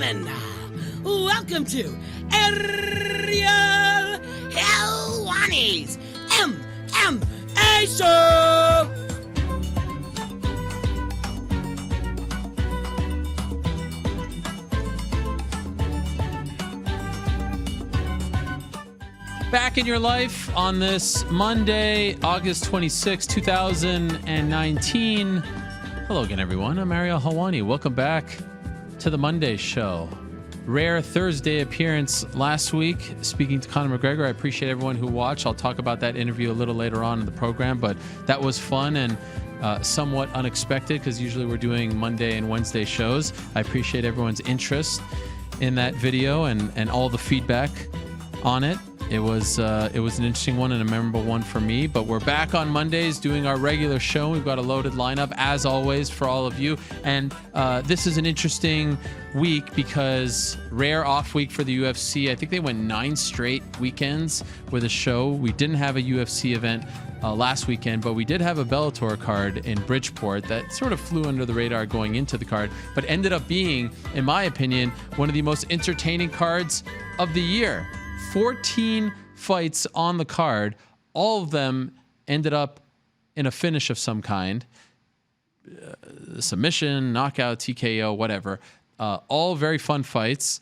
gentlemen, welcome to Ariel Helwani's MMA Show! Back in your life on this Monday, August 26, 2019. Hello again, everyone. I'm Ariel Helwani. Welcome back to the Monday Show. Rare Thursday appearance last week, speaking to Conor McGregor. I appreciate everyone who watched. I'll talk about that interview a little later on in the program, but that was fun and somewhat unexpected because usually we're doing Monday and Wednesday shows. I appreciate everyone's interest in that video and all the feedback on it. It was an interesting one and a memorable one for me, but we're back on Mondays doing our regular show. We've got a loaded lineup, as always, for all of you. And this is an interesting week because rare off week for the UFC. I think they went 9 straight weekends with a show. We didn't have a UFC event last weekend, but we did have a Bellator card in Bridgeport that sort of flew under the radar going into the card, but ended up being, in my opinion, one of the most entertaining cards of the year. 14 fights on the card. All of them ended up in a finish of some kind. Submission, knockout, TKO, whatever. All very fun fights.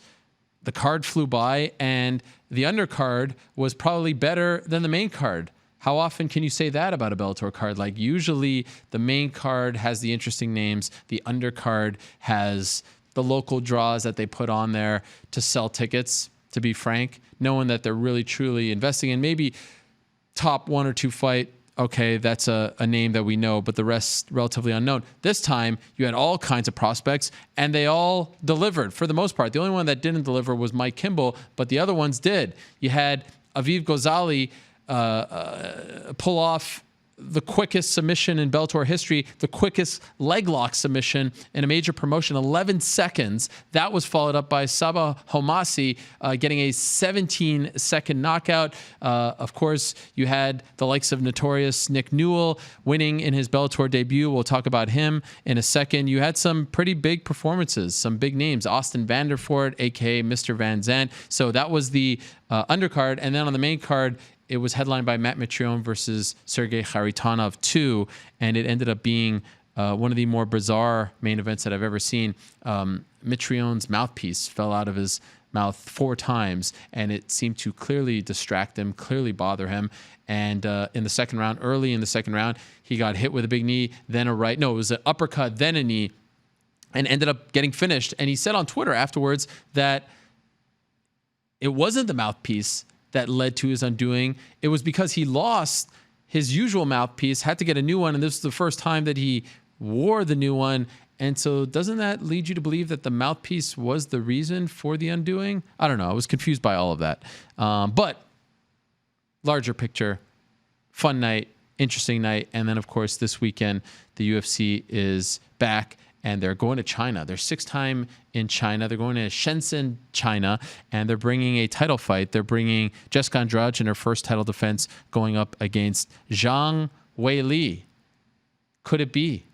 The card flew by, and the undercard was probably better than the main card. How often can you say that about a Bellator card? Like, usually the main card has the interesting names. The undercard has the local draws that they put on there to sell tickets, to be frank, knowing that they're really, truly investing in maybe top 1 or 2 fight. Okay, that's a name that we know, but the rest relatively unknown. This time, you had all kinds of prospects, and they all delivered for the most part. The only one that didn't deliver was Mike Kimball, but the other ones did. You had Aviv Ghazali pull off the quickest submission in Bellator history, the quickest leg lock submission in a major promotion, 11 seconds. That was followed up by Sabah Homasi getting a 17-second knockout. Of course, you had the likes of notorious Nick Newell winning in his Bellator debut. We'll talk about him in a second. You had some pretty big performances, some big names. Austin Vanderford, a.k.a. Mr. VanZant. So that was the undercard. And then on the main card, it was headlined by Matt Mitrione versus Sergey Kharitonov 2, and it ended up being one of the more bizarre main events that I've ever seen. Mitrione's mouthpiece fell out of his mouth 4 times, and it seemed to clearly distract him, clearly bother him. And in the second round, early in the second round, he got hit with a big knee, then a right. No, it was an uppercut, then a knee, and ended up getting finished. And he said on Twitter afterwards that it wasn't the mouthpiece that led to his undoing. It was because he lost his usual mouthpiece, had to get a new one, and this was the first time that he wore the new one. And so doesn't that lead you to believe that the mouthpiece was the reason for the undoing? I don't know. I was confused by all of that. But larger picture, fun night, interesting night. And then, of course, this weekend, the UFC is back, and they're going to China. They're 6th time in China. They're going to Shenzhen, China, and they're bringing a title fight. They're bringing Jessica Andrade in her first title defense going up against Zhang Weili. Could it be?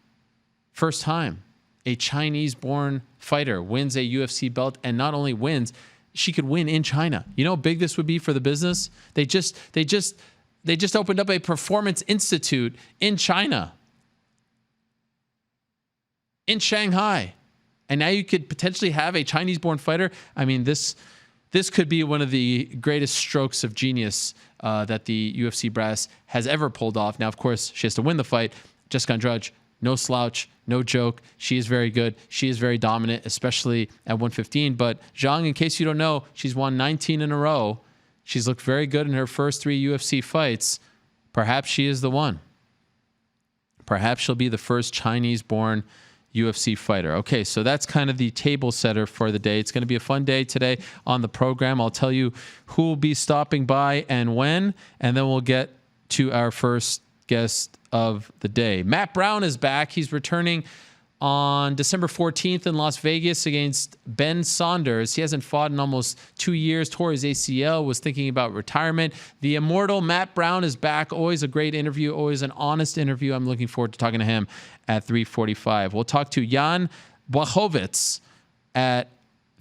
First time a Chinese-born fighter wins a UFC belt, and not only wins, she could win in China. You know how big this would be for the business? They just opened up a performance institute in China, in Shanghai. And now you could potentially have a Chinese-born fighter. I mean, this could be one of the greatest strokes of genius that the UFC brass has ever pulled off. Now, of course, she has to win the fight. Jessica Andrade, no slouch, no joke. She is very good. She is very dominant, especially at 115. But Zhang, in case you don't know, she's won 19 in a row. She's looked very good in her first 3 UFC fights. Perhaps she is the one. Perhaps she'll be the first Chinese-born UFC fighter. Okay, so that's kind of the table setter for the day. It's going to be a fun day today on the program. I'll tell you who will be stopping by and when, and then we'll get to our first guest of the day. Matt Brown is back. He's returning on December 14th in Las Vegas against Ben Saunders. He hasn't fought in almost 2 years, tore his ACL, was thinking about retirement. The immortal Matt Brown is back. Always a great interview, always an honest interview. I'm looking forward to talking to him at 3:45. We'll talk to Jan Blachowicz at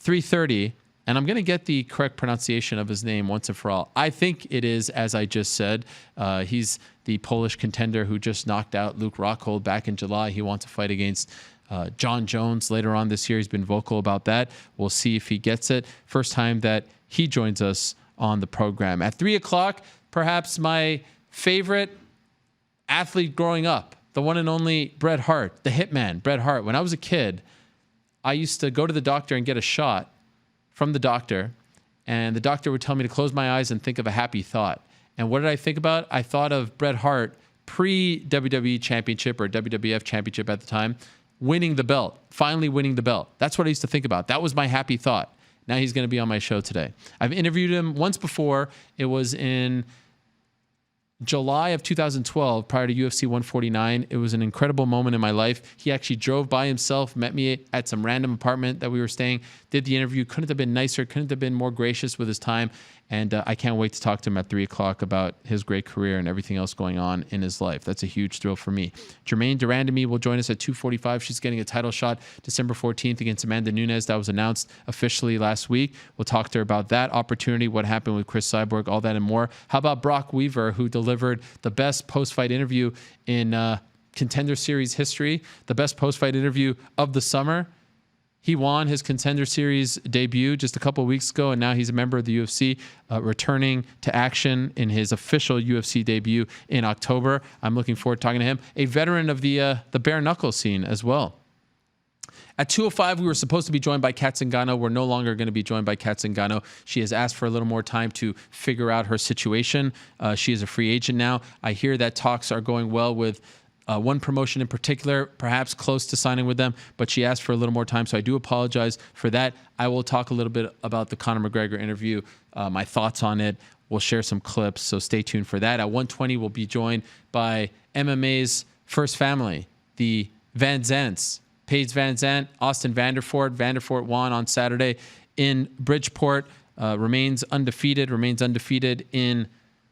3:30, and I'm going to get the correct pronunciation of his name once and for all. I think it is, as I just said. He's the Polish contender who just knocked out Luke Rockhold back in July. He wants to fight against John Jones later on this year. He's been vocal about that. We'll see if he gets it. First time that he joins us on the program. At 3 o'clock, perhaps my favorite athlete growing up, the one and only Bret Hart, the hitman, Bret Hart. When I was a kid, I used to go to the doctor and get a shot from the doctor, and the doctor would tell me to close my eyes and think of a happy thought. And what did I think about? I thought of Bret Hart pre-WWE Championship or WWF Championship at the time, winning the belt, finally winning the belt. That's what I used to think about. That was my happy thought. Now he's going to be on my show today. I've interviewed him once before. It was in July of 2012, prior to UFC 149. It was an incredible moment in my life. He actually drove by himself, met me at some random apartment that we were staying, did the interview. Couldn't have been nicer, couldn't have been more gracious with his time. And I can't wait to talk to him at 3 o'clock about his great career and everything else going on in his life. That's a huge thrill for me. Germaine de Randamie will join us at 2:45. She's getting a title shot December 14th against Amanda Nunes. That was announced officially last week. We'll talk to her about that opportunity, what happened with Chris Cyborg, all that and more. How about Brok Weaver, who delivered the best post-fight interview in Contender Series history, the best post-fight interview of the summer? He won his Contender Series debut just a couple of weeks ago, and now he's a member of the UFC, returning to action in his official UFC debut in October. I'm looking forward to talking to him. A veteran of the bare knuckle scene as well. At 2:05, we were supposed to be joined by Kat Zingano. We're no longer going to be joined by Kat Zingano. She has asked for a little more time to figure out her situation. She is a free agent now. I hear that talks are going well with one promotion in particular, perhaps close to signing with them, but she asked for a little more time, so I do apologize for that. I will talk a little bit about the Conor McGregor interview, my thoughts on it. We'll share some clips, so stay tuned for that. At 1:20, we'll be joined by MMA's first family, the VanZants. Paige VanZant, Austin Vanderford. Vanderford won on Saturday in Bridgeport, remains undefeated in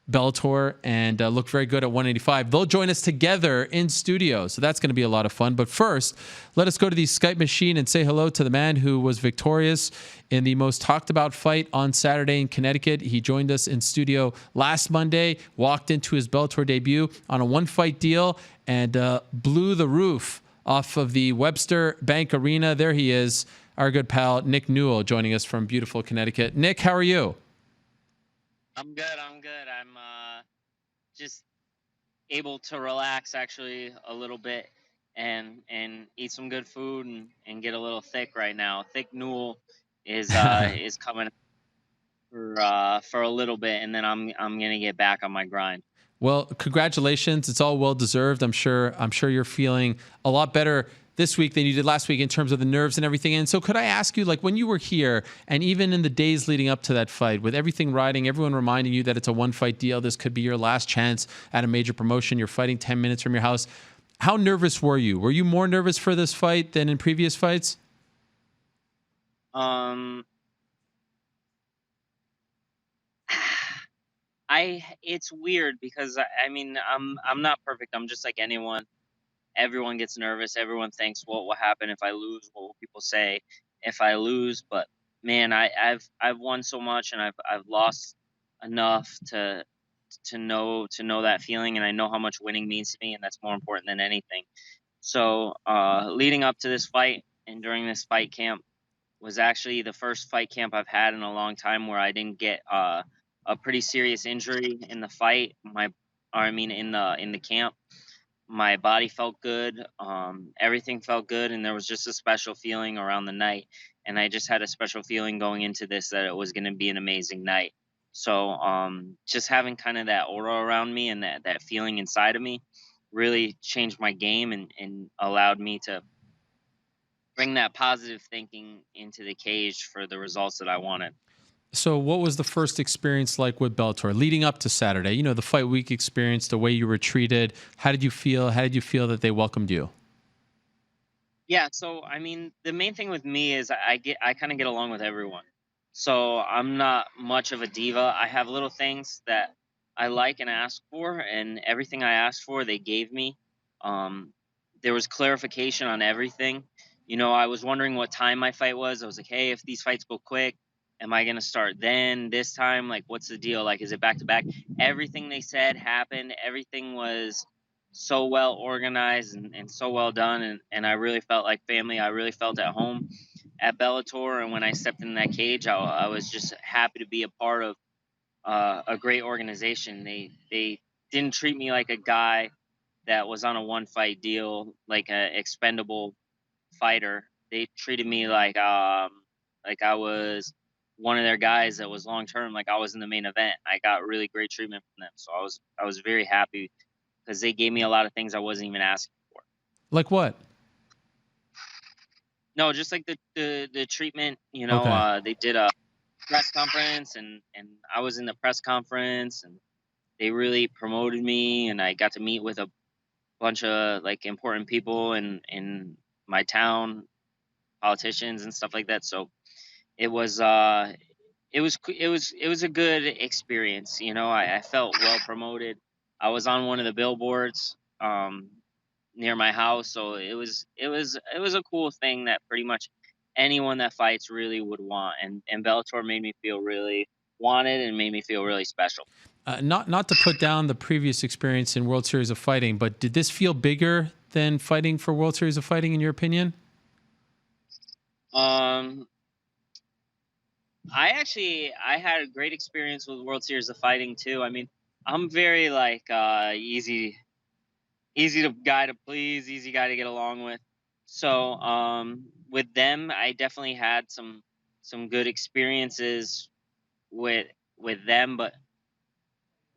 Bellator, and look very good at 185. They'll join us together in studio, so that's going to be a lot of fun. But first, let us go to the Skype machine and say hello to the man who was victorious in the most talked about fight on Saturday in Connecticut. He joined us in studio last Monday, walked into his Bellator debut on a one-fight deal, and blew the roof off of the Webster Bank Arena. There he is, our good pal Nick Newell, joining us from beautiful Connecticut. Nick, how are you? I'm good. I'm just able to relax actually a little bit and eat some good food and get a little thick right now. Thick Newell is is coming for a little bit, and then I'm gonna get back on my grind. Well, congratulations. It's all well deserved. I'm sure you're feeling a lot better this week than you did last week in terms of the nerves and everything. And so could I ask you, like, when you were here and even in the days leading up to that fight, with everything riding, everyone reminding you that it's a one-fight deal, this could be your last chance at a major promotion, you're fighting 10 minutes from your house, how nervous were you? Were you more nervous for this fight than in previous fights? It's weird because I mean I'm not perfect. I'm just like anyone. Everyone gets nervous. Everyone thinks, what will happen if I lose? What will people say if I lose? But man, I've won so much, and I've lost enough to know that feeling, and I know how much winning means to me, and that's more important than anything. So leading up to this fight and during this fight camp was actually the first fight camp I've had in a long time where I didn't get a pretty serious injury in the fight. In the camp. My body felt good. Everything felt good, and there was just a special feeling around the night. And I just had a special feeling going into this that it was going to be an amazing night. So just having kind of that aura around me and that feeling inside of me really changed my game and allowed me to bring that positive thinking into the cage for the results that I wanted. So what was the first experience like with Bellator leading up to Saturday? You know, the fight week experience, the way you were treated. How did you feel? How did you feel that they welcomed you? Yeah, so I mean, the main thing with me is I kind of get along with everyone. So I'm not much of a diva. I have little things that I like and ask for, and everything I asked for, they gave me. There was clarification on everything, I was wondering what time my fight was. I was like, hey, if these fights go quick, am I going to start then this time? Like, what's the deal? Like, is it back to back? Everything they said happened. Everything was so well organized and so well done. And I really felt like family. I really felt at home at Bellator. And when I stepped in that cage, I was just happy to be a part of a great organization. They didn't treat me like a guy that was on a one fight deal, like an expendable fighter. They treated me like I was one of their guys that was long term, like I was in the main event. I got really great treatment from them. So I was very happy because they gave me a lot of things I wasn't even asking for. Like what? No, just like the treatment, Okay. they did a press conference and I was in the press conference and they really promoted me and I got to meet with a bunch of like important people in my town, politicians and stuff like that. So it was it was a good experience. I felt well promoted. I was on one of the billboards near my house, so it was a cool thing that pretty much anyone that fights really would want, and Bellator made me feel really wanted and made me feel really special. Not to put down the previous experience in World Series of Fighting, but did this feel bigger than fighting for World Series of Fighting in your opinion? Um, I had a great experience with World Series of Fighting too. I mean, I'm very like easy to guy to please, easy guy to get along with. So with them, I definitely had some good experiences with with them. But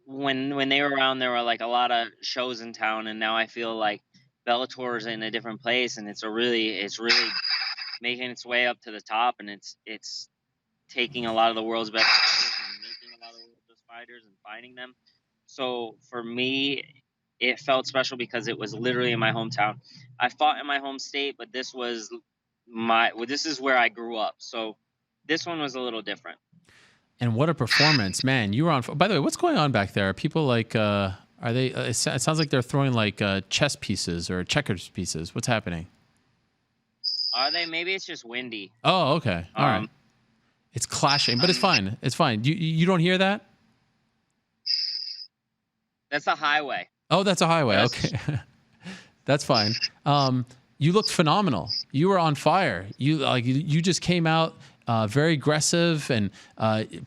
when they were around, there were like a lot of shows in town, and now I feel like Bellator's in a different place, and it's really making its way up to the top, and it's taking a lot of the world's best fighters and making a lot of the world's best fighters and finding them. So for me, it felt special because it was literally in my hometown. I fought in my home state, but this is where I grew up. So this one was a little different. And what a performance, man! You were on. By the way, what's going on back there? Are people like? Are they? It sounds like they're throwing like chess pieces or checkers pieces. What's happening? Are they? Maybe it's just windy. Oh, okay. All right. It's clashing, but it's fine. It's fine. You don't hear that? That's a highway. Oh, that's a highway. Okay. That's fine. You looked phenomenal. You were on fire. You just came out very aggressive and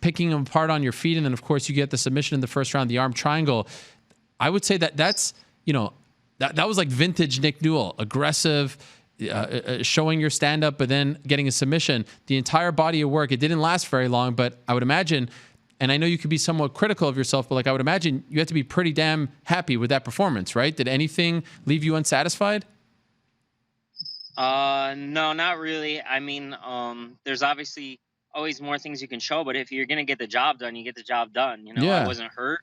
picking them apart on your feet, and then of course you get the submission in the first round, the arm triangle. I would say that's that was like vintage Nick Newell, aggressive, showing your stand up, but then getting a submission. The entire body of work. It didn't last very long, but I would imagine. And I know you could be somewhat critical of yourself, but like I would imagine you have to be pretty damn happy with that performance, right? Did anything leave you unsatisfied? No, not really. I mean, there's obviously always more things you can show, but if you're gonna get the job done, you get the job done. I Yeah. wasn't hurt,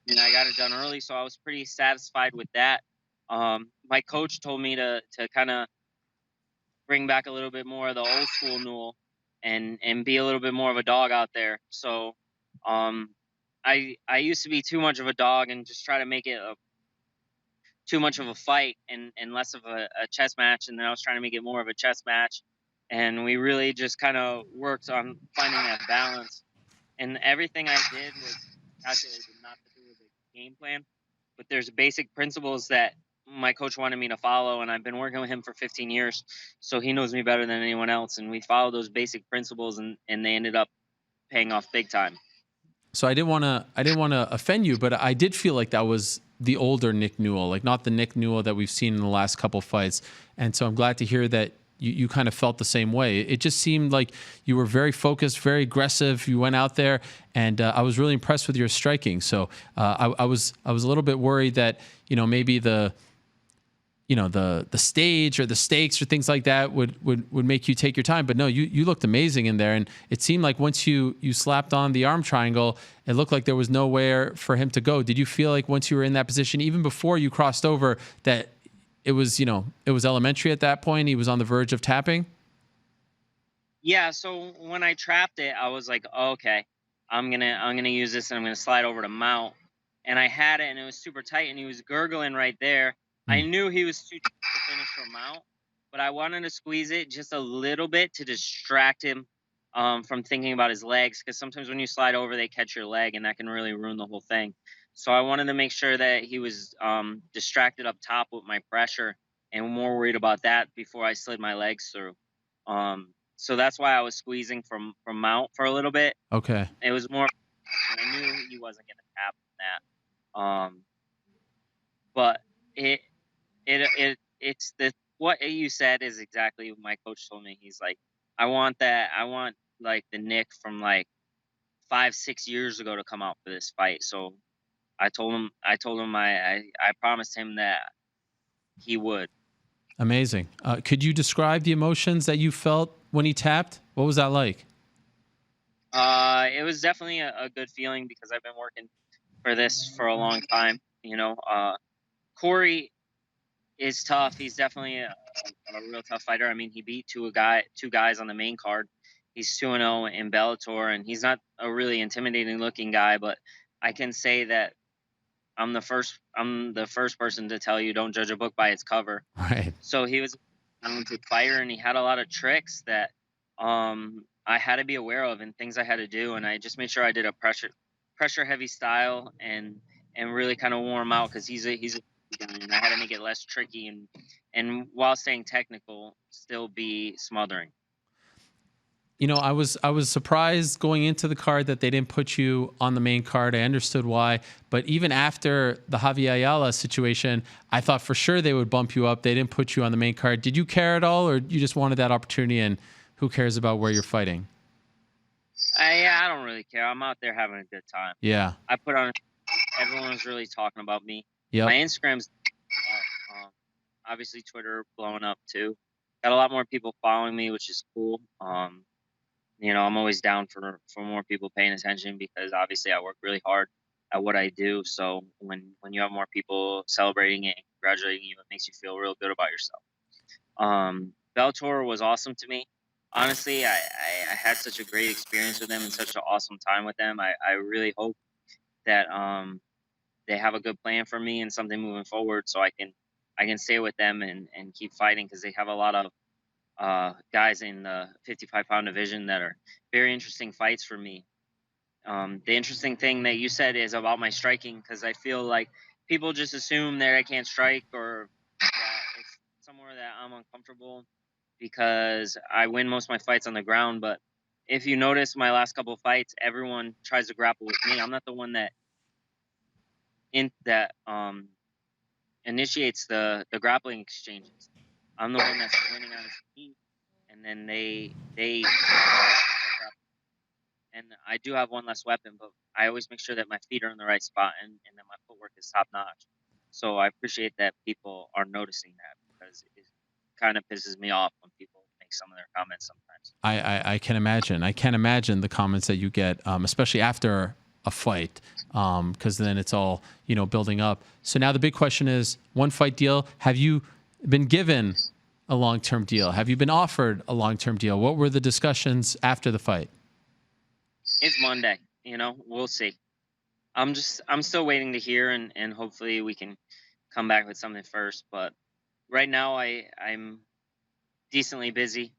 and I got it done early, so I was pretty satisfied with that. My coach told me to kind of bring back a little bit more of the old school Newell and be a little bit more of a dog out there. So, um, I used to be too much of a dog and just try to make it too much of a fight and less of a chess match, and then I was trying to make it more of a chess match, and we really just kind of worked on finding that balance. And everything I did was calculated, not to do with a game plan, but there's basic principles that my coach wanted me to follow, and I've been working with him for 15 years, so he knows me better than anyone else, and we followed those basic principles, and they ended up paying off big time. So I didn't want to offend you, but I did feel like that was the older Nick Newell, like not the Nick Newell that we've seen in the last couple fights. And so I'm glad to hear that you kind of felt the same way. It just seemed like you were very focused, very aggressive. You went out there, and I was really impressed with your striking. So I was a little bit worried that maybe the stage or the stakes or things like that would make you take your time. But no, you looked amazing in there. And it seemed like once you slapped on the arm triangle, it looked like there was nowhere for him to go. Did you feel like once you were in that position, even before you crossed over, that it was elementary at that point? He was on the verge of tapping? Yeah, so when I trapped it, I was like, okay, I'm gonna use this and I'm gonna slide over to mount. And I had it and it was super tight and he was gurgling right there. I knew he was too deep to finish from mount. but I wanted to squeeze it just a little bit to distract him from thinking about his legs, because sometimes when you slide over, they catch your leg, and that can really ruin the whole thing. So I wanted to make sure that he was distracted up top with my pressure and more worried about that before I slid my legs through. So that's why I was squeezing from mount for a little bit. Okay. It was more. I knew he wasn't going to tap that. But it's the what you said is exactly what my coach told me. He's like, I want that. I want like the Nick from like 5-6 years ago to come out for this fight. So I told him I promised him that he would. Amazing. Could you describe the emotions that you felt when he tapped? What was that like? It was definitely a good feeling because I've been working for this for a long time. Corey is tough. He's definitely a real tough fighter. I mean, he beat two guys on the main card. He's 2-0 in Bellator, and he's not a really intimidating looking guy, but I can say that I'm the first person to tell you don't judge a book by its cover. Right. So he was a talented fighter, and he had a lot of tricks that I had to be aware of and things I had to do, and I just made sure I did a pressure heavy style and really kind of wore him out because he's a guy, and I had to make it less tricky and while staying technical, still be smothering. You know, I was surprised going into the card that they didn't put you on the main card. I understood why, but even after the Javier Ayala situation, I thought for sure they would bump you up. They didn't put you on the main card. Did you care at all, or you just wanted that opportunity? And who cares about where you're fighting? I don't really care. I'm out there having a good time. Yeah. I put on. Everyone's really talking about me. Yep. My Instagram's obviously Twitter blowing up too. Got a lot more people following me, which is cool. I'm always down for more people paying attention because obviously I work really hard at what I do. So when you have more people celebrating it and congratulating you, it makes you feel real good about yourself. Bellator was awesome to me. Honestly, I had such a great experience with them and such an awesome time with them. I really hope that they have a good plan for me and something moving forward so I can stay with them and keep fighting because they have a lot of guys in the 55-pound division that are very interesting fights for me. The interesting thing that you said is about my striking, because I feel like people just assume that I can't strike or that it's somewhere that I'm uncomfortable because I win most of my fights on the ground. But if you notice my last couple of fights, everyone tries to grapple with me. I'm not the one that initiates the grappling exchanges. I'm the one that's winning on his feet, and then they and I do have one less weapon, but I always make sure that my feet are in the right spot and that my footwork is top notch. So I appreciate that people are noticing that because it kind of pisses me off when people make some of their comments sometimes. I can imagine. I can't imagine the comments that you get, especially after a fight, because then it's all building up. So now the big question is: one fight deal. Have you been given a long-term deal? Have you been offered a long-term deal? What were the discussions after the fight? It's Monday. We'll see. I'm still waiting to hear, and hopefully we can come back with something first. But right now I'm decently busy.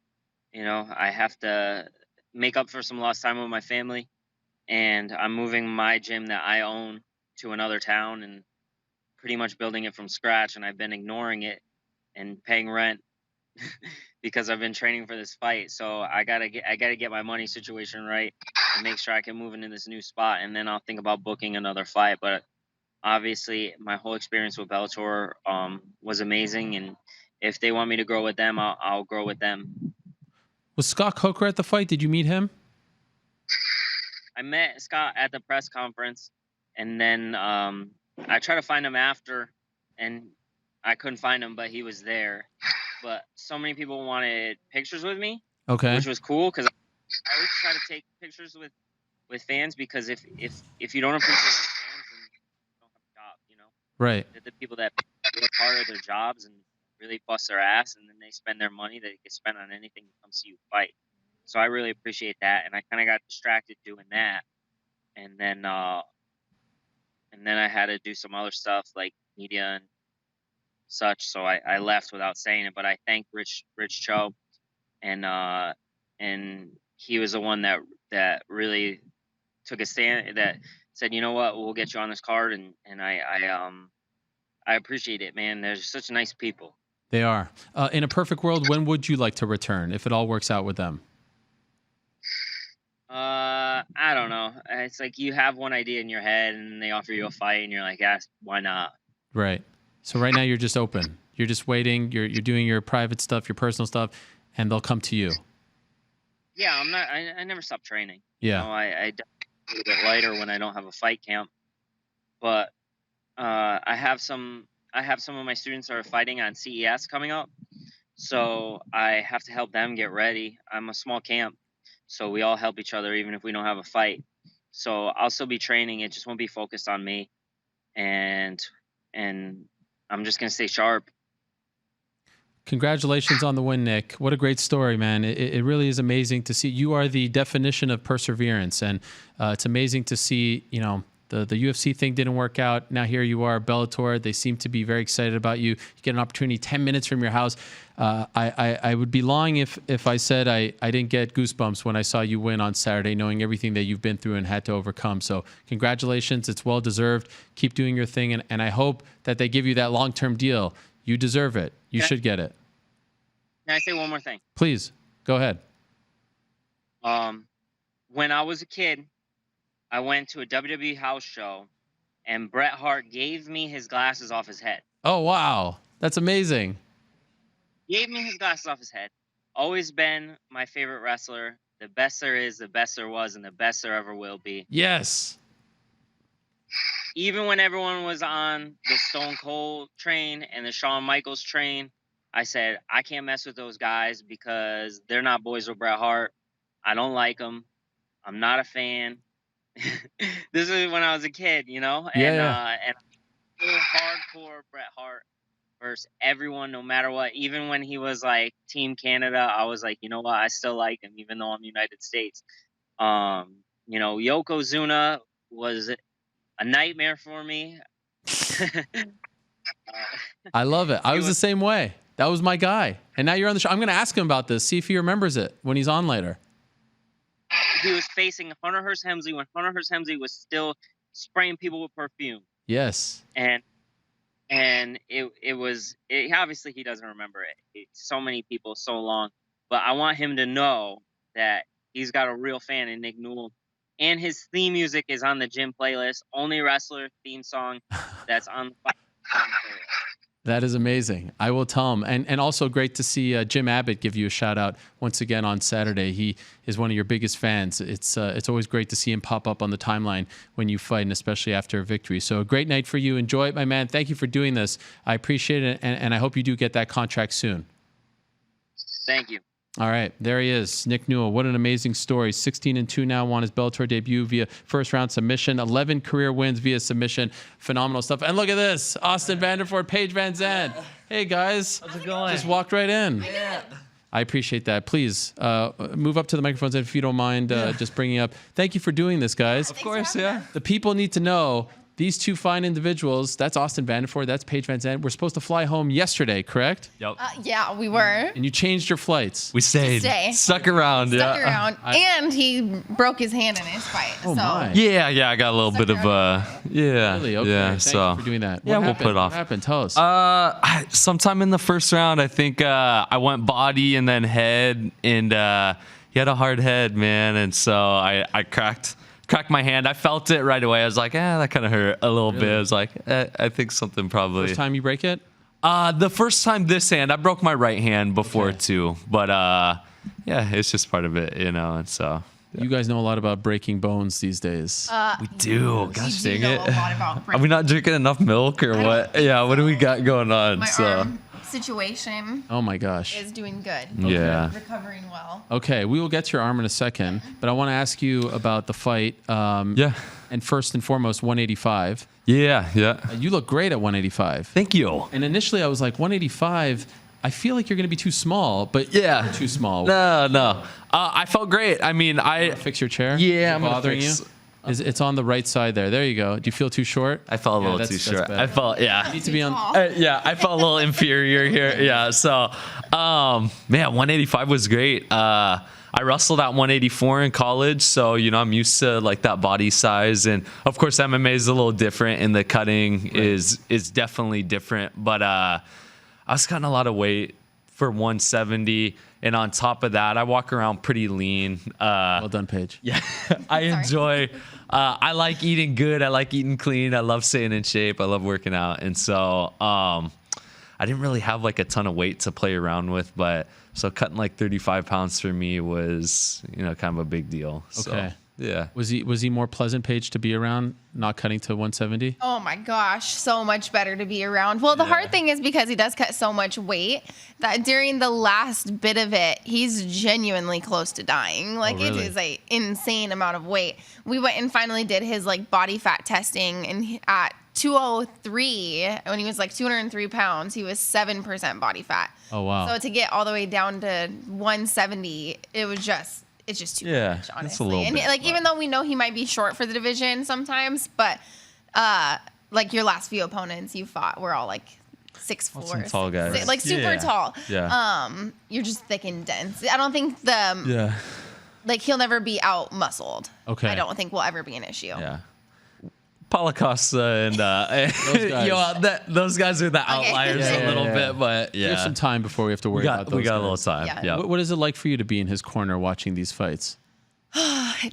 I have to make up for some lost time with my family, and I'm moving my gym that I own to another town and pretty much building it from scratch. And I've been ignoring it and paying rent because I've been training for this fight. So I gotta get my money situation right and make sure I can move into this new spot, and then I'll think about booking another fight. But obviously, my whole experience with Bellator was amazing, and if they want me to grow with them, I'll grow with them. Was Scott Coker at the fight? Did you meet him? I met Scott at the press conference, and then I tried to find him after, and I couldn't find him, but he was there. But so many people wanted pictures with me, Okay. which was cool because I always try to take pictures with fans because if you don't appreciate your fans, then you don't have a job, Right. They're the people that work hard at their jobs and really bust their ass, and then they spend their money that they can spend on anything to come see you fight. So I really appreciate that, and I kind of got distracted doing that, and then I had to do some other stuff like media and such. So I left without saying it, but I thank Rich Cho, and he was the one that really took a stand, that said, you know what, we'll get you on this card, and I appreciate it, man. They're such nice people. They are. In a perfect world, when would you like to return if it all works out with them? I don't know. It's like you have one idea in your head, and they offer you a fight, and you're like, yes, why not? Right. So right now you're just open. You're just waiting. You're doing your private stuff, your personal stuff, and they'll come to you. Yeah, I'm not. I never stop training. Yeah. You know, I do a little bit lighter when I don't have a fight camp, but I have some of my students that are fighting on CES coming up, so I have to help them get ready. I'm a small camp, so we all help each other even if we don't have a fight. So I'll still be training. It just won't be focused on me, and I'm just gonna stay sharp. Congratulations on the win, Nick. What a great story, man. It really is amazing to see. You are the definition of perseverance, and it's amazing to see, you know, the UFC thing didn't work out. Now here you are, Bellator. They seem to be very excited about you. You get an opportunity 10 minutes from your house. I would be lying if I said I didn't get goosebumps when I saw you win on Saturday, knowing everything that you've been through and had to overcome. So congratulations. It's well-deserved. Keep doing your thing, and I hope that they give you that long-term deal. You deserve it. You should get it. Can I say one more thing? Please, go ahead. When I was a kid, I went to a WWE house show, and Bret Hart gave me his glasses off his head. Oh, wow. That's amazing. Gave me his glasses off his head. Always been my favorite wrestler. The best there is, the best there was, and the best there ever will be. Yes. Even when everyone was on the Stone Cold train and the Shawn Michaels train, I said, I can't mess with those guys because they're not boys with Bret Hart. I don't like them. I'm not a fan. This is when I was a kid, you know? And still hardcore Bret Hart versus everyone, no matter what. Even when he was like Team Canada, I was like, you know what? I still like him, even though I'm United States. You know, Yokozuna was a nightmare for me. I love it. I was the same way. That was my guy. And now you're on the show. I'm going to ask him about this, see if he remembers it when he's on later. He was facing Hunter Hearst Helmsley when Hunter Hearst Helmsley was still spraying people with perfume. Yes. And it was obviously he doesn't remember it. So many people, so long. But I want him to know that he's got a real fan in Nick Newell. And his theme music is on the gym playlist. Only wrestler theme song that's on the playlist. That is amazing. I will tell him. And also great to see Jim Abbott give you a shout out once again on Saturday. He is one of your biggest fans. It's always great to see him pop up on the timeline when you fight, and especially after a victory. So a great night for you. Enjoy it, my man. Thank you for doing this. I appreciate it, and I hope you do get that contract soon. Thank you. All right, there he is, Nick Newell. What an amazing story. 16-2 now, won his Bellator debut via first-round submission. 11 career wins via submission. Phenomenal stuff. And look at this, Austin Vanderford, Paige VanZant. Hey, guys. How's it going? Just walked right in. Yeah. I appreciate that. Please move up to the microphones if you don't mind just bringing up. Thank you for doing this, guys. Of course, yeah. The people need to know these two fine individuals, that's Austin Vanderford, that's Paige VanZant, were supposed to fly home yesterday, correct? Yep. Yeah, we were. And you changed your flights. We stayed. Stuck around. Stuck around. And he broke his hand in his fight. Oh, so. my. Yeah, I got a little bit of yeah. Really? Okay. Yeah, Thank so you for doing that. Yeah, What we'll happened? put it off. What happened? Tell us. Sometime in the first round, I think I went body and then head, and he had a hard head, man, and so I cracked my hand. I felt it right away. I was like, that kind of hurt a little bit. I was like, I think something probably. First time you break it? The first time this hand, I broke my right hand before too, but yeah, it's just part of it, you know, and so. You guys know a lot about breaking bones these days. We do. Gosh dang it. A lot about Are we not drinking enough milk or what? Yeah, what do we got going on? My so. arm situation Oh my gosh. is doing good. Yeah. Recovering well. Okay, we will get to your arm in a second, but I want to ask you about the fight. Yeah. And first and foremost, 185. Yeah. You look great at 185. Thank you. And initially I was like, 185, I feel like you're going to be too small, but Yeah. you're too small. No. I felt great. I mean, Fix your chair? Yeah, Is it I'm gonna bothering fix. you? It's on the right side there. There you go. Do you feel too short? I felt a little too short. I felt, yeah. You need to be on. I felt a little inferior here. Yeah. So, man, 185 was great. I wrestled at 184 in college, so I'm used to like that body size, and of course MMA is a little different, and the cutting is definitely different. But I was cutting a lot of weight for 170, and on top of that, I walk around pretty lean. Well done, Paige. Yeah, I enjoy. I like eating good. I like eating clean. I love staying in shape. I love working out, and so I didn't really have like a ton of weight to play around with, but so cutting like 35 pounds for me was kind of a big deal. Okay. So, yeah. Was he more pleasant, Paige, to be around, not cutting to 170? Oh my gosh, so much better to be around. Well, the hard thing is because he does cut so much weight that during the last bit of it, he's genuinely close to dying. Like really? it is an insane amount of weight. We went and finally did his like body fat testing, and at 203, when he was like 203 pounds, he was 7% body fat. Oh wow. So to get all the way down to 170, it's just too much, honestly. That's a little and bit, like even though we know he might be short for the division sometimes, but like your last few opponents you fought were all like 6'4", some tall guys. like super tall. Yeah. You're just thick and dense. I don't think like he'll never be out muscled. Okay. I don't think will ever be an issue. Yeah. Paulo Costa and those guys are the outliers a little bit, but We have some time before we have to worry about those we got guys. a little time. Yeah. Yeah. What is it like for you to be in his corner watching these fights?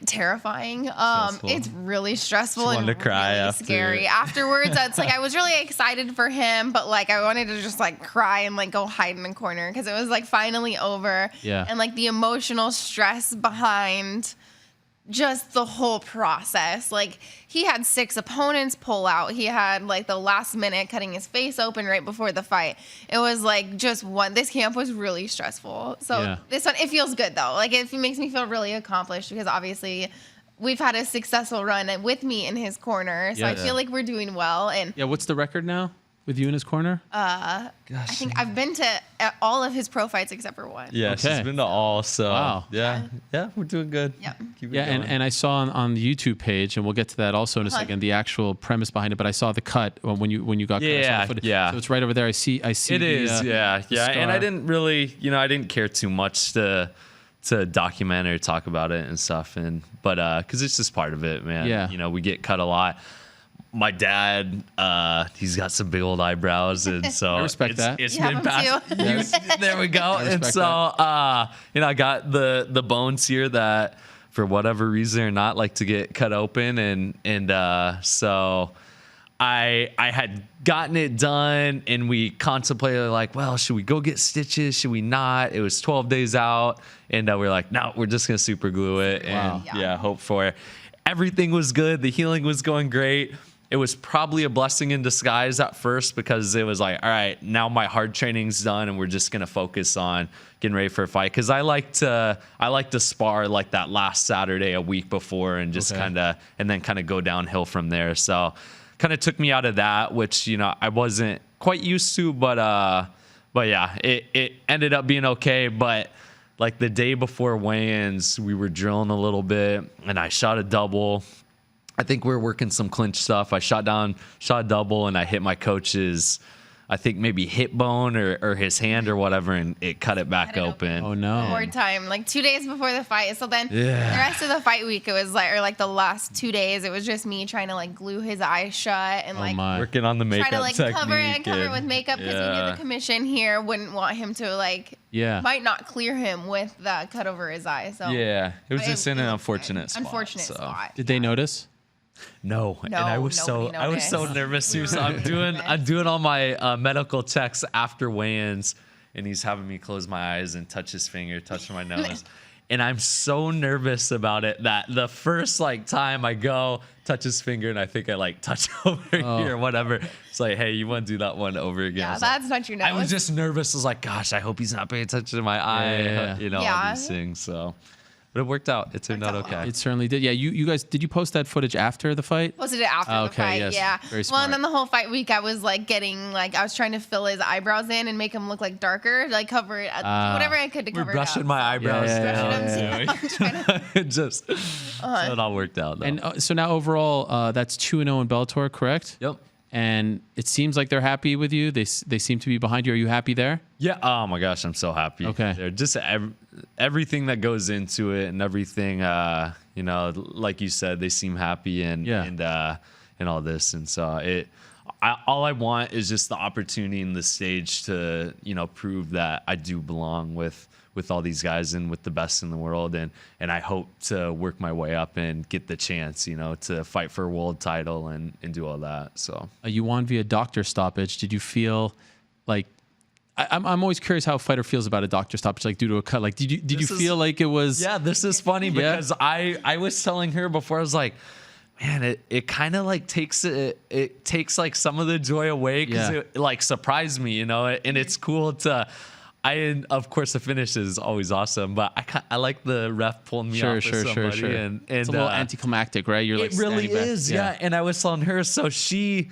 Terrifying. Stressful. It's really stressful Just and wanted to cry really after. scary. Afterwards, it's like I was really excited for him, but like I wanted to just like cry and like go hide in a corner because it was like finally over. Yeah. And like the emotional stress behind just the whole process. Like he had 6 opponents pull out. He had like the last minute cutting his face open right before the fight. It was like just one. This camp was really stressful. So this one, it feels good though. Like it makes me feel really accomplished because obviously we've had a successful run with me in his corner. So I feel like we're doing well. And What's the record now with you in his corner? I think I've been to all of his pro fights except for one. Yeah, Okay. she's been to all. So Wow. yeah, we're doing good. Yeah. Keep it Yeah, going. and I saw on the YouTube page, and we'll get to that also in a second, the actual premise behind it. But I saw the cut when you got cut. I saw the footage. Yeah. So it's right over there. I see. It the, is, yeah. the And I scar. didn't really, I didn't care too much to document or talk about it and stuff, but because it's just part of it, man. Yeah. We get cut a lot. My dad, he's got some big old eyebrows, and so I respect that. It's You have been them past. There we go. And respect so, I got the bones here that, for whatever reason or not, like to get cut open, and so I had gotten it done, and we contemplated like, well, should we go get stitches? Should we not? It was 12 days out, and we were like, no, we're just gonna super glue it, and hope for it. Everything was good. The healing was going great. It was probably a blessing in disguise at first because it was like, all right, now my hard training's done and we're just gonna focus on getting ready for a fight. Because I like to spar like that last Saturday a week before and just kind of go downhill from there. So kind of took me out of that, which I wasn't quite used to, but yeah, it ended up being okay. But like the day before weigh-ins, we were drilling a little bit, and I shot a double. I think we were working some clinch stuff. I shot a double, and I hit my coach's, I think maybe hip bone or his hand or whatever, and it cut it back open. Oh no! More time, like 2 days before the fight. So then the rest of the fight week, it was like, or like the last 2 days, it was just me trying to like glue his eyes shut and like Working on the makeup try to like technique. cover it with makeup because we knew the commission here wouldn't want him to like might not clear him with the cut over his eye. So Yeah, it was But just in it an was unfortunate spot. unfortunate so. spot. Did they notice? No, and I was so noticed. nervous too. So I'm doing all my medical checks after weigh-ins, and he's having me close my eyes and touch his finger, touch my nose, and I'm so nervous about it that the first like time I go touch his finger, and I think I like touch over here or whatever. It's like, hey, you want to do that one over again? Yeah, I was that's like, not your nose. I was just nervous. I was like, gosh, I hope he's not paying attention to my eye. Yeah. All these things. So. But it worked out. It turned out Worked out okay. It certainly did. Yeah, you guys, did you post that footage after the fight? Posted it after the Okay, fight, yes. yeah. Very Well, smart. and then the whole fight week, I was like I was trying to fill his eyebrows in and make him look like darker, like cover it, whatever I could to We're cover brushing it up. my eyebrows. yeah. It just so it all worked out. Though. And so now overall, that's 2-0 in Bellator, correct? Yep. And it seems like they're happy with you. They seem to be behind you. Are you happy there? Yeah. Oh my gosh, I'm so happy. Okay. They're just everything that goes into it and everything. Like you said, they seem happy and all this. And so all I want is just the opportunity and the stage to prove that I do belong with all these guys and with the best in the world, and I hope to work my way up and get the chance to fight for a world title and do all that. So You won via doctor stoppage. Did you feel like I'm always curious how a fighter feels about a doctor stoppage, like due to a cut? Like did you feel like it was? Yeah, this is funny because I was telling her before, I was like, man, it kind of like takes like some of the joy away because it like surprised me, and it's cool to. Of course, the finish is always awesome, but I like the ref pulling me off with somebody. And it's a little anticlimactic, right? You're like, it really standing back. is, yeah. And I was telling her, so it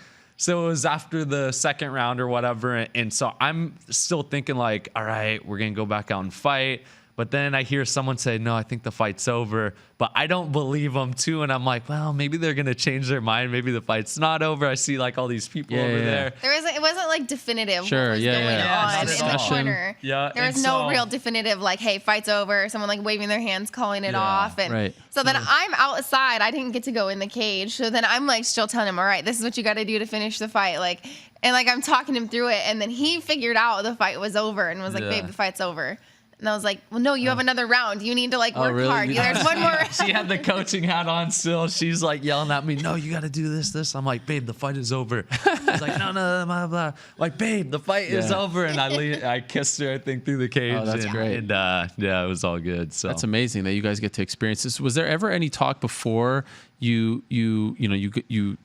was after the second round or whatever, and so I'm still thinking like, all right, we're gonna go back out and fight. But then I hear someone say, no, I think the fight's over. But I don't believe them too. And I'm like, well, maybe they're going to change their mind. Maybe the fight's not over. I see like all these people over there. It wasn't like definitive Sure, what was going on in the corner. Yeah, there was no real definitive like, hey, fight's over. Someone like waving their hands, calling it off. And so then I'm outside. I didn't get to go in the cage. So then I'm like still telling him, all right, this is what you got to do to finish the fight. And I'm talking him through it. And then he figured out the fight was over and was like, babe, the fight's over. And I was like, well, no, you have another round. You need to work hard. There's one more round. She had the coaching hat on still. She's like yelling at me, no, you got to do this. I'm like, babe, the fight is over. She's like, no, blah, blah. Like, babe, the fight is over. And I kissed her, I think, through the cage. Oh, that's great. And it was all good. So that's amazing that you guys get to experience this. Was there ever any talk before you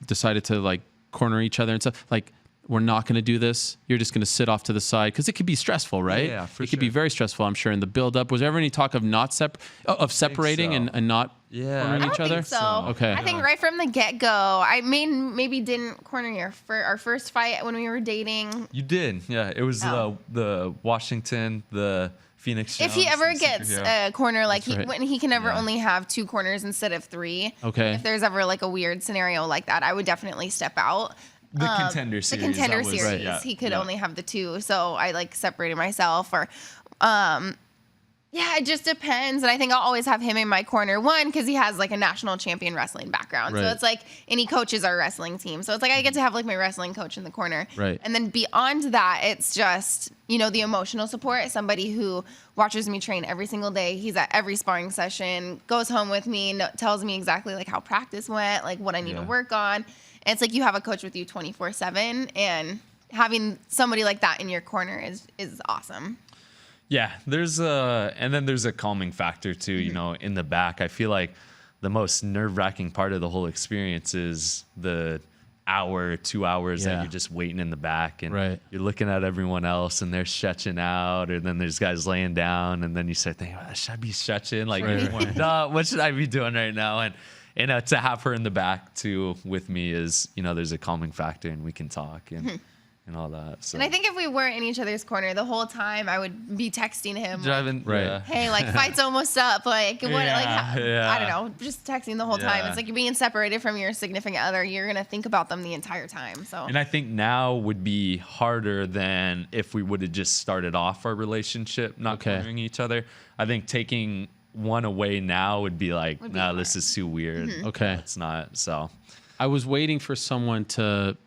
decided to like corner each other and stuff? Like, we're not going to do this. You're just going to sit off to the side because it could be stressful, right? Yeah, for it could be very stressful, I'm sure, in the build-up. Was there ever any talk of separating and not cornering each other? Think so. Okay. I think right from the get-go, I maybe didn't corner you our first fight when we were dating. You did, yeah. It was the Washington, the Phoenix. If he ever gets a corner, like he can never only have 2 corners instead of 3. Okay. If there's ever like a weird scenario like that, I would definitely step out. The contender series. The contender series. He could only have the 2, so I like separated myself. Or, it just depends. And I think I'll always have him in my corner. One, because he has like a national champion wrestling background, so it's like, and he coaches our wrestling team, so it's like I get to have like my wrestling coach in the corner. Right. And then beyond that, it's just the emotional support. Somebody who watches me train every single day. He's at every sparring session, goes home with me, tells me exactly like how practice went, like what I need to work on. It's like you have a coach with you 24/7, and having somebody like that in your corner is awesome. Yeah, there's a calming factor too. In the back, I feel like the most nerve-wracking part of the whole experience is the hour, 2 hours that you're just waiting in the back, and you're looking at everyone else, and they're stretching out, and then there's guys laying down, and then you start thinking, should I be stretching? Like, what should I be doing right now? And to have her in the back too with me is, there's a calming factor, and we can talk and all that. So. And I think if we weren't in each other's corner the whole time, I would be texting him, driving, hey, like fight's almost up, like what, I don't know, just texting the whole time. It's like you're being separated from your significant other. You're gonna think about them the entire time. So. And I think now would be harder than if we would have just started off our relationship not cornering each other. I think taking one away now would be like, nah, this is too weird. Okay. It's not. So I was waiting for someone to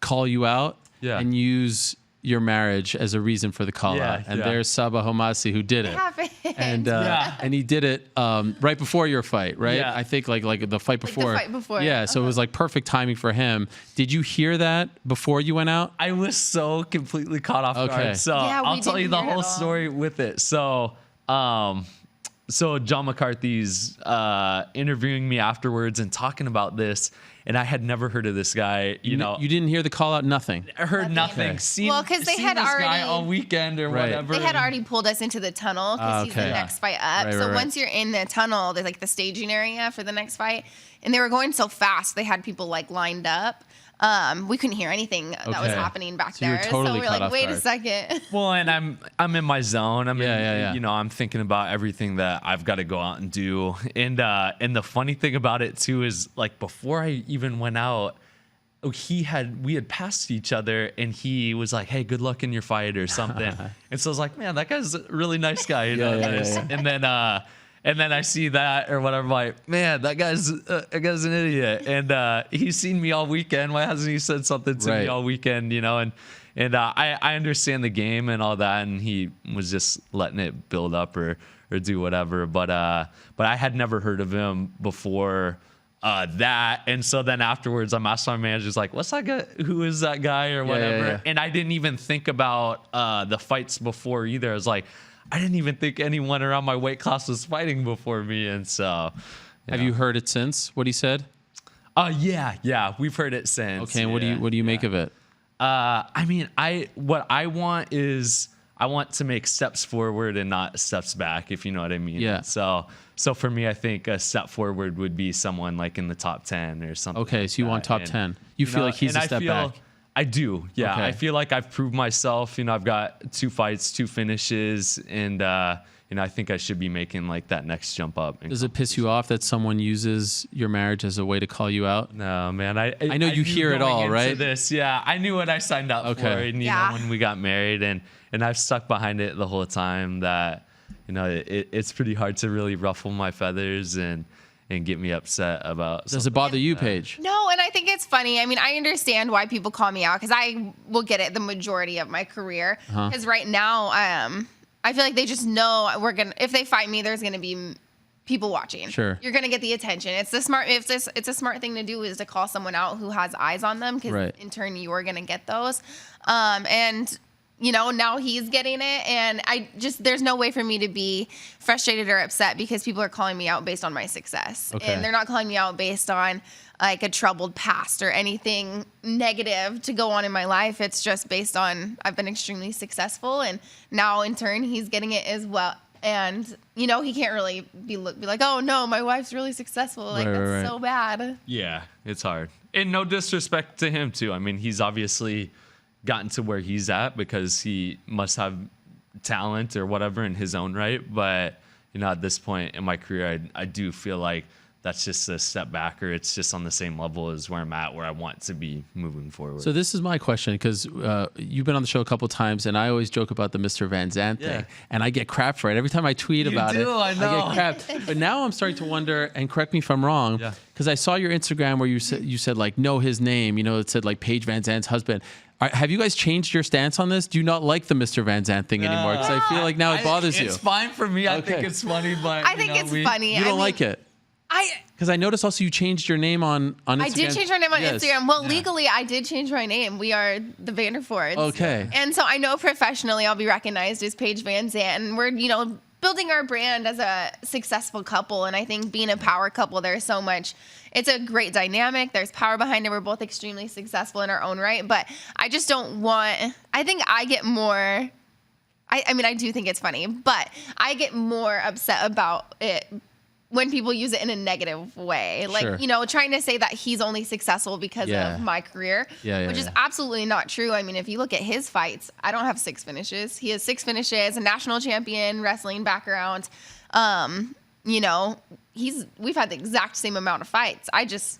call you out and use your marriage as a reason for the call out. And there's Sabah Homasi who did it. And he did it right before your fight, right? Yeah. I think like the fight before. Like the fight before. Yeah, so it was like perfect timing for him. Did you hear that before you went out? I was so completely caught off guard. So I'll tell you the whole story with it. So so John McCarthy's interviewing me afterwards and talking about this, and I had never heard of this guy. You know, you didn't hear the call out. Nothing. I heard nothing. Okay. Seen, Well, 'cause they seen had this guy already- all weekend or whatever. They had already pulled us into the tunnel because he's the okay. next fight up. Right, so right. once you're in the tunnel, there's like the staging area for the next fight, and they were going so fast. They had people like lined up. We couldn't hear anything that was Okay. happening back So you were there. totally so we're caught like, off wait guard. a second. Well, and I'm in my zone. Yeah. You know, I'm thinking about everything that I've got to go out and do. And the funny thing about it too is like before I even went out, we had passed each other, and he was like, "Hey, good luck in your fight" or something. And so I was like, "Man, that guy's a really nice guy." You know? Yeah. And then I see that or whatever. I'm like, man, that guy's an idiot. And he's seen me all weekend. Why hasn't he said something to me all weekend? You know, and I understand the game and all that. And he was just letting it build up or do whatever. But I had never heard of him before that. And so then afterwards, I'm asking my manager's like, what's that guy? Who is that guy or whatever? Yeah. And I didn't even think about the fights before either. I was like, I didn't even think anyone around my weight class was fighting before me. And so, Have you heard it since? What he said? Yeah, we've heard it since. Okay, and what do you make of it? I mean, what I want is I want to make steps forward and not steps back, if you know what I mean. Yeah. So for me, I think a step forward would be someone like in the top 10 or something. Okay, like so you want that. top And, 10. You feel like he's and a step back. I do. Yeah. Okay. I feel like I've proved myself. You know, I've got 2 fights, 2 finishes, and you know, I think I should be making like that next jump up. Does it piss you off that someone uses your marriage as a way to call you out? No, man. I know you knew hear it going all, into right? This, yeah. I knew what I signed up for, Okay. and you Yeah. know, when we got married, and I've stuck behind it the whole time. That you know, it's pretty hard to really ruffle my feathers and get me upset about. Does it bother you, Paige? No, and I think it's funny. I mean, I understand why people call me out because I will get it the majority of my career. Because right now, I feel like they just know if they fight me, there's gonna be people watching. Sure. You're gonna get the attention. It's a smart thing to do is to call someone out who has eyes on them because Right. in turn you're gonna get those. And you know, now he's getting it, and there's no way for me to be frustrated or upset because people are calling me out based on my success. Okay. And they're not calling me out based on like a troubled past or anything negative to go on in my life. It's just based on I've been extremely successful, and now in turn he's getting it as well. And you know, he can't really be like, oh no, my wife's really successful. Like that's so bad. Yeah, it's hard. And no disrespect to him too. I mean, he's obviously gotten to where he's at because he must have talent or whatever in his own right. But you know, at this point in my career, I do feel like that's just a step back, or it's just on the same level as where I'm at, where I want to be moving forward. So this is my question, because you've been on the show a couple of times, and I always joke about the Mr. VanZant thing, and I get crap for it. Every time I tweet about it, I know. get crap. But now I'm starting to wonder, and correct me if I'm wrong, because I saw your Instagram where you said like, know his name, you know, it said like Paige VanZant's husband. Have you guys changed your stance on this? Do you not like the Mr. VanZant thing anymore? Because I feel like now it bothers you. It's fine for me. I think it's funny, but I think it's funny. You don't like it? Because I noticed also you changed your name on Instagram. I did change my name on Instagram. Well, legally, I did change my name. We are the Vanderfords. Okay. And so I know professionally I'll be recognized as Paige VanZant. And we're, you know, building our brand as a successful couple. And I think being a power couple, there's so much. It's a great dynamic. There's power behind it. We're both extremely successful in our own right. But I just don't want, I think I get more, I mean, I do think it's funny, but I get more upset about it when people use it in a negative way. Like, you know, trying to say that he's only successful because of my career, which is absolutely not true. I mean, if you look at his fights, I don't have 6 finishes. He has 6 finishes, a national champion, wrestling background. You know, we've had the exact same amount of fights. I just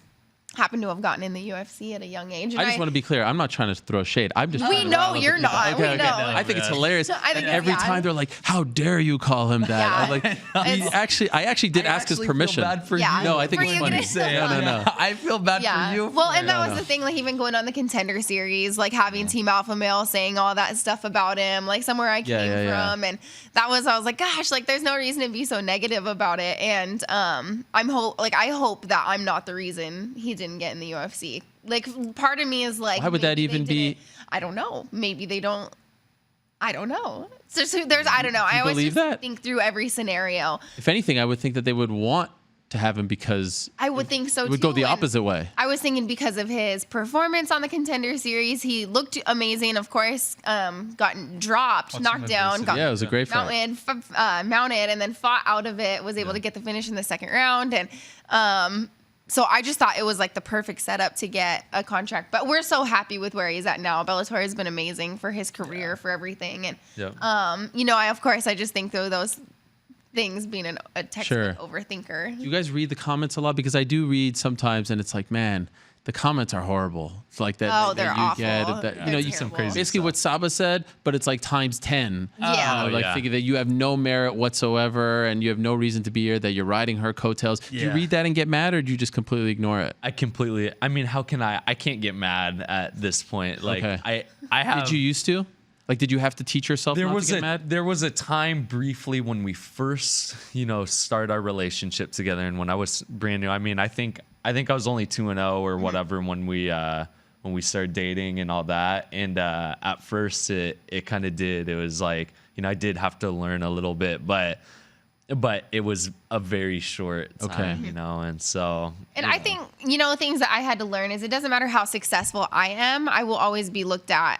happen to have gotten in the UFC at a young age. I just want to be clear. I'm not trying to throw shade. I'm just. We know you're not. Okay, we know. I think it's hilarious. I think every time they're like, "How dare you call him that?" Yeah. I'm like, I actually did ask his permission. Feel bad for Yeah. you. No, I think For it's you funny. gonna- No. I feel bad for you. Well, and that was the thing, like even going on the Contender Series, like having Team Alpha Male saying all that stuff about him, like somewhere I came from, and I was like, gosh, like there's no reason to be so negative about it. And I hope that I'm not the reason he didn't get in the UFC. Like part of me is like, Why would that maybe even they be? didn't- I don't know. Maybe they don't. I don't know. So there's I don't know. I always believe just that? think through every scenario. If anything, I would think that they would want to have him because I would think so it too. would go the and opposite way. I was thinking because of his performance on the Contender Series, he looked amazing. Of course, got dropped, knocked down, got Yeah, it was a great fight. mounted, and then fought out of it. Was able to get the finish in the second round, and so I just thought it was like the perfect setup to get a contract. But we're so happy with where he's at now. Bellator has been amazing for his career, for everything, and I just think those things being a textbook overthinker. Do you guys read the comments a lot? Because I do read sometimes, and it's like, man, the comments are horrible. It's like that. Oh, they're awful. You some crazy. Basically, what Saba said, but it's like times 10. Yeah. Thinking that you have no merit whatsoever, and you have no reason to be here. That you're riding her coattails. Do you read that and get mad, or do you just completely ignore it? I mean, how can I can't get mad at this point. Like, I have. Did you used to? Like, did you have to teach yourself not to get mad? There was a time briefly when we first, started our relationship together, and when I was brand new. I mean, I think I was only 2-0 or whatever when we started dating and all that. And at first, it kind of did. It was like, I did have to learn a little bit, but it was a very short time, and so. And I think things that I had to learn is it doesn't matter how successful I am, I will always be looked at.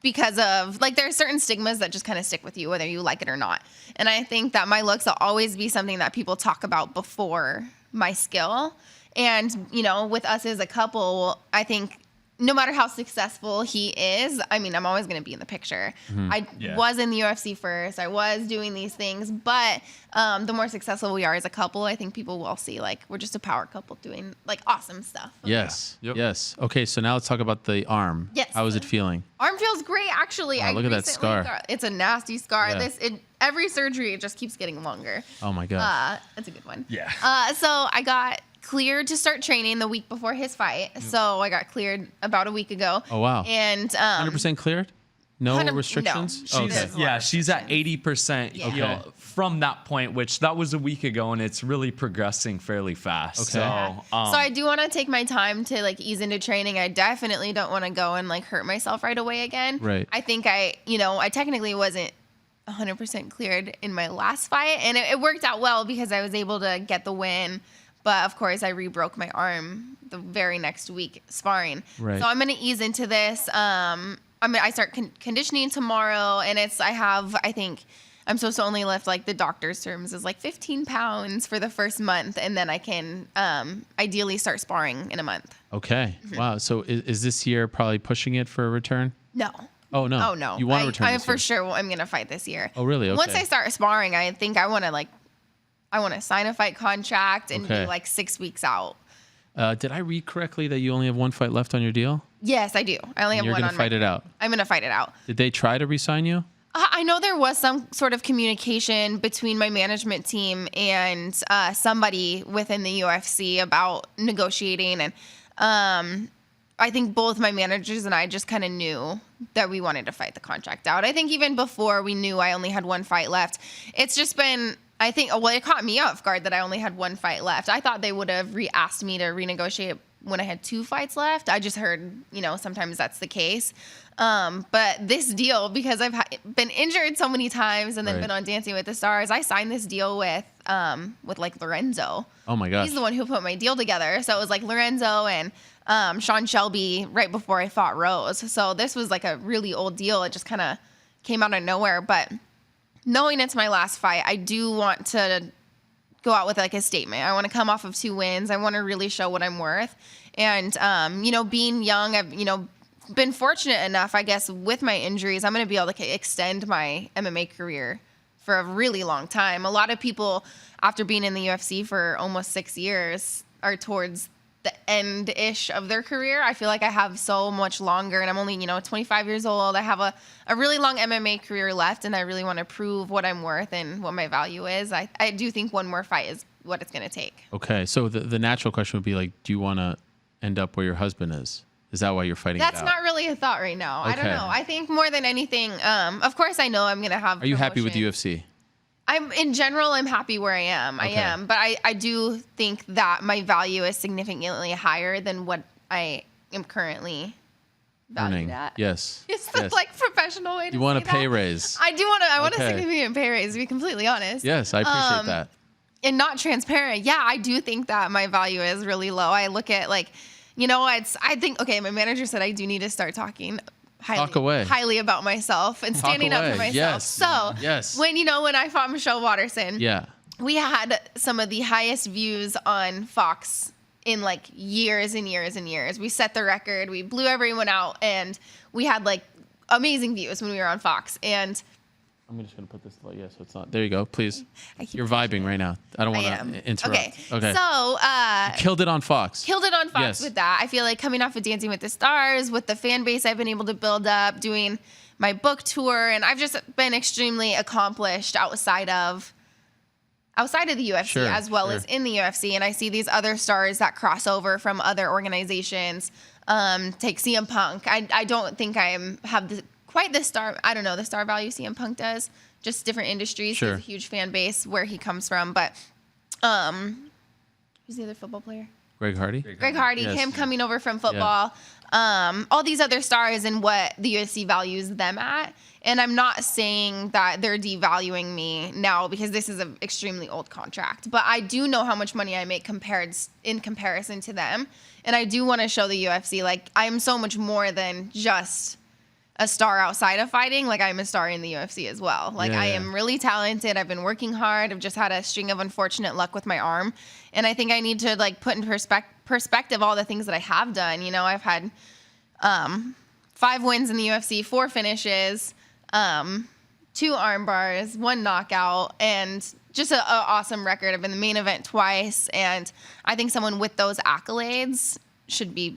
Because of, like, there are certain stigmas that just kind of stick with you, whether you like it or not. And I think that my looks will always be something that people talk about before my skill. And, with us as a couple, I think no matter how successful he is, I mean, I'm always going to be in the picture. I was in the UFC first. I was doing these things. But the more successful we are as a couple, I think people will see, like, we're just a power couple doing, like, awesome stuff. Yes. Yep. Yes. Okay, so now let's talk about the arm. Yes. How is it feeling? Arm feels great, actually. Oh, look at that scar. It's a nasty scar. Yeah. Every surgery, it just keeps getting longer. Oh, my gosh. That's a good one. Yeah. So I got cleared to start training the week before his fight. So I got cleared about a week ago. Oh, wow. And 100% cleared? No 100 restrictions? no. Okay. She's at 80% Okay. from that point, which that was a week ago, and it's really progressing fairly fast. Okay. So, So I do want to take my time to, like, ease into training. I definitely don't want to go and, like, hurt myself right away again. Right. I think I technically wasn't 100% cleared in my last fight, and it worked out well because I was able to get the win. But of course, I re-broke my arm the very next week sparring. Right. So I'm going to ease into this. I start conditioning tomorrow, and I think I'm supposed to only lift, like, the doctor's terms is like 15 pounds for the first month, and then I can ideally start sparring in a month. Okay. Wow. So is this year probably pushing it for a return? No. Oh, no. Oh, no. You want to return I this for year? sure I'm going to fight this year. Oh, really? Okay. Once I start sparring, I think I want to sign a fight contract and Okay. be like 6 weeks out. Did I read correctly that you only have one fight left on your deal? Yes, I do. I only have You're one going on to fight it out. I'm going to fight it out. Did they try to re-sign you? I know there was some sort of communication between my management team and somebody within the UFC about negotiating. And I think both my managers and I just kind of knew that we wanted to fight the contract out. I think even before we knew I only had one fight left, it's just been, it caught me off guard that I only had one fight left. I thought they would have asked me to renegotiate when I had 2 fights left. I just heard, sometimes that's the case. But this deal, because I've been injured so many times and then been on Dancing with the Stars, I signed this deal with like Lorenzo. Oh my gosh. He's the one who put my deal together. So it was like Lorenzo and Sean Shelby right before I fought Rose. So this was like a really old deal. It just kind of came out of nowhere. But knowing it's my last fight, I do want to go out with like a statement. I want to come off of 2 wins. I want to really show what I'm worth. And, being young, I've, been fortunate enough, I guess, with my injuries, I'm going to be able to extend my MMA career for a really long time. A lot of people, after being in the UFC for almost 6 years, are towards the end-ish of their career. I feel like I have so much longer, and I'm only, 25 years old. I have a really long MMA career left, and I really want to prove what I'm worth and what my value is. I do think one more fight is what it's going to take. Okay, so the natural question would be, like, do you want to end up where your husband is? Is that why you're fighting That's it out? not really a thought right now. I don't know. I think more than anything, of course I know I'm going to have Are you happy with promotion. UFC? I'm happy where I am. Okay. I am. But I do think that my value is significantly higher than what I am currently value earning. that. Yes. It's the like professional way to You want say a pay that. raise. I do want to. I want a Okay. significant pay raise, to be completely honest. Yes, I appreciate that. And not transparent. Yeah, I do think that my value is really low. I look at like, I think, okay, my manager said I do need to start talking Talk away. highly about myself and standing up for away. myself. Yes. So Yes. when I fought Michelle Watterson, Yeah. we had some of the highest views on Fox in like years and years and years. We set the record. We blew everyone out, and we had like amazing views when we were on Fox. And I'm just going to put this so it's not. There you go. Please. I keep You're vibing right now. I don't want to interrupt. Okay. So, Killed it on Fox. killed it on Fox Yes. with that. I feel like coming off of Dancing with the Stars, with the fan base I've been able to build up, doing my book tour, and I've just been extremely accomplished outside of the UFC Sure, as well sure. as in the UFC. And I see these other stars that cross over from other organizations. Take CM Punk. I don't think have quite the star. I don't know the star value CM Punk does. Just different industries. Sure. He has a huge fan base where he comes from. But who's the other football player? Greg Hardy. Greg Hardy, Yes. him coming over from football, all these other stars and what the UFC values them at. And I'm not saying that they're devaluing me now because this is an extremely old contract, but I do know how much money I make in comparison to them. And I do want to show the UFC, like, I'm so much more than just a star outside of fighting. Like, I'm a star in the UFC as well. Like, Yeah, I yeah. am really talented. I've been working hard. I've just had a string of unfortunate luck with my arm. And I think I need to, like, put in perspective all the things that I have done. I've had 5 wins in the UFC, 4 finishes, 2 arm bars, 1 knockout, and just an awesome record. I've been in the main event twice. And I think someone with those accolades should be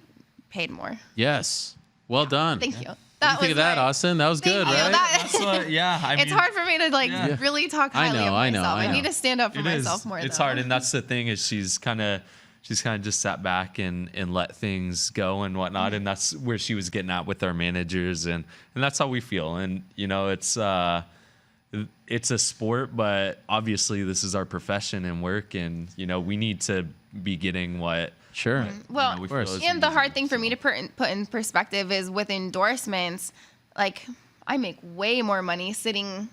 paid more. Yes. Well done. Thank you. What do you think of that, Austin? That was Thank good, you. right? That's what, yeah. I It's mean, hard for me to really talk I highly know, of I know, myself. I I know. need to stand up for It myself is. more. It's though. hard, and that's the thing is she's kind of just sat back and let things go and whatnot, and that's where she was getting at with our managers, and that's how we feel. And it's a sport, but obviously this is our profession and work, and we need to be getting what. Sure. Well, we feel is and the hard reasonable, thing for me to put in perspective is with endorsements, like I make way more money sitting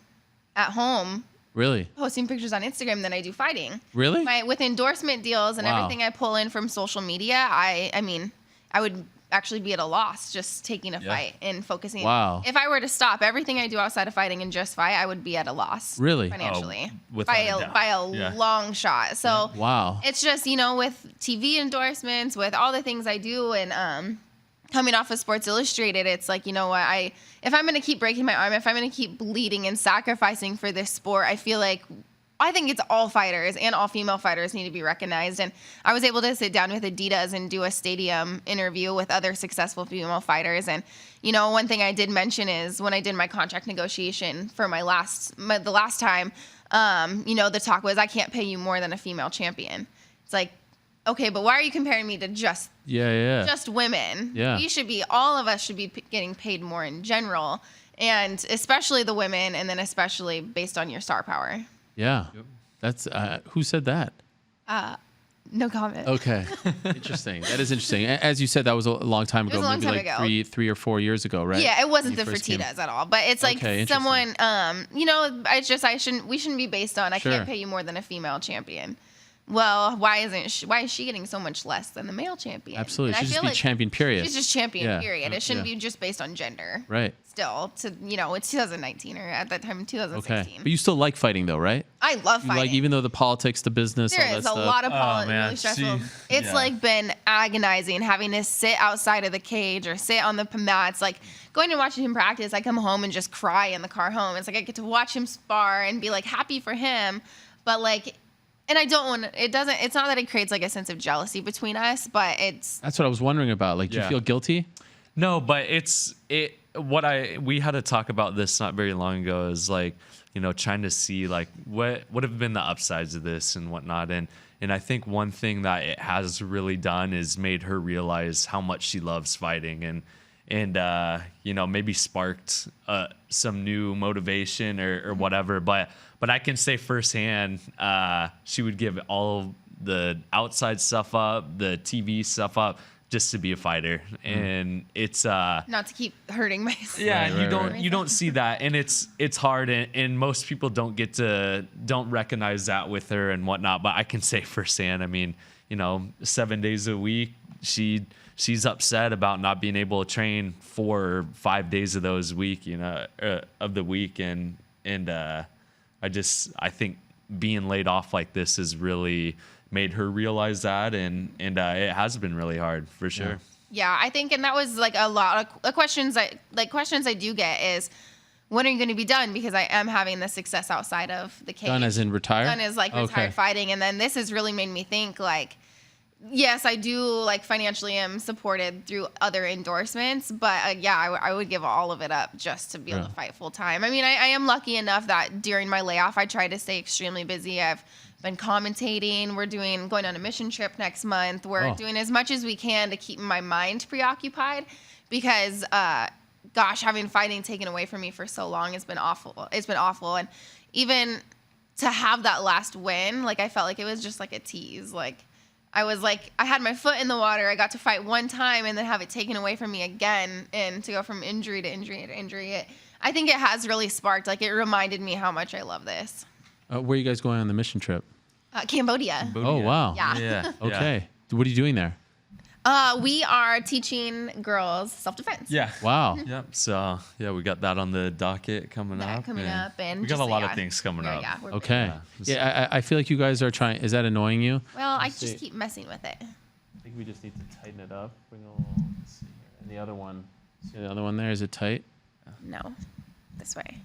at home Really? posting pictures on Instagram than I do fighting. Really? With endorsement deals and Wow. everything I pull in from social media, I mean, I would actually be at a loss just taking a fight and focusing. Wow. If I were to stop everything I do outside of fighting and just fight, I would be at a loss. Really? Financially. without by a a, doubt. by a Yeah. long shot. So Wow. it's just, with TV endorsements, with all the things I do, and coming off of Sports Illustrated, it's like, what, if I'm going to keep breaking my arm, if I'm going to keep bleeding and sacrificing for this sport, I think it's all fighters and all female fighters need to be recognized. And I was able to sit down with Adidas and do a stadium interview with other successful female fighters. And, one thing I did mention is when I did my contract negotiation for the last time, the talk was, I can't pay you more than a female champion. It's like, okay, but why are you comparing me to just women? Yeah. All of us should be getting paid more in general, and especially the women, and then especially based on your star power. Yeah. That's who said that? No comment. Okay. Interesting. That is interesting. As you said, that was a long time ago. was a long maybe time like ago. three or 4 years ago, right? Yeah, it wasn't the When you first came- Fertitas at all, but it's like Okay, interesting. someone, it's just we shouldn't be based on I Sure. can't pay you more than a female champion. Well, why is she getting so much less than the male champion? Absolutely. And I She should feel just be like champion, period. She's just champion, Yeah. period. It shouldn't Yeah. be just based on gender. Right. Still, it's 2019 or at that time 2016. Okay. But you still like fighting, though, right? I love You fighting. like, even though the politics, the business, all There that is a stuff. lot of politics, man, really stressful. see, It's yeah. like been agonizing having to sit outside of the cage or sit on the mats. Like going and watching him practice, I come home and just cry in the car home. It's like I get to watch him spar and be like happy for him, but like, and I don't want. It's not that it creates like a sense of jealousy between us, but it's. That's what I was wondering about. Like, do you Yeah. feel guilty? No, but we had to talk about this not very long ago is like, trying to see like what have been the upsides of this and whatnot. And I think one thing that it has really done is made her realize how much she loves fighting and maybe sparked some new motivation or whatever. But I can say firsthand, she would give all the outside stuff up, the TV stuff up, just to be a fighter, and it's Not to keep hurting myself. yeah, Right, you don't see that, and it's hard, and most people don't recognize that with her and whatnot. But I can say firsthand, I mean, 7 days a week, she's upset about not being able to train 4 or 5 days of those week, of the week, and I think being laid off like this has really made her realize that, and it has been really hard for sure. Yeah, I think, and that was like a lot of questions I do get is, when are you going to be done? Because I am having the success outside of the cage. Done as in retire? Done as like retired fighting. And then this has really made me think like, yes, I do like financially am supported through other endorsements, but I would give all of it up just to be able to fight full time. I mean, I am lucky enough that during my layoff, I try to stay extremely busy. I've been commentating. We're going on a mission trip next month. We're doing as much as we can to keep my mind preoccupied because, gosh, having fighting taken away from me for so long has been awful. It's been awful. And even to have that last win, like I felt like it was just like a tease. Like I was like, I had my foot in the water. I got to fight one time and then have it taken away from me again. And to go from injury to injury to injury, I think it has really sparked, like it reminded me how much I love this. Where are you guys going on the mission trip? Cambodia. Oh, wow. Yeah. Okay. What are you doing there? We are teaching girls self-defense. Yeah. Wow. Yep. So we got that on the docket coming up. And we got a lot of things coming up. Yeah, we're Okay. busy. Yeah, I feel like you guys are trying. Is that annoying you? Well, I just keep messing with it. I think we just need to tighten it up. Bring a little. Let's see here. And the other one. See the other one there? Is it tight? No. This way.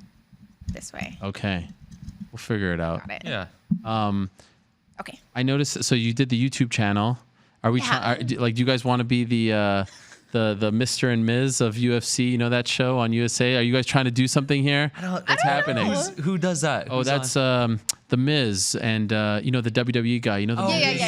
This way. Okay. We'll figure it out. Got it. Yeah. Okay. I noticed. So you did the YouTube channel. Are we trying? Like, do you guys want to be the Mr. and Ms. of UFC? You know that show on USA? Are you guys trying to do something here? What's happening? Who does that? Oh, that's the Miz and the WWE guy. You know the Miz?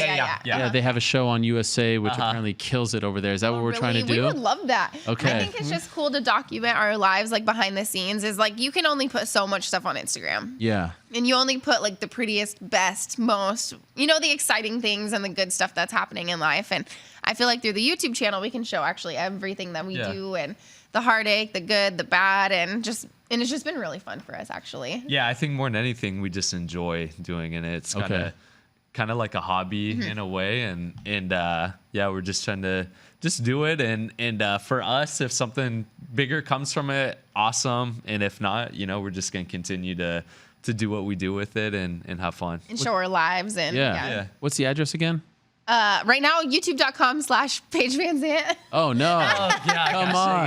Yeah, they have a show on USA which apparently kills it over there. Is that what we're trying to do? We would love that. Okay. I think it's just cool to document our lives, like behind the scenes. Is like you can only put so much stuff on Instagram. Yeah. And you only put like the prettiest, best, most, the exciting things and the good stuff that's happening in life. And I feel like through the YouTube channel, we can show actually everything that we do and the heartache, the good, the bad, and it's just been really fun for us actually. Yeah, I think more than anything, we just enjoy doing it. It's kind of like a hobby in a way, and we're just trying to just do it. And for us, if something bigger comes from it, awesome. And if not, we're just gonna continue to do what we do with it and have fun and show our lives. And yeah. What's the address again? Right now, youtube.com/Paige VanZant. Oh, no. Come on.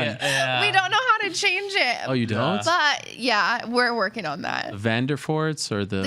We don't know how to change it. Oh, you don't? But yeah, we're working on that. Vanderfords or the...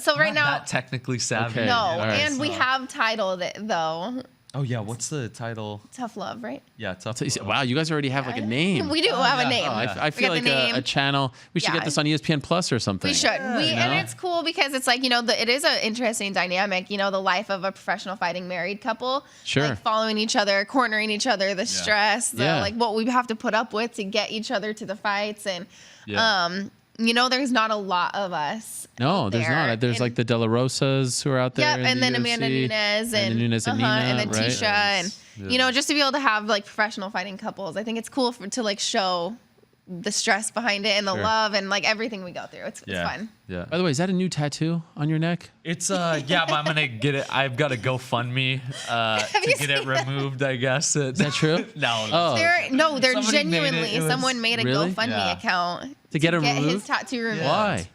So right now... Not technically savvy. Okay. No, Right. and we have titled it, though. Oh, yeah. What's the title? Tough Love, right? Yeah, Tough So, wow, you guys already have like a name. We do have a name. Oh, I feel got like the name. a channel. We should get this on ESPN Plus or something. We should. And it's cool because it's like, it is an interesting dynamic, the life of a professional fighting married couple. Sure. Like following each other, cornering each other, the stress, like what we have to put up with to get each other to the fights. And, there's not a lot of us. No, there's not. There's like the De La Rosas who are out there. Yep, and then Amanda Nunes and Nina, and then right? Tisha and just to be able to have like professional fighting couples, I think it's cool to like show the stress behind it and the love and like everything we go through. It's fun. Yeah. By the way, is that a new tattoo on your neck? It's but I'm gonna get it. I've got a GoFundMe to get it removed. I guess. Is that true? No. Oh. They're Somebody genuinely. made it. Someone made a Really? GoFundMe account To get it his removed? tattoo removed. Why?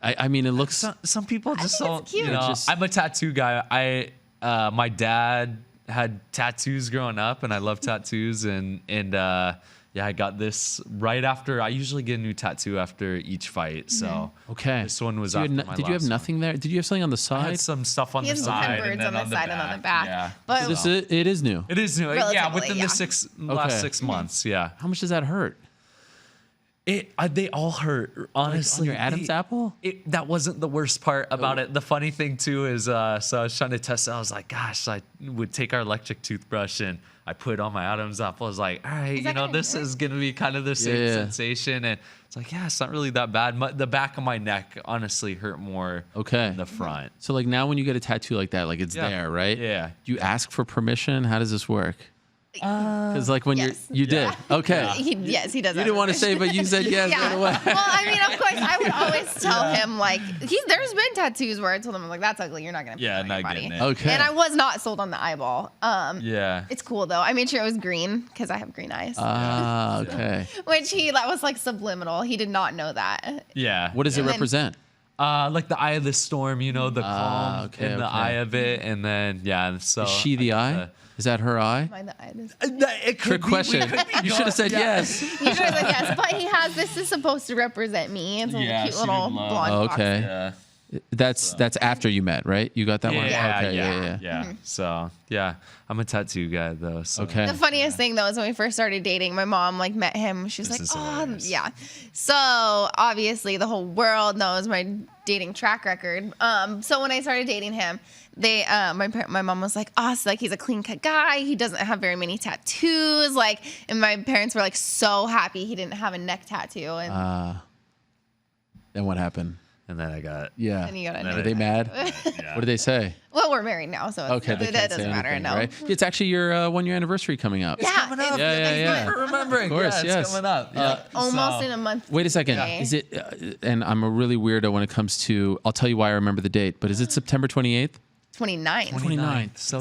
I mean, it looks... Some people just think don't. it's cute. I'm a tattoo guy. My dad had tattoos growing up, and I love tattoos. And I got this right after. I usually get a new tattoo after each fight. So Okay. this one was So after my did you have last nothing there? Did you have something on the I side? had some stuff on He the has side, birds and then on the side and on the back. Yeah. But It is new. It is new. Yeah, Relatively, within yeah. the last 6 months. Yeah. How much does that hurt? They all hurt, honestly. on your Adam's apple? That wasn't the worst part about it. The funny thing too is, so I was trying to test it. I was like, gosh, I would take our electric toothbrush and I put it on my Adam's apple. I was like, all right, this is gonna be kind of the same sensation. And it's like, yeah, it's not really that bad. The back of my neck honestly hurt more than the front. So like now when you get a tattoo like that, like it's there, right? Yeah. Do you ask for permission? How does this work? Because like when you did. Okay. Yes, he does. You didn't want to say, but you said yes right away. Well, I mean, of course, I would always tell him like there's been tattoos where I told him like that's ugly. You're not gonna. Yeah, put it on not your body. getting it. Okay. And I was not sold on the eyeball. Yeah. It's cool though. I made sure it was green because I have green eyes. Ah, okay. Which that was like subliminal. He did not know that. Yeah. What does it represent? Like the eye of the storm, the calm in the eye of it, and then so. Is she the eye? Is that her eye? Mind the eye. It could Trick question. You should have said yes. You should have said yes, but this is supposed to represent me. It's a cute little blonde. Oh, okay. Yeah. That's after you met, right? You got that one? Okay, yeah. Mm-hmm. So I'm a tattoo guy though. So. Okay. The funniest thing though is when we first started dating, my mom met him. She was like, "Oh, yeah." So obviously the whole world knows my dating track record. So when I started dating him, my mom was like, "Oh, so, like he's a clean cut guy. He doesn't have very many tattoos." And my parents were like so happy he didn't have a neck tattoo. And then what happened? And then I got And you got a Are they mad? What did they say? Well, we're married now, so Okay, they that can't doesn't say matter. anything, No. right? It's actually your 1-year anniversary coming up. Yeah, coming up. Yeah. For remembering. Of course, it's yes. coming up. Yeah. almost in a month. Wait a second. today. Is it? And I'm a really weirdo when it comes to. I'll tell you why I remember the date. But is it September 28th? 29. 29th. So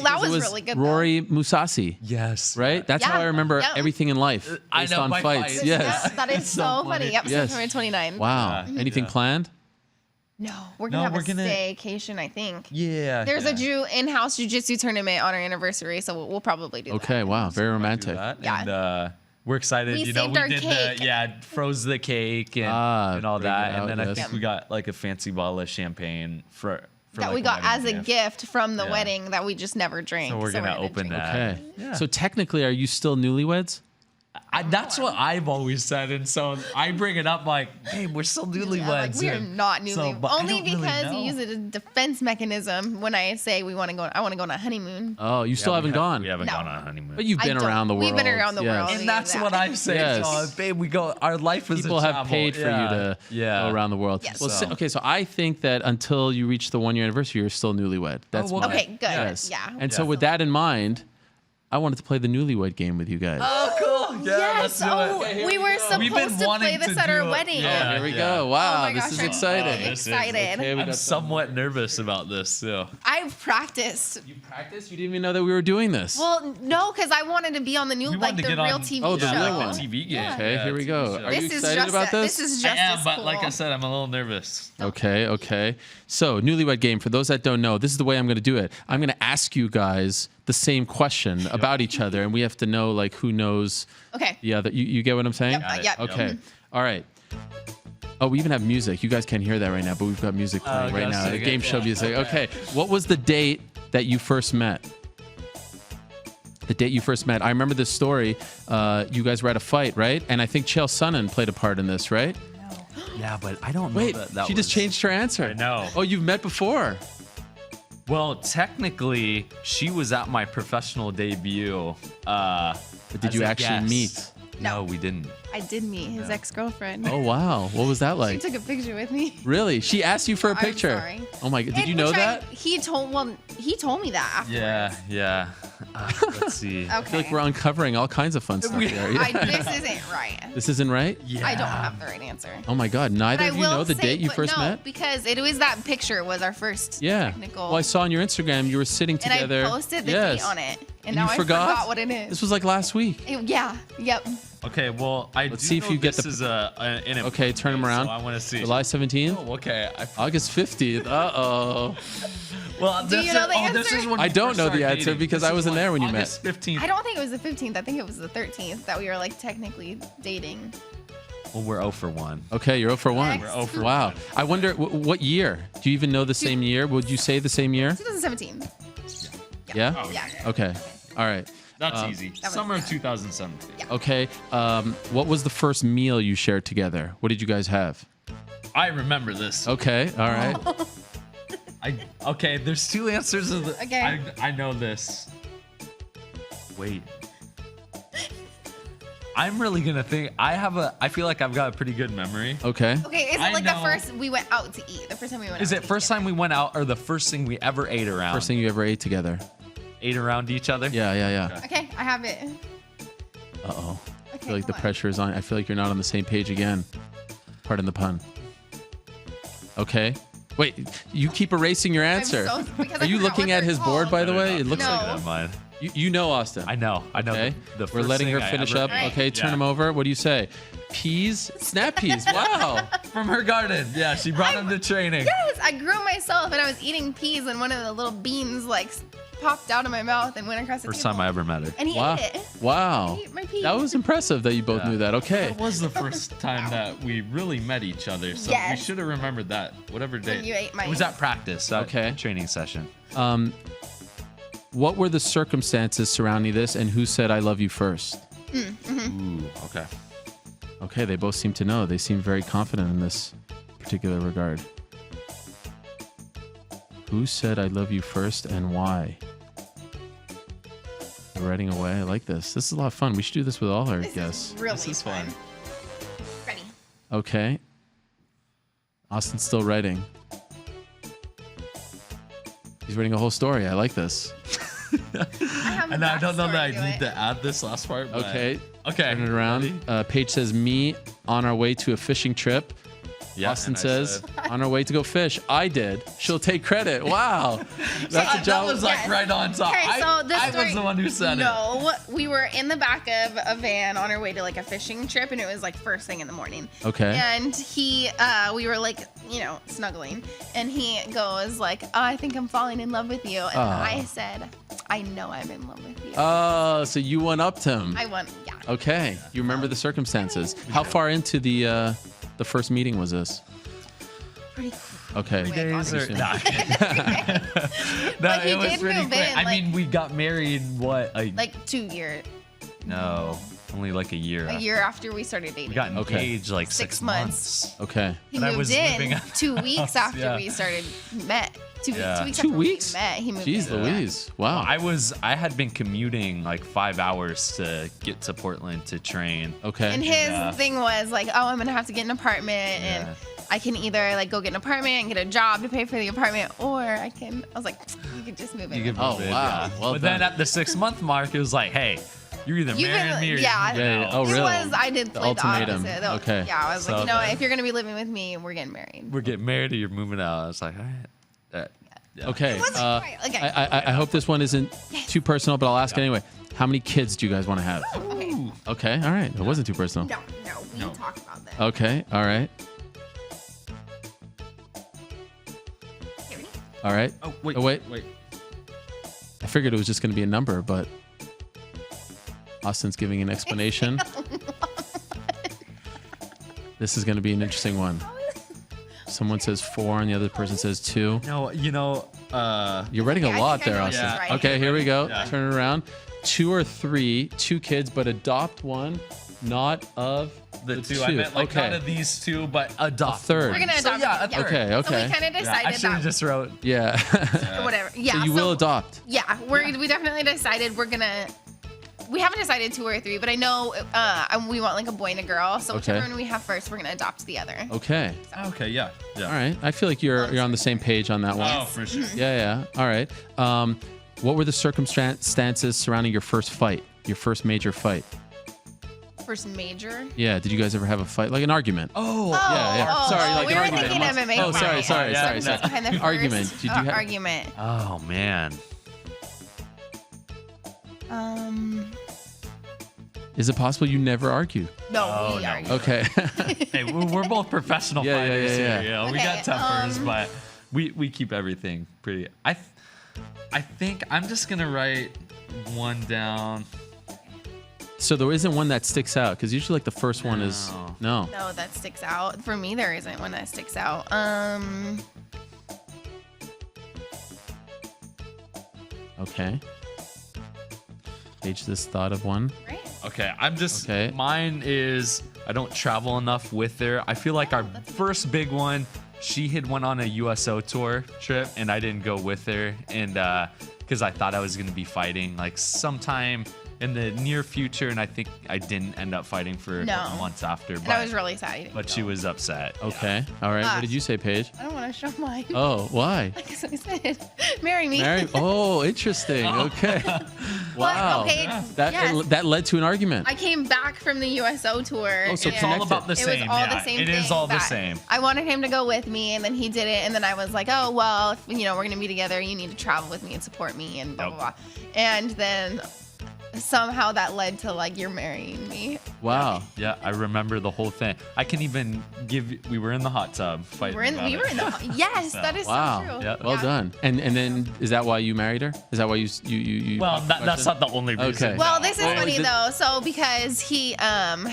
that was really good. Rory Musasi. Yes. Right? That's how I remember everything in life I based know, on by fights. fights. Yes. That is so funny. Yep, Yes. September 29. Wow. Anything planned? No, we're gonna have we're a gonna- staycation, I think. Yeah. There's a in-house jiu-jitsu tournament on our anniversary, so we'll probably do that. Okay. Wow. Very romantic. Yeah. And we're excited. We we saved our did cake. froze the cake and all bring that, it out, and then I yes. think we got like a fancy bottle of champagne for That like we got as a wedding gift from the Yeah. wedding that we just never drank. So we're gonna open drink that. Okay. Yeah. So technically, are you still newlyweds? That's what I've always said, and so I bring it up like, hey, we're still newlyweds. Yeah, like we're and not newly, so, but I only don't really because know. you use it as a defense mechanism when I say I want to go on a honeymoon. Oh, you still haven't gone. We haven't No. gone on a honeymoon. But you've been around the world. We've been around the world. and that's what I say. Yes. So, babe, we go. Our life is People a have travel. paid for you to go around the world. Yes. Well, So- okay, so I think that until you reach the 1-year anniversary, you're still newlywed. That's well, my- Okay, good. Yes. Yeah. And so with that in mind, I wanted to play the newlywed game with you guys. Oh, cool. Yeah, let's Yes. do Oh, it. we were We've been supposed to wanting play this to at our do it. wedding. Yeah. Here we go. Wow, Oh my this gosh, is I'm exciting. so excited. Okay, we I'm got somewhat nervous about this too. I've practiced. You practiced? You didn't even know that we were doing this. Well, no, because I wanted to be on the new, We like wanted to the get real on- TV Oh, the show. real one. TV game. Okay, here we go. TV Are you This is excited just about this? This is I just am, as but cool. like I said, I'm a little nervous. Okay. So, newlywed game. For those that don't know, this is the way I'm going to do it. I'm going to ask you guys the same question about each other, and we have to know like who knows Okay. the other. You get what I'm saying? Yep. Yep. Okay. All right. Oh, we even have music. You guys can't hear that right now, but we've got music playing right now. gotcha. Game show music. Okay. What was the date that you first met? The date you first met. I remember this story. You guys were at a fight, right? And I think Chael Sonnen played a part in this, right? Yeah, but I don't know. Wait, that she just changed her answer. I know. Oh, you've met before. Well, technically, she was at my professional debut. But did as you a actually guest. meet? No, we didn't. I did meet his ex-girlfriend. Oh, wow. What was that She like? took a picture with me. Really? She asked you for a I'm picture. sorry. Oh my god. Did you know that? He told me that after. Yeah. Let's see. Okay. I feel like we're uncovering all kinds of fun stuff here. This isn't right. This isn't right? Yeah. I don't have the right answer. Oh my god. Neither But of you know the date you first no, met? because it was that picture was our first Yeah. technical. Well, I saw on your Instagram you were sitting and together. I posted the Yes. date on it. And You now I forgot what it is. This was like last week. Yeah. Yep. Okay, well, I Let's do see if know you get this the- is an Okay, turn them so around. I want to see. July 17th? Oh, okay. August 15th. Uh-oh. Well, Do you know the this answer? is when I we don't first know the started answer dating. because This I is wasn't like there when you met. August 15th. I don't think it was the 15th. I think it was the 13th that we were like technically dating. Well, we're 0 for 1. Okay, you're 0 for 1. We're 0 for Wow. 1. I wonder what year? Do you even know the same year? Would you say the same year? 2017. Yeah? Yeah. Okay. All right. That's easy. was- Summer of yeah. 2017. Okay. What was the first meal you shared together? What did you guys have? I remember this. Okay. All right. Okay, there's two answers of the. Okay. I know this. Wait. I'm really gonna think. I feel like I've got a pretty good memory. Okay. Okay, is it I like know. the first we went out to eat? The first time we went out Is to it eat first time we went out or the first thing we ever ate around? First thing you ever ate together? Ate around each other? Yeah. Okay, I have it. Uh-oh. I Okay, feel like the hold on. pressure is on. I feel like you're not on the same page again. Pardon the pun. Okay. Wait, you keep erasing your answer. Because Are I you forgot looking what at they're his board, called. by the way? It looks No. like Never mind. you know Austin. I know. Okay. The We're first letting her thing I finish ever up. ate. Okay, turn Yeah. him over. What do you say? Peas? Snap peas. Wow. From her garden. Yeah, she brought him to training. Yes, I grew myself and I was eating peas and one of the little beans like popped out of my mouth and went across the First table. time I ever met her. And he Wow. ate it. Wow. He ate my peas. That was impressive that you both Yeah. knew that. Okay. That was the first time that we really met each other, so we Yes. should have remembered that. Whatever day. you ate my- It was at practice. That Okay. Training session. What were the circumstances surrounding this and who said I love you first? Ooh. Okay. Okay, they both seem to know. They seem very confident in this particular regard. Who said I love you first and why? They're writing away. I like this. This is a lot of fun. We should do this with all our This guests. is really This is fun. fun. Ready. Okay. Austin's still writing. He's writing a whole story. I like this. I have a And I don't know that I backstory to need it. to add this last part. But Okay. Okay. Turn it around. Paige says, me on our way to a fishing trip. Yeah, Austin and I says, said- on our way to go fish. I did. She'll take credit. Wow. That's a That job. was like Yes. right on top. Okay, so this I story, was the one who said it. No, we were in the back of a van on our way to like a fishing trip, and it was like first thing in the morning. Okay. And we were like, snuggling, and he goes like, I think I'm falling in love with you, and I said, I know I'm in love with you. Oh, so you went up to him. I won, yeah. Okay. You remember the circumstances. How far into the first meeting was this? Pretty Okay. quick, Days honestly. or, nah. No, But he it was did pretty move quick. in, I like- mean, we got married, what? Like 2 years, No, only like a year. a year after we started dating. We got Okay. engaged like 6 6 months. months. Okay. He And I moved was in living at 2 weeks house, after yeah. we started met. Two, Yeah. 2 weeks 2 after weeks? we met, he moved Jeez in. Louise. Wow. I had been commuting like 5 hours to get to Portland to train. Okay. And his Yeah. thing was like, oh, I'm gonna have to get an apartment, and Yeah. I can either like go get an apartment and get a job to pay for the apartment, or I was like, you could just move in. You with could me. Oh, move in, wow. yeah. Well but then done. at the 6-month mark, it was like, hey, you're either You marrying can- me or yeah. you're Yeah, moving yeah. out. Oh, It really? was, I did The play the ultimatum. opposite. Okay. Yeah, I was So like, then- if you're gonna be living with me, we're getting married. We're getting married or you're moving out. I was like, all right. Yeah. Okay. It wasn't quite- okay. I hope this one isn't too personal, but I'll ask anyway. How many kids do you guys want to have? Okay. Okay. All right. It wasn't too personal. No, we No. talked about that. Okay. All right. Okay, ready? All right. Oh, wait. Oh, wait. Wait. I figured it was just going to be a number, but Austin's giving an explanation. This is going to be an interesting one. Someone says 4 and the other person says 2. No, You're writing Okay, a I lot think I there, know Austin. what she's writing. Okay, here we go. Yeah. Turn it around. 2 or 3, 2 kids, but adopt one, not of the two. I meant like okay. not of these two, but adopt. A third. We're gonna So, adopt. yeah, a it, third. Okay, So okay. we kind of Yeah, decided I should have that. just wrote. Yeah. Or whatever. Yeah. So you will adopt. Yeah, we definitely decided we're gonna. We haven't decided 2 or 3, but I know we want like a boy and a girl. So Okay. whichever one we have first, we're gonna adopt the other. Okay. Okay, yeah. All right. I feel like you're on the same page on that one. Oh, for sure. Yeah. All right. What were the circumstances surrounding your first fight? Your first major fight? First major. Yeah. Did you guys ever have a fight, like an argument? Oh, Yeah. Sorry, like we an were argument. thinking MMA. Oh, sorry, fight. sorry, Yeah, sorry, sorry. Behind the first, Argument. Did you have? argument? Oh man. Is it possible you never argue? No, Oh, we no. argued. Okay. Hey, we're both professional Yeah, yeah, fighters yeah, here. yeah. We Okay, got tempers, but we keep everything pretty. I think I'm just gonna write one down. So there isn't one that sticks out because usually like the first one is no. No, that sticks out. For me, there isn't one that sticks out. Okay. Paige just thought of one. Right? Okay, I'm just. Okay. Mine is I don't travel enough with her. I feel like our first big one, she had went on a USO tour trip, and I didn't go with her, and because I thought I was gonna be fighting like sometime in the near future, and I think I didn't end up fighting for a couple months after. And I was really sad. He didn't But go. she was upset. Okay. All right. What did you say, Paige? I don't want to show mine. Oh, why? Like I said, marry me. Mary? Oh, interesting. Okay. Wow. Okay, That yes. that led to an argument. I came back from the USO tour. Oh, so and it's all about the it same. was all yeah, the same it thing. is all the that same. I wanted him to go with me, and then he did it, and then I was like, oh, well, if, we're going to be together, you need to travel with me and support me, and blah, blah, blah. And then somehow that led to, like, you're marrying me. Wow. Yeah, I remember the whole thing. I can even we were in the hot tub fighting. We were in the yes, So- that is Wow. so true. Yeah. Well done. And then is that why you married her? Is that why you Well, that's not the only reason. Okay. Well, this is Well, funny the- though. So because he and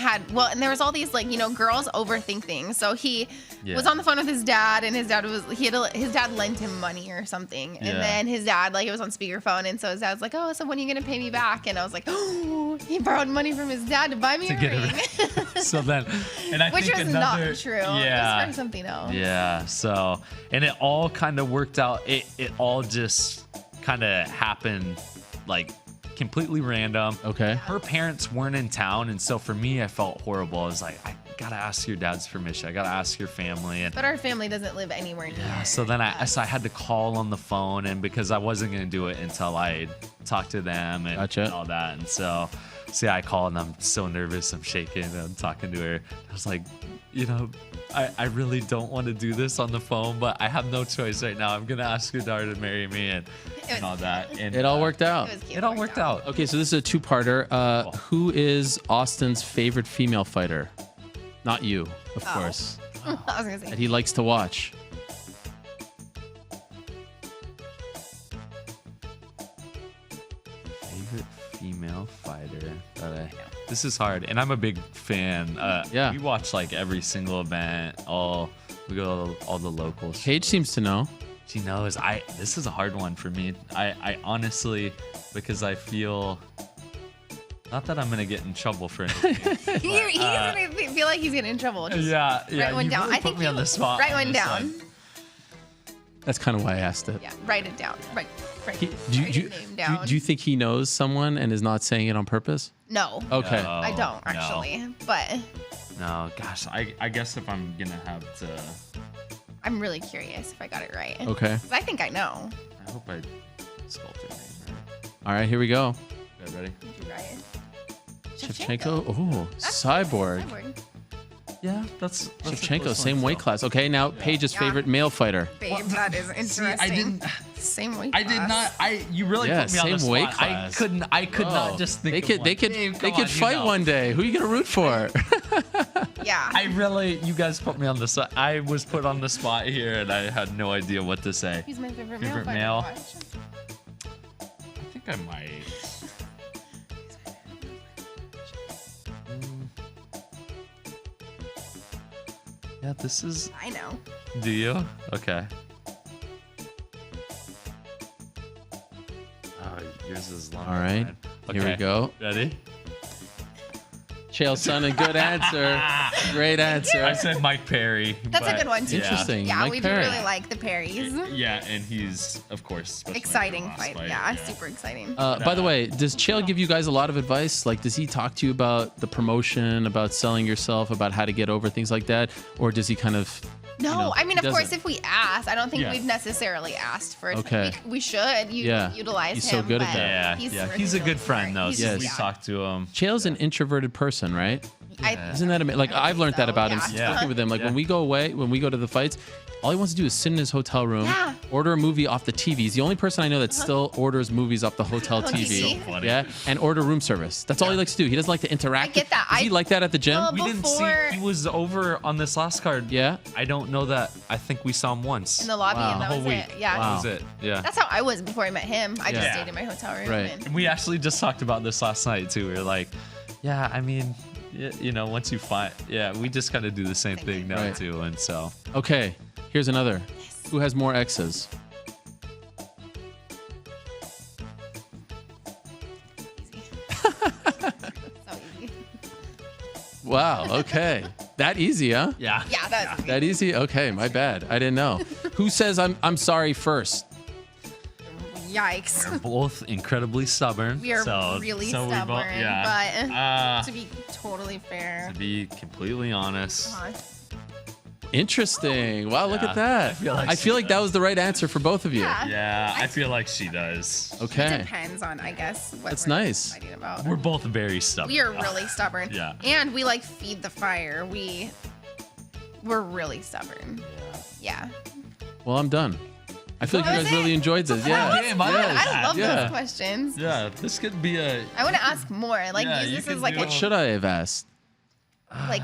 there was all these girls overthink things. So he was on the phone with his dad, and his dad his dad lent him money or something, and then his dad it was on speakerphone, and so his dad's like, oh, so when are you gonna pay me back? And I was like, oh, he borrowed money from his dad to buy me a get a ring. So then, and I Which think was another, not true. Yeah. It was for something else. Yeah. So, and it all kind of worked out. It all just kind of happened like completely random. Okay. Her parents weren't in town, and so for me, I felt horrible. I was like, I gotta ask your dad's permission. I gotta ask your family. And But our family doesn't live anywhere near. yeah, so then I had to call on the phone, and because I wasn't gonna do it until I talked to them and Gotcha. all that, and so yeah, I called, and I'm so nervous, I'm shaking, and I'm talking to her. I was like, I really don't want to do this on the phone, but I have no choice right now. I'm gonna ask your daughter to marry me and all that. And It all worked out. It was cute. it all worked out. Okay, so this is a two-parter. Who is Austin's favorite female fighter? Not you, of course. I was gonna say. That he likes to watch. Favorite female fighter this is hard, and I'm a big fan. Yeah. We watch like every single event. We go to all the locals. Paige seems to know. She knows. This is a hard one for me. I honestly, because I feel not that I'm gonna get in trouble for anything. He's gonna feel like he's getting in trouble. Just yeah. write one you down. really I think put me on the spot. Write on one this down. That's kind of why I asked it. Yeah, write it down. Write Do his name down. you think he knows someone and is not saying it on purpose? No. Okay. No, I don't no. actually, but No, gosh, I guess if I'm gonna have to, I'm really curious if I got it right. Okay. 'Cause I think I know. I hope I spelled her name right. All right, here we go. Okay, ready? Did you write it? Shevchenko. Oh, cyborg. Cyborg. Yeah, that's a Shevchenko, close same one, weight so. class. Okay, now Paige's Yeah. favorite male fighter. Babe, that is interesting. Same weight I did class. not. You really Yeah, put me on the same weight spot. class. I could Oh. not just think. They of could one. they could Dave, they come could on, you fight know. one day. Who are you gonna root for? Yeah. You guys put me on the spot. I was put on the spot here, and I had no idea what to say. He's my favorite Favorite male. male? fighter. I think I might. Yeah, this is. I know. Do you? Okay. Oh, yours is long. All right, here we go. Ready? Chael Sonnen, good answer. Great I answer. said Mike Perry. That's a but good one too. yeah. Interesting. Yeah, Mike we Perry. do really like the Perrys. Yeah, and he's of course especially Exciting after the fight. last Yeah, super exciting. By the way, does Chael give you guys a lot of advice? Like, does he talk to you about the promotion, about selling yourself, about how to get over things like that, or does he kind of? No, I mean, he of course, doesn't? if we ask, I don't think Yeah. we've necessarily asked for it. Okay. We should Yeah. utilize He's him. so good at but that. Yeah, he's a good friend though. He's So Yes. we yeah. talked to him. Chael's an introverted person, right? I, Isn't that amazing? Like, I I've learned that think about him so, since yeah. working with him. Like, Yeah. when we go away, when we go to the fights, all he wants to do is sit in his hotel room, Yeah. order a movie off the TV. He's the only person I know that still orders movies off the hotel On TV. TV. So funny. Yeah, and order room service. That's all he likes to do. He doesn't like to interact. I get that. Does he like that at the gym? Well, We didn't Before- see. He was over on this last card. Yeah. I don't know that. I think we saw him once. in the lobby, Wow. and the that whole was week. it. Yeah. That was it. Yeah. That's how I was before I met him. I just Yeah. stayed in my hotel room. Right. And And we actually just talked about this last night too. We were like, yeah, I mean, you know, once you find, yeah, we just kind of do the same thing now Right. too. And so, Okay, here's another. Who has more exes? So easy. Wow. Okay. That easy, huh? Yeah. Yeah, that's easy. That easy? Okay, my bad. I didn't know. Who says I'm sorry first? Yikes. We're both incredibly stubborn. We are so, really so we stubborn, both- yeah. but to be totally fair. To be completely honest, Gosh. Interesting. Wow, look Yeah, at that. I feel like that was the right answer for both of you. Yeah. yeah, I feel like she does. Okay. Depends on, I guess, what That's we're nice. fighting about. We're both very stubborn. We are really stubborn. Yeah. And we like feed the fire. We're really stubborn. Yeah. Well, I'm done. I feel like That you was guys really it. enjoyed this. Yeah. game. I Yes. I love Yeah. those questions. Yeah, this could be a. I want to ask more. Like Yeah, use you this can as like do- a What should I have asked? like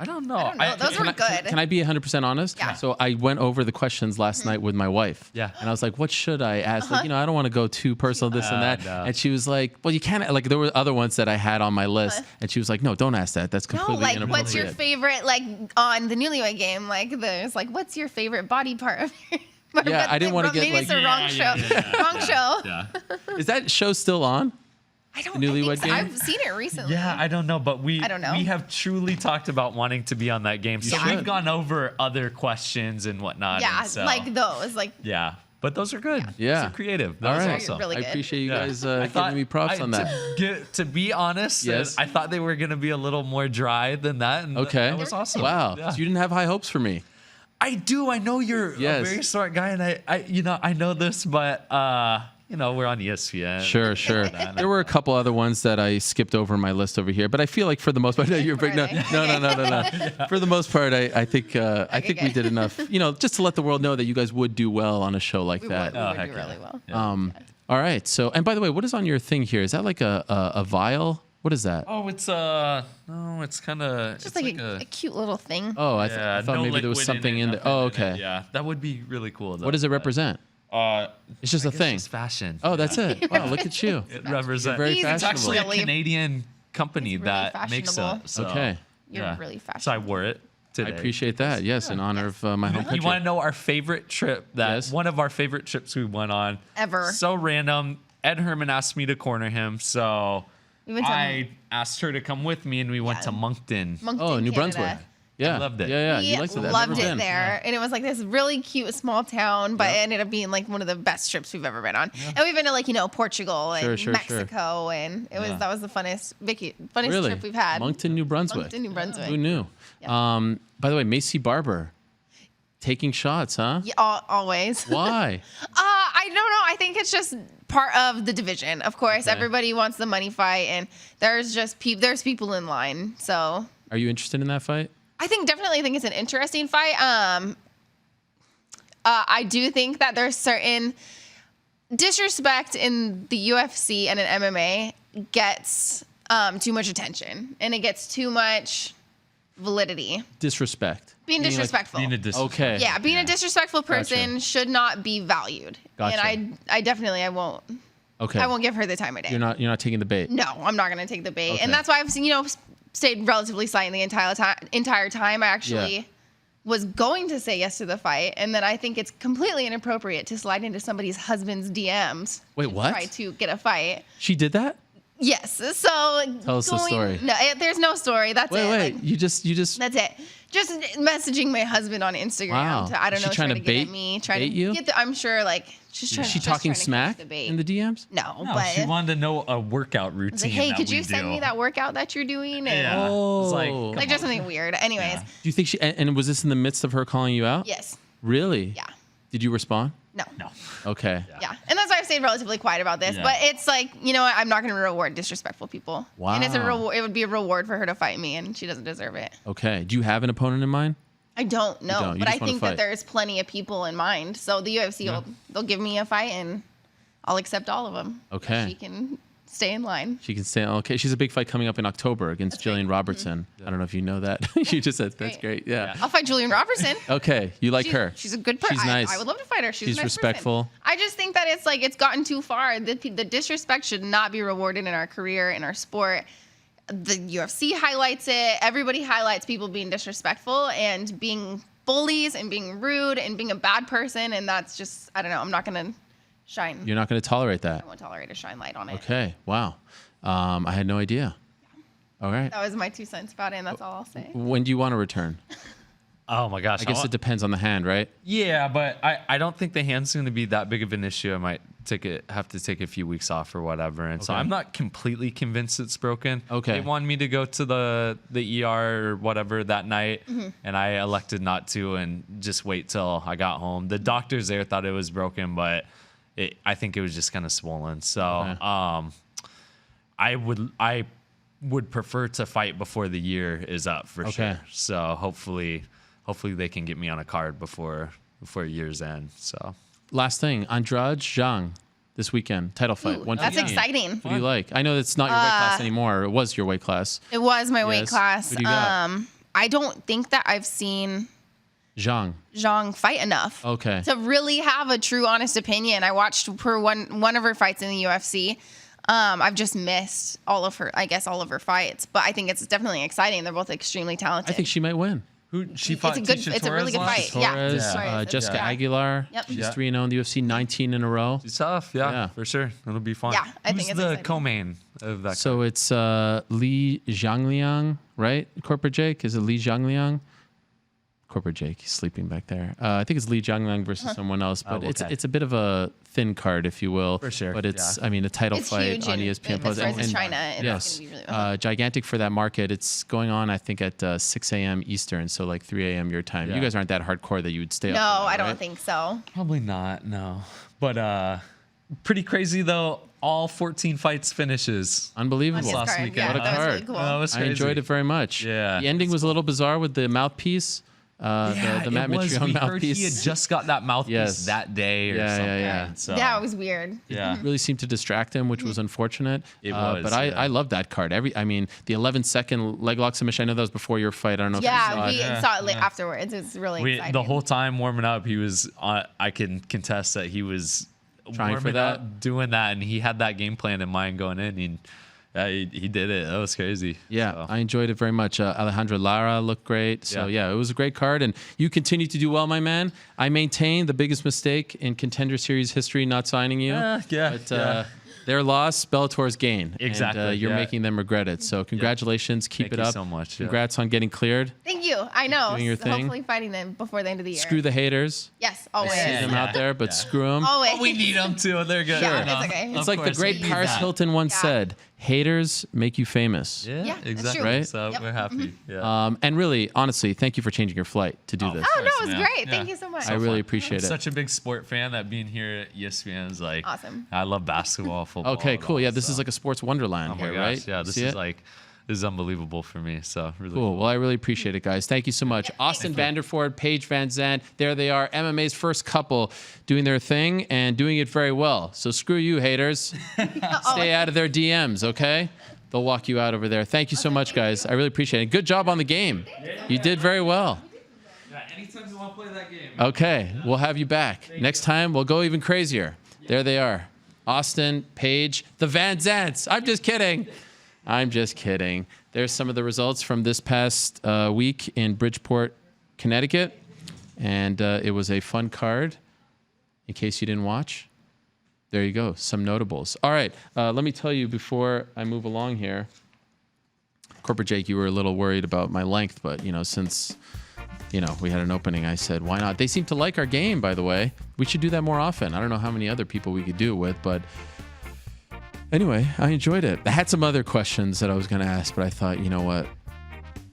I don't know. I don't know. Those were good. Can I be 100% honest? Yeah. So I went over the questions last night with my wife. Yeah. And I was like, what should I ask? Like, I don't want to go too personal, this and that. No. And she was like, well, you can't. Like, there were other ones that I had on my list. And she was like, no, don't ask that. That's no, completely like inappropriate. what's your favorite like on the Newlywed game? Like there's like what's your favorite body part of your Yeah, I didn't wanna get, maybe it's like- the wrong show. Wrong show. Yeah. Is that show still on? I don't The Newlywed think so. game? I've seen it recently. Yeah, I don't know, but I don't know. we have truly talked about wanting to be on that game. So Yeah. we've gone over other questions and whatnot. Yeah, and so, like those. Like yeah, but those are good. Yeah. Those are creative. That All was right. awesome. Really I good. appreciate you Yeah. guys I thought- giving me props on that. To be honest, Yes. I thought they were gonna be a little more dry than that. And Okay. that was awesome. Wow. Yeah. So you didn't have high hopes for me. I do. I know you're Yes. a very smart guy, and I know this, but we're on ESPN. Sure. There were a couple other ones that I skipped over in my list over here, but I feel like for the most part, no. For the most part, I think we good. did enough. Just to let the world know that you guys would do well on a show like we that. would, we would heck do yeah. really well. All right. So, and by the way, what is on your thing here? Is that like a vial? What is that? Oh, it's no, it's kind of Just like a cute little thing. Oh, I yeah, thought no maybe there was liquid something it, in there. nothing Oh, in okay. it. Yeah, that would be really cool. Though, What does it but, represent? It's just a thing. It's fashion. Oh, that's it. Wow, look at you. It represents. very He's It's actually a really- Canadian company It's really that makes fashionable. it. So, Okay. You're yeah. really So I fashionable. wore it I today. appreciate that. Yes, in honor of my home You country. want to know our favorite trip? Yes. One of our favorite trips we went on. Ever. So random. Ed Herman asked me to corner him, so We went to I asked her to come with me, and we went to Moncton. Moncton, Oh, New Canada. Brunswick. Yeah. loved it. Yeah. We You liked it. I've loved never it been. there, and it was like this really cute small town, but it ended up being like one of the best trips we've ever been on. And we've been to like Portugal and Sure. Mexico, and it was that was the funnest Really? trip we've had. Moncton, New Brunswick. Moncton, New Brunswick. Who knew? Yeah. By the way, Macy Barber taking shots, huh? Yeah, always. Why? I don't know. I think it's just part of the division. Of course, Okay. everybody wants the money fight, and there's just there's people in line. So Are you interested in that fight? I definitely think it's an interesting fight. I do think that there's certain disrespect in the UFC and in MMA gets too much attention, and it gets too much validity. Disrespect. Being Meaning, like, disrespectful. Okay. Yeah, being a disrespectful person Gotcha. should not be valued. Gotcha. And I definitely won't. Okay. I won't give her the time of day. You're not taking the bait. No, I'm not going to take the bait. Okay. And that's why I've stayed relatively silent the entire time. I actually was going to say yes to the fight, and then I think it's completely inappropriate to slide into somebody's husband's DMs. Wait, and what? Try to get a fight. She did that? Yes. So Tell us the story. No, there's no story. That's it. Wait. Like, You just. that's it. Just messaging my husband on Instagram. Wow. I don't Is know. she trying to get bait- at me. bait Trying to you? get I'm sure like she's trying. Is she just talking trying to catch smack the bait. in the DMs? No, No, but she wanted to know a workout routine. it's like, hey, that could we you send do. me that workout that you're doing? And Yeah. It's like, Oh. come like just on. something weird. Anyways, Yeah. Do you think she? And was this in the midst of her calling you out? yes, Really? yeah, Did you respond? no, No. Okay. yeah, and that's why I've stayed relatively quiet about this. Yeah. But it's like what? I'm not going to reward disrespectful people. And it's Wow. it would be a reward for her to fight me, and she doesn't deserve it. Okay. Do you have an opponent in mind? I don't know, don't. You but just I wanna think fight. that there's plenty of people in mind. So the UFC they'll give me a fight, and I'll accept all of them. Okay. She can stay in line. She can stay. Okay. She's a big fight coming up in October against Jillian Robertson. I don't know if you know that. You just said that's great. Yeah. I'll fight Julian Robertson. Okay. You like her? She's a good person. She's nice. I would love to fight her. She's a She's nice respectful. person. I just think that it's gotten too far. The disrespect should not be rewarded in our career, in our sport. The UFC highlights it. Everybody highlights people being disrespectful and being bullies and being rude and being a bad person. And that's just, I don't know. I'm not going to shine. You're not going to tolerate that. I won't tolerate a shine light on it. Okay. Wow. I had no idea. All right. That was my 2 cents about it, and that's all I'll say. When do you want to return? Oh my gosh. I guess it depends on the hand, right? Yeah, but I don't think the hand's going to be that big of an issue. I might have to take a few weeks off or whatever. And so Okay. I'm not completely convinced it's broken. Okay. They wanted me to go to the ER or whatever that night, and I elected not to and just wait till I got home. The doctors there thought it was broken, but I think it was just kind of swollen. So Okay. I would prefer to fight before the year is up for Okay. sure. So hopefully they can get me on a card before year's end. So Last thing, Andrade Zhang this weekend, title fight. Ooh, 115. that's exciting. Who do you like? I know it's not your weight class anymore. It was your weight class. It was my weight Yes. class. Who do you got? I don't think that I've seen Zhang. Zhang fight enough Okay. to really have a true, honest opinion. I watched one of her fights in the UFC. I've just missed all of her fights, but I think it's definitely exciting. They're both extremely talented. I think she might win. who she fought? It's a really good fight. Yeah. Torres, Torres, Jessica yeah. Aguilar. Yep. She's Yeah. 3-0 in the UFC, 19 in a row. She's tough, yeah, Yeah. for sure. It'll be fun. Yeah, I think Who's it's the exciting. co-main of that? So it's Li Zhangliang, right? Corporate Jake? Is it Li Zhangliang? Corporate Jake, he's sleeping back there. I think it's Li Zhangliang versus someone else, but okay. it's a bit of a thin card, if you will. For sure, But it's, yeah. I mean, a title It's fight huge on in- ESPN. as far as And- China, it's yes, gonna be really- gigantic for that market. It's going on, I think, at 6 a.m. Eastern, so like 3 a.m. your time. You Yeah. guys aren't that hardcore that you would stay up No, for that, I don't right? think so. Probably not. No, but pretty crazy though. All 14 fights finishes. Unbelievable. On his last card, weekend. yeah, What a that was card. really cool. That was I crazy. enjoyed it very much. Yeah. The ending was a little bizarre with the mouthpiece. The Matt it was. Mitrione We heard mouthpiece. he had just got that mouthpiece Yes. that day or Yeah, yeah, something. yeah. So, Yeah, it was weird. yeah. really seemed to distract him, which was unfortunate. It was, but yeah. I love that card. I mean, the 11-second leg lock submission. I know that was before your fight. I don't know if you Yeah, saw we it. saw it afterwards. It was really exciting. The whole time warming up, he was. I can contest that he was Trying for warming that? up, doing that, and he had that game plan in mind going in. And he did it. That was crazy. Yeah, So. I enjoyed it very much. Alejandro Lara looked great. So, yeah, it was a great card. And you continue to do well, my man. I maintain the biggest mistake in Contender Series history, not signing you. Yeah. But their loss, Bellator's gain. Exactly, And you're yeah. making them regret it. So congratulations. Keep Thank it you up. so much, yeah. Congrats on getting cleared. Thank you. I know. Doing your thing. Hopefully fighting them before the end of the year. Screw the haters. Yes, always. See them out there, but screw them. Always. We need them too. They're good. Yeah, You know? it's okay. It's Of like the course, great we need Paris that. Hilton once Yeah. said, haters make you famous. Yeah, Yeah, that's exactly. true. Right? So Yep. we're happy. Yeah. And really, honestly, thank you for changing your flight to do this. Oh, no, it was man. great. Yeah. Thank you so much. I really fun. appreciate I'm it. such a big sport fan that being here at ESPN is like Awesome. I love basketball, football. Okay, and cool. all, Yeah, this so. is like a sports wonderland Oh my here, gosh, right? Yeah, this See is it? this is unbelievable for me. So really Cool. Well, I really appreciate it, guys. Thank you so much. Austin Vanderford, Paige VanZant. There they are, MMA's first couple doing their thing and doing it very well. So screw you, haters. Stay out of their DMs, okay? They'll walk you out over there. Thank you so much, guys. I really appreciate it. Good job on the game. You did very well. Yeah, anytime you want to play that game. Okay, we'll have you back. Next time, we'll go even crazier. There they are. Austin, Paige, the VanZants. I'm just kidding. I'm just kidding. There's some of the results from this past week in Bridgeport, Connecticut. And it was a fun card, in case you didn't watch. There you go, some notables. All right, let me tell you before I move along here. Corporate Jake, you were a little worried about my length, but, since... we had an opening. I said, why not? They seem to like our game, by the way. We should do that more often. I don't know how many other people we could do it with, but anyway, I enjoyed it. I had some other questions that I was going to ask, but I thought, you know what?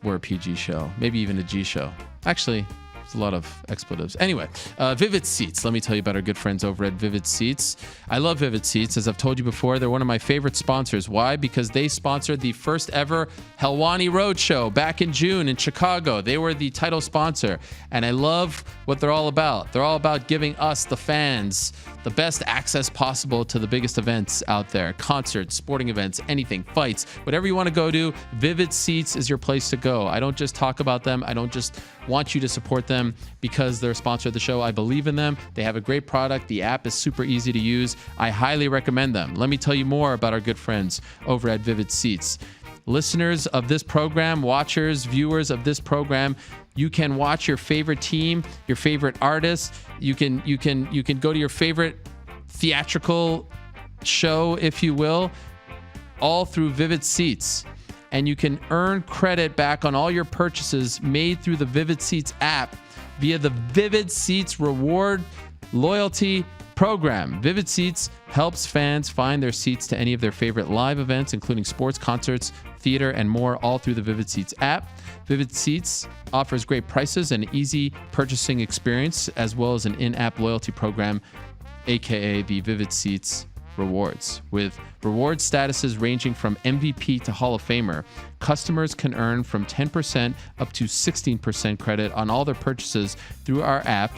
We're a PG show, maybe even a G show. Actually, there's a lot of expletives. Anyway, Vivid Seats. Let me tell you about our good friends over at Vivid Seats. I love Vivid Seats. As I've told you before, they're one of my favorite sponsors. Why? Because they sponsored the first ever Helwani Roadshow back in June in Chicago. They were the title sponsor, and I love what they're all about. They're all about giving us, the fans, the best access possible to the biggest events out there. Concerts, sporting events, anything, fights, whatever you want to go to, Vivid Seats is your place to go. I don't just talk about them. I don't just want you to support them because they're a sponsor of the show. I believe in them. They have a great product. The app is super easy to use. I highly recommend them. Let me tell you more about our good friends over at Vivid Seats. Listeners of this program, watchers, viewers of this program, you can watch your favorite team, your favorite artist. You can go to your favorite theatrical show, if you will, all through Vivid Seats. And you can earn credit back on all your purchases made through the Vivid Seats app via the Vivid Seats Reward Loyalty Program. Vivid Seats helps fans find their seats to any of their favorite live events, including sports, concerts, theater, and more, all through the Vivid Seats app. Vivid Seats offers great prices and easy purchasing experience, as well as an in-app loyalty program, aka the Vivid Seats Rewards. With reward statuses ranging from MVP to Hall of Famer, customers can earn from 10% up to 16% credit on all their purchases through our app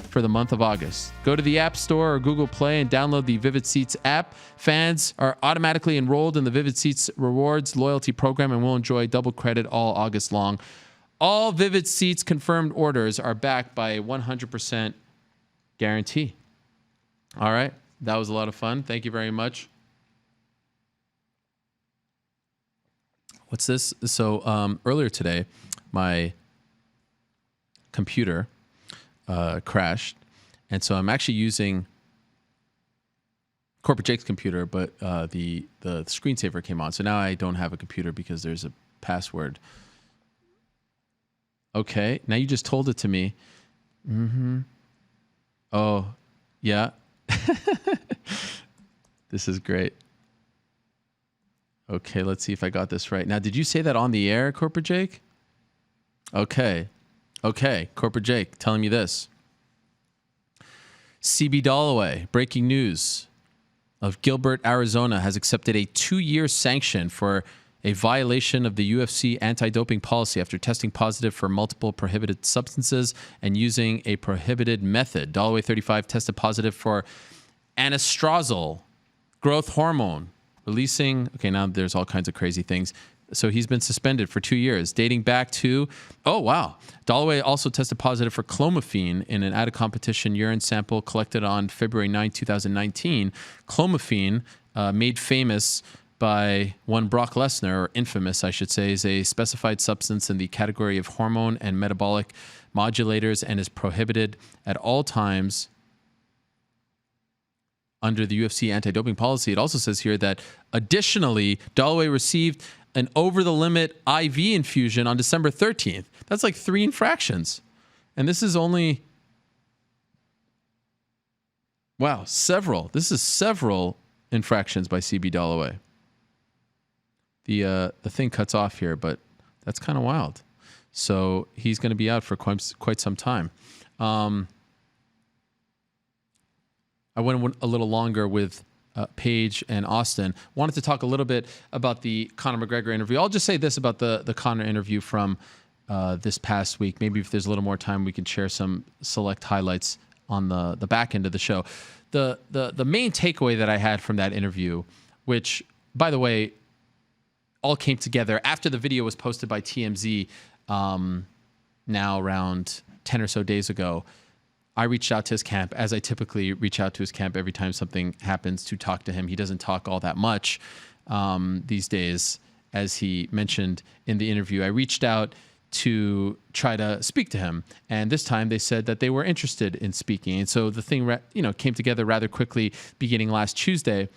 for the month of August. Go to the App Store or Google Play and download the Vivid Seats app. Fans are automatically enrolled in the Vivid Seats Rewards loyalty program and will enjoy double credit all August long. All Vivid Seats confirmed orders are backed by a 100% guarantee. All right. That was a lot of fun. Thank you very much. What's this? So earlier today, my computer crashed. And so I'm actually using Corporate Jake's computer, but the screensaver came on. So now I don't have a computer because there's a password. Okay. Now you just told it to me. Mm-hmm. Oh, yeah. This is great. Okay, let's see if I got this right. Now, did you say that on the air, Corporate Jake? Okay, Corporate Jake telling me this. CB Dollaway, breaking news of Gilbert, Arizona, has accepted a 2-year sanction for a violation of the UFC anti-doping policy after testing positive for multiple prohibited substances and using a prohibited method. Dollaway, 35, tested positive for anastrozole, growth hormone, releasing. Okay, now there's all kinds of crazy things. So he's been suspended for 2 years, dating back to, oh, wow. Dollaway also tested positive for clomiphene in an out-of-competition urine sample collected on February 9, 2019. Clomiphene, made famous by one Brock Lesnar, or infamous, I should say, is a specified substance in the category of hormone and metabolic modulators and is prohibited at all times under the UFC anti-doping policy. It also says here that additionally, Dollaway received an over-the-limit IV infusion on December 13th. That's like 3 infractions. And this is only, wow, several. This is several infractions by CB Dollaway. The thing cuts off here, but that's kind of wild. So he's going to be out for quite some time. I went a little longer with Paige and Austin. Wanted to talk a little bit about the Conor McGregor interview. I'll just say this about the Conor interview from this past week. Maybe if there's a little more time, we can share some select highlights on the back end of the show. The main takeaway that I had from that interview, which, by the way, all came together after the video was posted by TMZ now around 10 or so days ago. I reached out to his camp, as I typically reach out to his camp every time something happens, to talk to him. He doesn't talk all that much these days, as he mentioned in the interview. I reached out to try to speak to him, and this time they said that they were interested in speaking. And so the thing came together rather quickly beginning last Tuesday.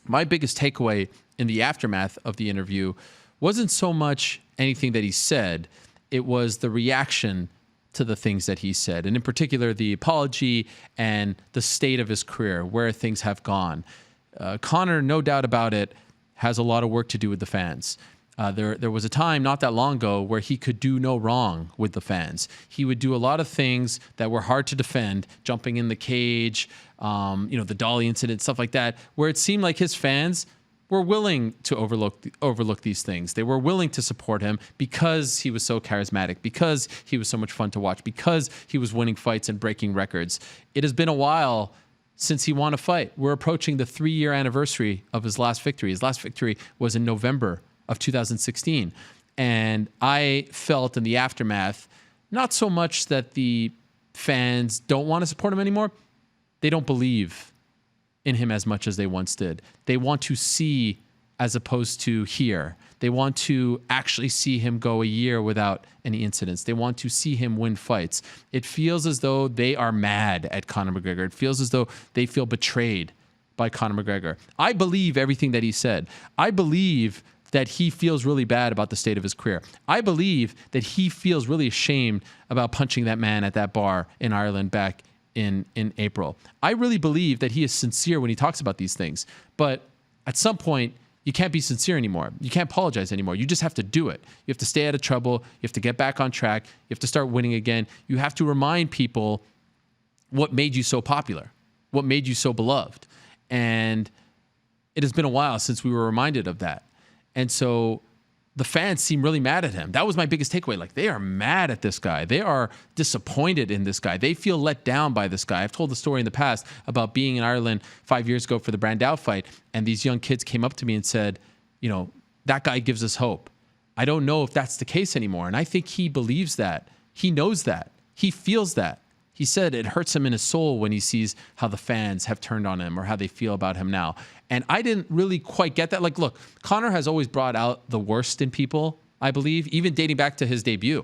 My biggest takeaway in the aftermath of the interview wasn't so much anything that he said, it was the reaction to the things that he said, and in particular, the apology and the state of his career, where things have gone. Conor, no doubt about it, has a lot of work to do with the fans. There was a time not that long ago where he could do no wrong with the fans. He would do a lot of things that were hard to defend, jumping in the cage, the Dolly incident, stuff like that, where it seemed like his fans were willing to overlook these things. They were willing to support him because he was so charismatic, because he was so much fun to watch, because he was winning fights and breaking records. It has been a while since he won a fight. We're approaching the 3-year anniversary of his last victory. His last victory was in November of 2016. And I felt in the aftermath, not so much that the fans don't want to support him anymore. They don't believe in him as much as they once did. They want to see as opposed to here. They want to actually see him go a year without any incidents. They want to see him win fights. It feels as though they are mad at Conor McGregor. It feels as though they feel betrayed by Conor McGregor. I believe everything that he said. I believe that he feels really bad about the state of his career. I believe that he feels really ashamed about punching that man at that bar in Ireland back in April. I really believe that he is sincere when he talks about these things. But at some point, you can't be sincere anymore. You can't apologize anymore. You just have to do it. You have to stay out of trouble. You have to get back on track. You have to start winning again. You have to remind people what made you so popular, what made you so beloved. And it has been a while since we were reminded of that. And so the fans seem really mad at him. That was my biggest takeaway. Like, they are mad at this guy. They are disappointed in this guy. They feel let down by this guy. I've told the story in the past about being in Ireland 5 years ago for the Brandao fight, and these young kids came up to me and said, you know, that guy gives us hope. I don't know if that's the case anymore. And I think he believes that. He knows that. He feels that. He said it hurts him in his soul when he sees how the fans have turned on him or how they feel about him now. And I didn't really quite get that. Like, look, Conor has always brought out the worst in people, I believe, even dating back to his debut.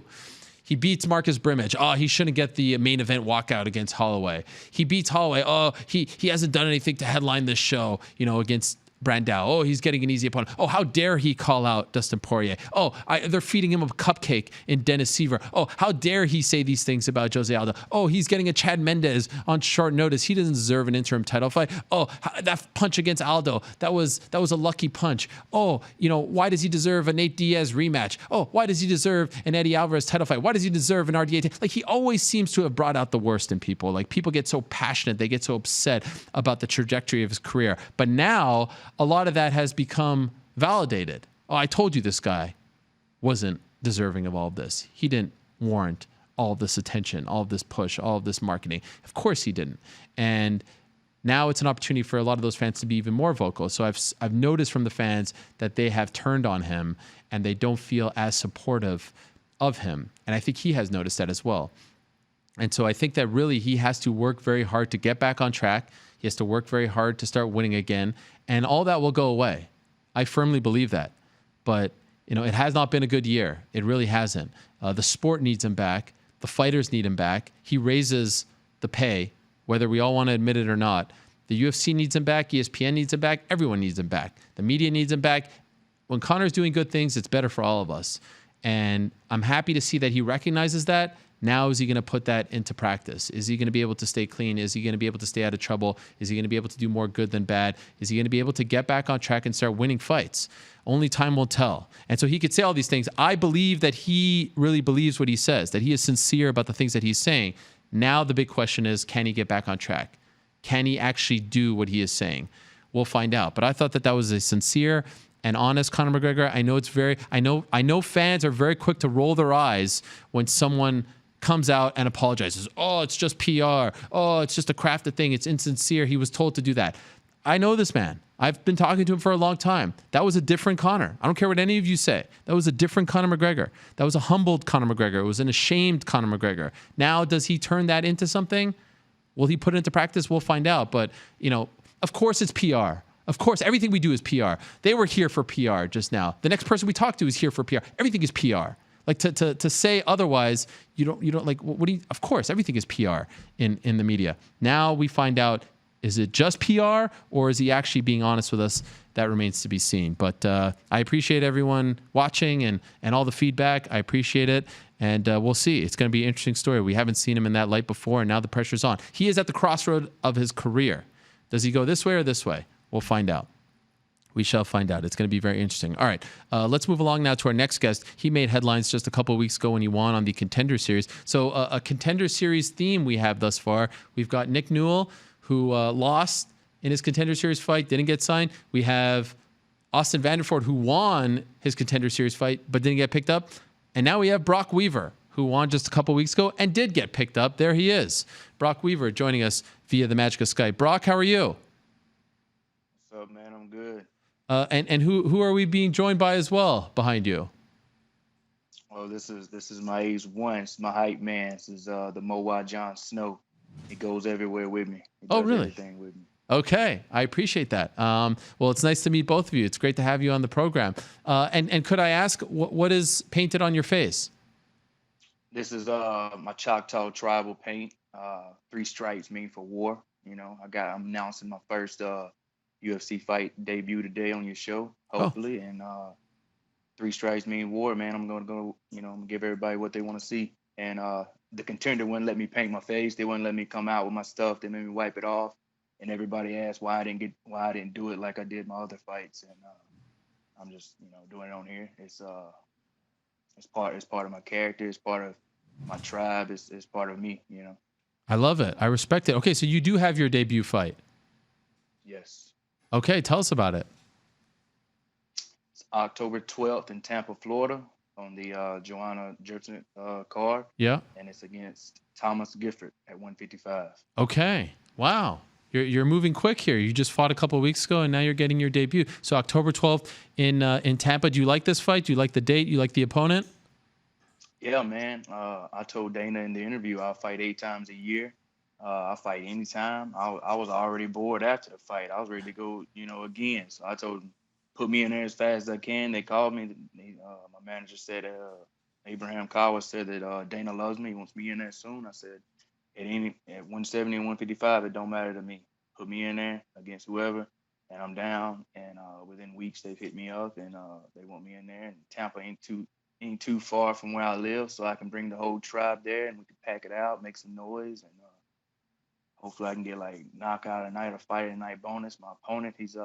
He beats Marcus Brimage. Oh, he shouldn't get the main event walkout against Holloway. He beats Holloway. Oh, he hasn't done anything to headline this show, you know, against Brandao. Oh, he's getting an easy opponent. Oh, how dare he call out Dustin Poirier? Oh, they're feeding him a cupcake in Dennis Seaver. Oh, how dare he say these things about Jose Aldo? Oh, he's getting a Chad Mendez on short notice. He doesn't deserve an interim title fight. Oh, that punch against Aldo, that was a lucky punch. Oh, you know, why does he deserve a Nate Diaz rematch? Oh, why does he deserve an Eddie Alvarez title fight? Why does he deserve an RDA? Like, he always seems to have brought out the worst in people. Like, people get so passionate, they get so upset about the trajectory of his career. But now a lot of that has become validated. Oh, I told you this guy wasn't deserving of all of this. He didn't warrant all of this attention, all of this push, all of this marketing. Of course he didn't. And now it's an opportunity for a lot of those fans to be even more vocal. So I've noticed from the fans that they have turned on him and they don't feel as supportive of him. And I think he has noticed that as well. And so I think that really he has to work very hard to get back on track. He has to work very hard to start winning again. And all that will go away. I firmly believe that. But, you know, it has not been a good year. It really hasn't. The sport needs him back. The fighters need him back. He raises the pay, whether we all want to admit it or not. The UFC needs him back. ESPN needs him back. Everyone needs him back. The media needs him back. When Conor's doing good things, it's better for all of us. And I'm happy to see that he recognizes that. Now, is he going to put that into practice? Is he going to be able to stay clean? Is he going to be able to stay out of trouble? Is he going to be able to do more good than bad? Is he going to be able to get back on track and start winning fights? Only time will tell. And so he could say all these things. I believe that he really believes what he says, that he is sincere about the things that he's saying. Now the big question is, can he get back on track? Can he actually do what he is saying? We'll find out. But I thought that was a sincere and honest Conor McGregor. I know fans are very quick to roll their eyes when someone comes out and apologizes. Oh, it's just PR. Oh, it's just a crafted thing. It's insincere. He was told to do that. I know this man. I've been talking to him for a long time. That was a different Conor. I don't care what any of you say. That was a different Conor McGregor. That was a humbled Conor McGregor. It was an ashamed Conor McGregor. Now, does he turn that into something? Will he put it into practice? We'll find out. But, you know, of course it's PR. Of course, everything we do is PR. They were here for PR just now. The next person we talk to is here for PR. Everything is PR. Like, to say otherwise, you don't like, what do you, of course, everything is PR in the media. Now we find out, is it just PR or is he actually being honest with us? That remains to be seen. But I appreciate everyone watching and all the feedback. I appreciate it. And we'll see. It's going to be an interesting story. We haven't seen him in that light before, and now the pressure's on. He is at the crossroad of his career. Does he go this way or this way? We'll find out. We shall find out. It's going to be very interesting. All right, let's move along now to our next guest. He made headlines just a couple of weeks ago when he won on the Contender Series. So a Contender Series theme we have thus far. We've got Nick Newell, who lost in his Contender Series fight, didn't get signed. We have Austin Vanderford, who won his Contender Series fight but didn't get picked up. And now we have Brok Weaver, who won just a couple of weeks ago and did get picked up. There he is. Brok Weaver joining us via the magic of Skype. Brok, how are you? What's up, man? I'm good. And who are we being joined by as well behind you? Oh, this is my ace one. It's my hype man. This is the Mowa Jon Snow. He goes everywhere with me. He does really? Everything with me. Okay, I appreciate that. Well, it's nice to meet both of you. It's great to have you on the program. And could I ask, what is painted on your face? This is my Choctaw tribal paint. 3 stripes mean for war. You know, I'm announcing my first UFC fight debut today on your show, hopefully. And 3 stripes mean war, man. I'm gonna go, I'm gonna give everybody what they want to see. And the contender wouldn't let me paint my face. They wouldn't let me come out with my stuff. They made me wipe it off. And everybody asked why I didn't do it like I did my other fights. And I'm just, doing it on here. It's part of my character. It's part of my tribe. It's part of me. I love it. I respect it. Okay, so you do have your debut fight. Yes. Okay, tell us about it. It's October 12th in Tampa, Florida, on the Joanna Jurtsen card. Yeah. And it's against Thomas Gifford at 155. Okay. Wow. You're moving quick here. You just fought a couple of weeks ago, and now you're getting your debut. So October 12th in Tampa. Do you like this fight? Do you like the date? You like the opponent? Yeah, man. I told Dana in the interview I'll fight 8 times a year. I'll fight anytime. I was already bored after the fight. I was ready to go, again. So I told him, put me in there as fast as I can. They called me. My manager said, Abraham Kawa said that Dana loves me. He wants me in there soon. I said, at 170 and 155, it don't matter to me. Put me in there against whoever, and I'm down. And within weeks, they've hit me up, and they want me in there. And Tampa ain't too far from where I live, so I can bring the whole tribe there, and we can pack it out, make some noise, and hopefully I can get like knockout at night or fight at night bonus. My opponent, he's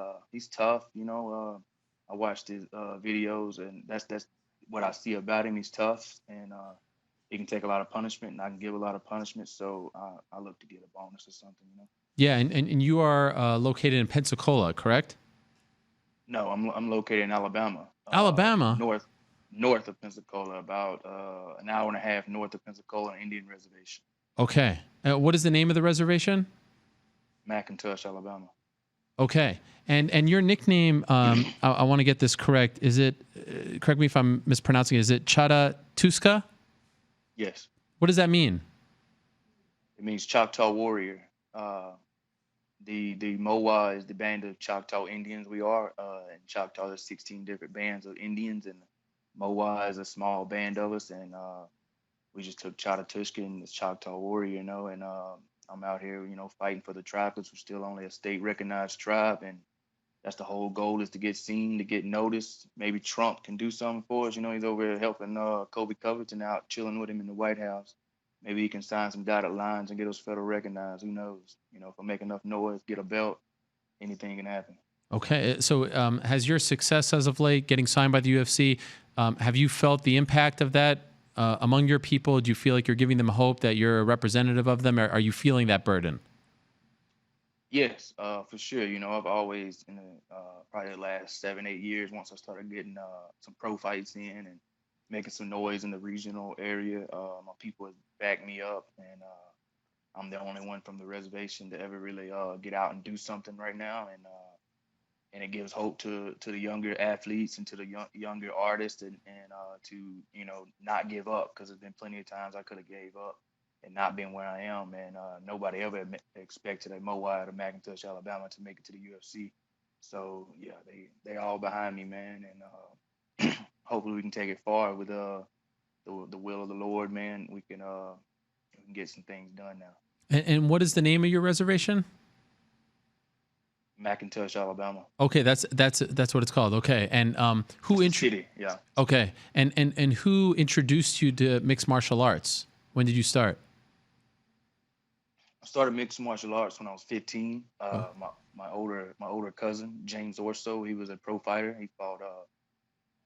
tough. I watched his videos, and that's what I see about him. He's tough, and he can take a lot of punishment, and I can give a lot of punishment. So I look to get a bonus or something. Yeah, and you are located in Pensacola, correct? No, I'm located in Alabama. Alabama? North of Pensacola, about an hour and a half north of Pensacola Indian Reservation. Okay. What is the name of the reservation? McIntosh, Alabama. Okay. And your nickname, I want to get this correct. Is it, correct me if I'm mispronouncing it, is it Chata Tuska? Yes. What does that mean? It means Choctaw warrior. The Mowa is the band of Choctaw Indians we are. In Choctaw, there's 16 different bands of Indians, and Mowa is a small band of us, and we just took Chattahoochee and it's Choctaw Warrior, and I'm out here, fighting for the tribe because we're still only a state recognized tribe, and that's the whole goal, is to get seen, to get noticed. Maybe Trump can do something for us. He's over here helping Kobe Covington out, chilling with him in the White House. Maybe he can sign some dotted lines and get us federal recognized. Who knows? If I make enough noise, get a belt, anything can happen. Okay. So has your success as of late getting signed by the UFC, have you felt the impact of that among your people? Do you feel like you're giving them hope that you're a representative of them? Or are you feeling that burden? Yes, for sure. I've always, in probably the last 7-8 years, once I started getting some pro fights in and making some noise in the regional area, my people have backed me up, and I'm the only one from the reservation to ever really get out and do something right now, and it gives hope to the younger athletes and to the younger artists, and to not give up, because there's been plenty of times I could have gave up and not been where I am, and nobody ever expected a Mowa out of McIntosh, Alabama, to make it to the UFC. So yeah, they all behind me, man, and hopefully we can take it far with the will of the Lord, man. We can get some things done now. And what is the name of your reservation? McIntosh, Alabama. Okay, that's what it's called. Okay, and who city? Yeah. Okay, and who introduced you to mixed martial arts? When did you start? I started mixed martial arts when I was 15. My older cousin James Orso, he was a pro fighter. He fought.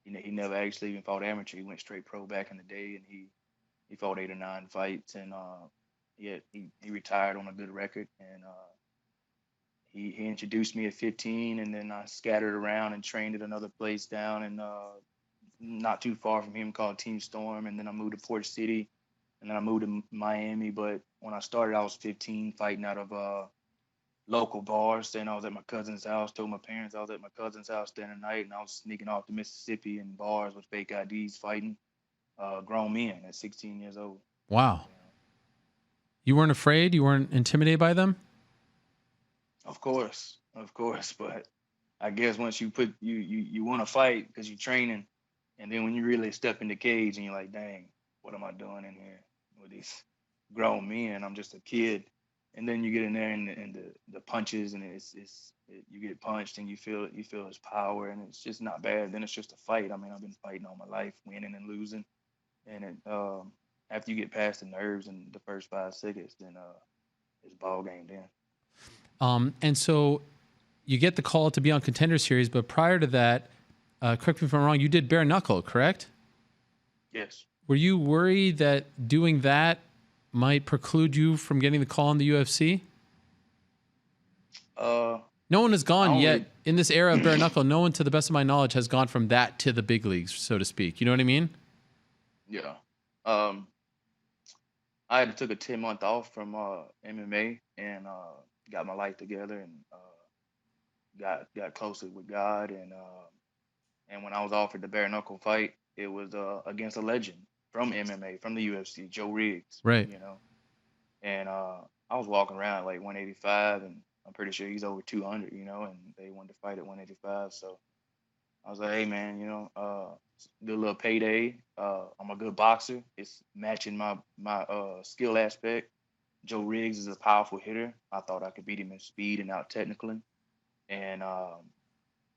He never actually even fought amateur. He went straight pro back in the day, and he fought 8 or 9 fights, and he retired on a good record, and he introduced me at 15, and then I scattered around and trained at another place down and not too far from him called Team Storm, and then I moved to Port City, and then I moved to Miami. But when I started, I was 15, fighting out of local bars. Saying I was at my cousin's house, told my parents I was at my cousin's house staying the night, and I was sneaking off to Mississippi in bars with fake IDs, fighting grown men at 16 years old. Wow. You weren't afraid? You weren't intimidated by them? Of course. But I guess once you put you want to fight because you're training, and then when you really step in the cage and you're like, dang, what am I doing in here with these grown men? I'm just a kid. And then you get in there and the punches and you get punched and you feel his power and it's just not bad. Then it's just a fight. I mean, I've been fighting all my life, winning and losing, and after you get past the nerves in the first 5 seconds, then it's ball game then. And so you get the call to be on Contender Series, but prior to that, correct me if I'm wrong, you did bare knuckle, correct? Yes. Were you worried that doing that might preclude you from getting the call in the UFC? No one has gone yet really... in this era of bare knuckle. No one, to the best of my knowledge, has gone from that to the big leagues, so to speak. You know what I mean? Yeah. I had took a 10-month off from MMA and got my life together and got closer with God and when I was offered the bare knuckle fight, it was against a legend from MMA, from the UFC, Joe Riggs. Right. You know, and I was walking around like 185, and I'm pretty sure he's over 200. You know, and they wanted to fight at 185, so I was like, hey man, you know, do a little payday. I'm a good boxer. It's matching my skill aspect. Joe Riggs is a powerful hitter. I thought I could beat him in speed and out technically. And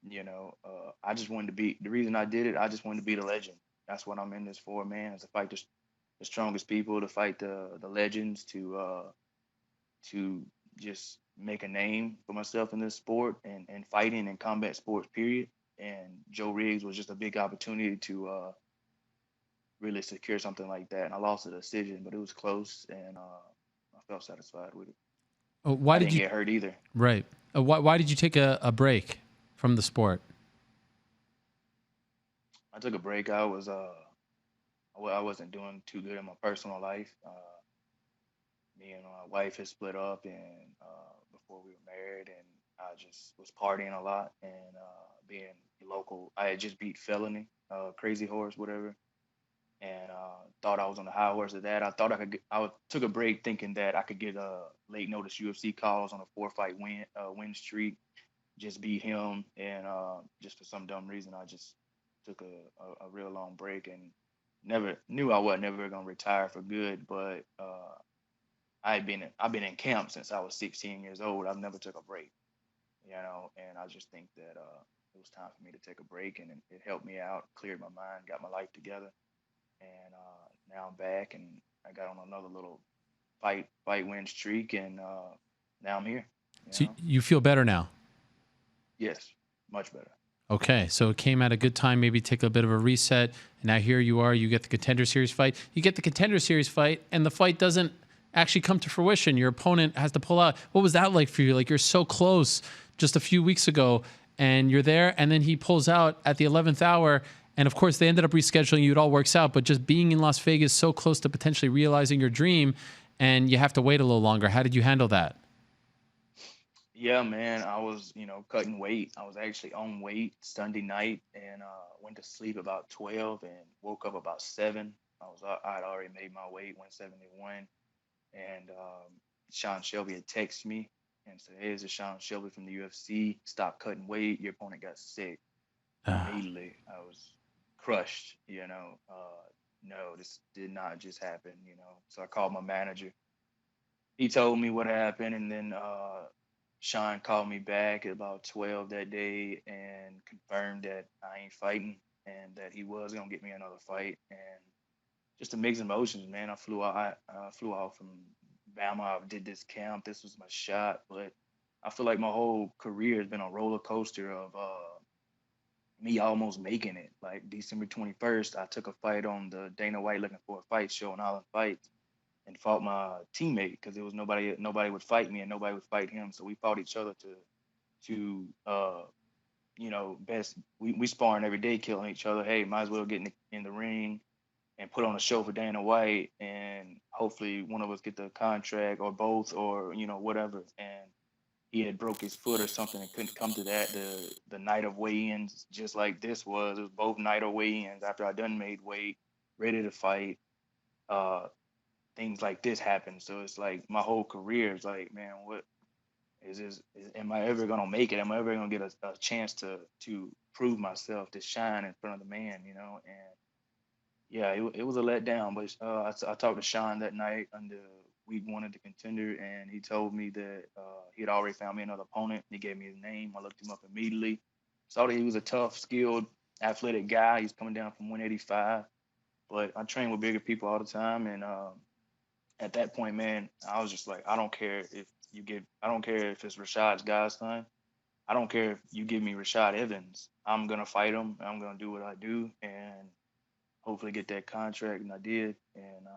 you know, I just wanted to be the reason I did it. I just wanted to be the legend. That's what I'm in this for, man. Is to fight the strongest people, to fight the legends, to just make a name for myself in this sport and fighting and combat sports, period. And Joe Riggs was just a big opportunity to really secure something like that. And I lost the decision, but it was close, and I felt satisfied with it. Why I did didn't you get hurt either. Right? Why did you take a break from the sport? I took a break. I wasn't doing too good in my personal life. Me and my wife had split up, and before we were married, and I just was partying a lot and being local. I had just beat Felony, Crazy Horse, whatever, and thought I was on the high horse of that. I thought I could. Took a break thinking that I could get late notice UFC calls on a 4-fight win streak. Just beat him, and just for some dumb reason, I just took a real long break and never knew I wasn't never gonna retire for good. But I've been in camp since I was 16 years old. I've never took a break, you know, and I just think that it was time for me to take a break, and it helped me out, cleared my mind, got my life together, and now I'm back, and I got on another little fight win streak, and now I'm here. So know? you feel better now? Yes, much better. Okay, so it came at a good time, maybe take a bit of a reset, and now here you are, you get the Contender Series fight. You get the Contender Series fight, and the fight doesn't actually come to fruition. Your opponent has to pull out. What was that like for you? Like, you're so close just a few weeks ago, and you're there, and then he pulls out at the 11th hour, and of course, they ended up rescheduling you. It all works out, but just being in Las Vegas, so close to potentially realizing your dream, and you have to wait a little longer. How did you handle that? Yeah, man, I was, cutting weight. I was actually on weight Sunday night and went to sleep about 12 and woke up about 7. I had already made my weight, 171. And Sean Shelby had texted me and said, hey, this is Sean Shelby from the UFC. Stop cutting weight. Your opponent got sick. Immediately, I was crushed, no, this did not just happen, So I called my manager. He told me what happened, and then Sean called me back at about 12 that day and confirmed that I ain't fighting and that he was gonna get me another fight. And just a mixed emotions, man. I flew out from Bama. I did this camp. This was my shot, but I feel like my whole career has been a roller coaster of me almost making it. Like December 21st, I took a fight on the Dana White Looking for a Fight show on Island Fights, and fought my teammate because there was nobody would fight me and nobody would fight him. So we fought each other to best. We sparring every day, killing each other. Hey, might as well get in the ring and put on a show for Dana White, and hopefully one of us get the contract or both or whatever. And he had broke his foot or something and couldn't come to that. The night of weigh-ins, just like this was, it was both night of weigh-ins after I done made weight, ready to fight. Things like this happen. So it's like my whole career is like, man, Am I ever gonna make it? Am I ever gonna get a chance to prove myself, to shine in front of the man, you know? And yeah, it was a letdown. But I talked to Sean that night under week 1 of the Contender, and he told me that he had already found me another opponent. He gave me his name. I looked him up immediately. Saw that he was a tough, skilled, athletic guy. He's coming down from 185. But I train with bigger people all the time, and at that point, man, I was just like, I don't care if it's Rashad's godson. I don't care if you give me Rashad Evans. I'm gonna fight him. I'm gonna do what I do, and hopefully get that contract. And I did. And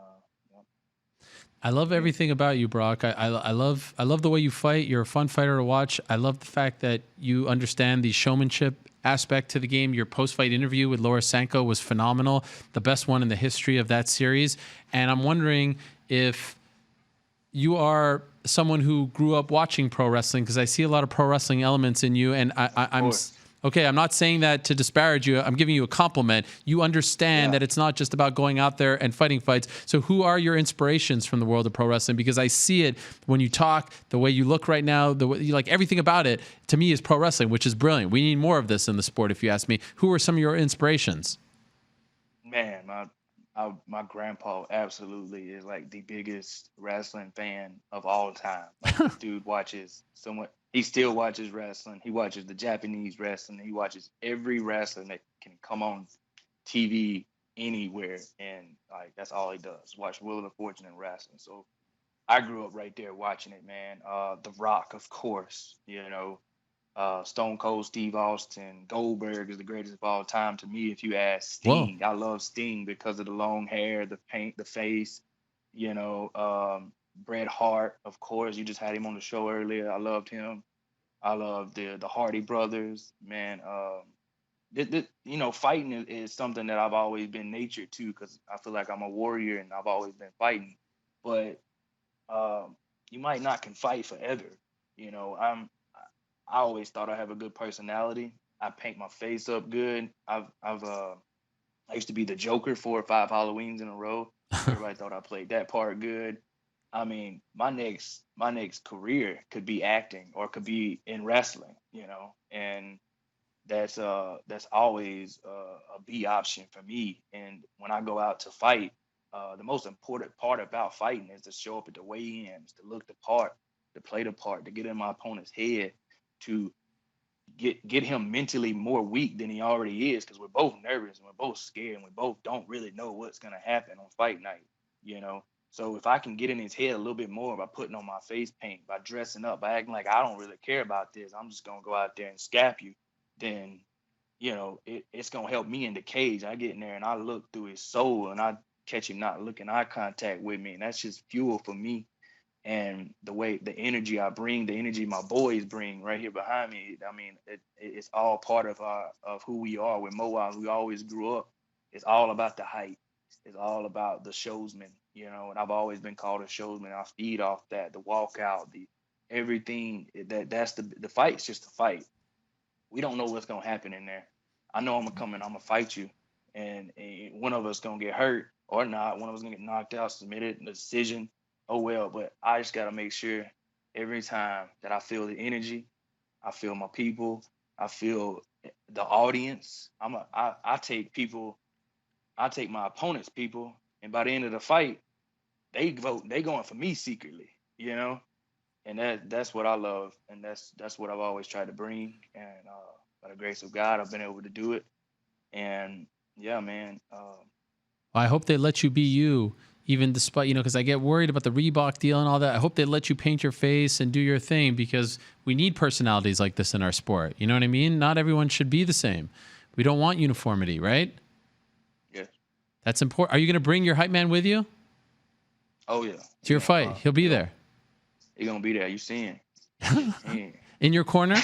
I love everything about you, Brok. I love the way you fight. You're a fun fighter to watch. I love the fact that you understand the showmanship aspect to the game. Your post-fight interview with Laura Sanko was phenomenal, the best one in the history of that series. And I'm wondering if you are someone who grew up watching pro wrestling, because I see a lot of pro wrestling elements in you. And I'm okay. I'm not saying that to disparage you. I'm giving you a compliment. You understand that it's not just about going out there and fighting fights. So who are your inspirations from the world of pro wrestling? Because I see it when you talk, the way you look right now, the way you, like, everything about it to me is pro wrestling, which is brilliant. We need more of this in the sport, if you ask me. Who are some of your inspirations? Man, my grandpa absolutely is like the biggest wrestling fan of all time. Like, this dude watches he still watches wrestling. He watches the Japanese wrestling. He watches every wrestling that can come on TV anywhere. And like, that's all he does. Watch Wheel of Fortune and wrestling. So I grew up right there watching it, man. The Rock, of course, you know, Stone Cold Steve Austin, Goldberg is the greatest of all time to me. If you ask Sting, I love Sting because of the long hair, the paint, the face, you know, Bret Hart, of course. You just had him on the show earlier. I loved him. I love the Hardy brothers, man. You know, fighting is something that I've always been natured to, because I feel like I'm a warrior and I've always been fighting. But you might not can fight forever. You know, I always thought I have a good personality. I paint my face up good. I used to be the Joker 4 or 5 Halloweens in a row. Everybody thought I played that part good. I mean, my next career could be acting or could be in wrestling, you know, and that's always a B option for me. And when I go out to fight, the most important part about fighting is to show up at the weigh-ins, to look the part, to play the part, to get in my opponent's head, to get him mentally more weak than he already is, because we're both nervous and we're both scared and we both don't really know what's going to happen on fight night, you know. So if I can get in his head a little bit more by putting on my face paint, by dressing up, by acting like I don't really care about this, I'm just going to go out there and scap you, then, you know, it's going to help me in the cage. I get in there and I look through his soul and I catch him not looking eye contact with me. And that's just fuel for me. And the energy I bring, the energy my boys bring right here behind me, I mean, it's all part of who we are. With Moab, we always grew up. It's all about the hype. It's all about the showsman, you know, and I've always been called a showsman. I feed off that, the walkout, the everything. That's the fight's just a fight. We don't know what's going to happen in there. I know I'm going to come in, I'm going to fight you, and one of us going to get hurt or not. One of us going to get knocked out, submitted, a decision. Oh, well, but I just got to make sure every time that I feel the energy, I feel my people, I feel the audience. I take my opponent's people, and by the end of the fight, they going for me secretly, you know? And that's what I love, and that's what I've always tried to bring. And by the grace of God, I've been able to do it. And yeah, man. I hope they let you be you, even despite, you know, because I get worried about the Reebok deal and all that. I hope they let you paint your face and do your thing, because we need personalities like this in our sport. You know what I mean? Not everyone should be the same. We don't want uniformity, right? Yeah. That's important. Are you going to bring your hype man with you? Oh, yeah. To your fight? He'll be there. He's going to be there. You see him. In your corner?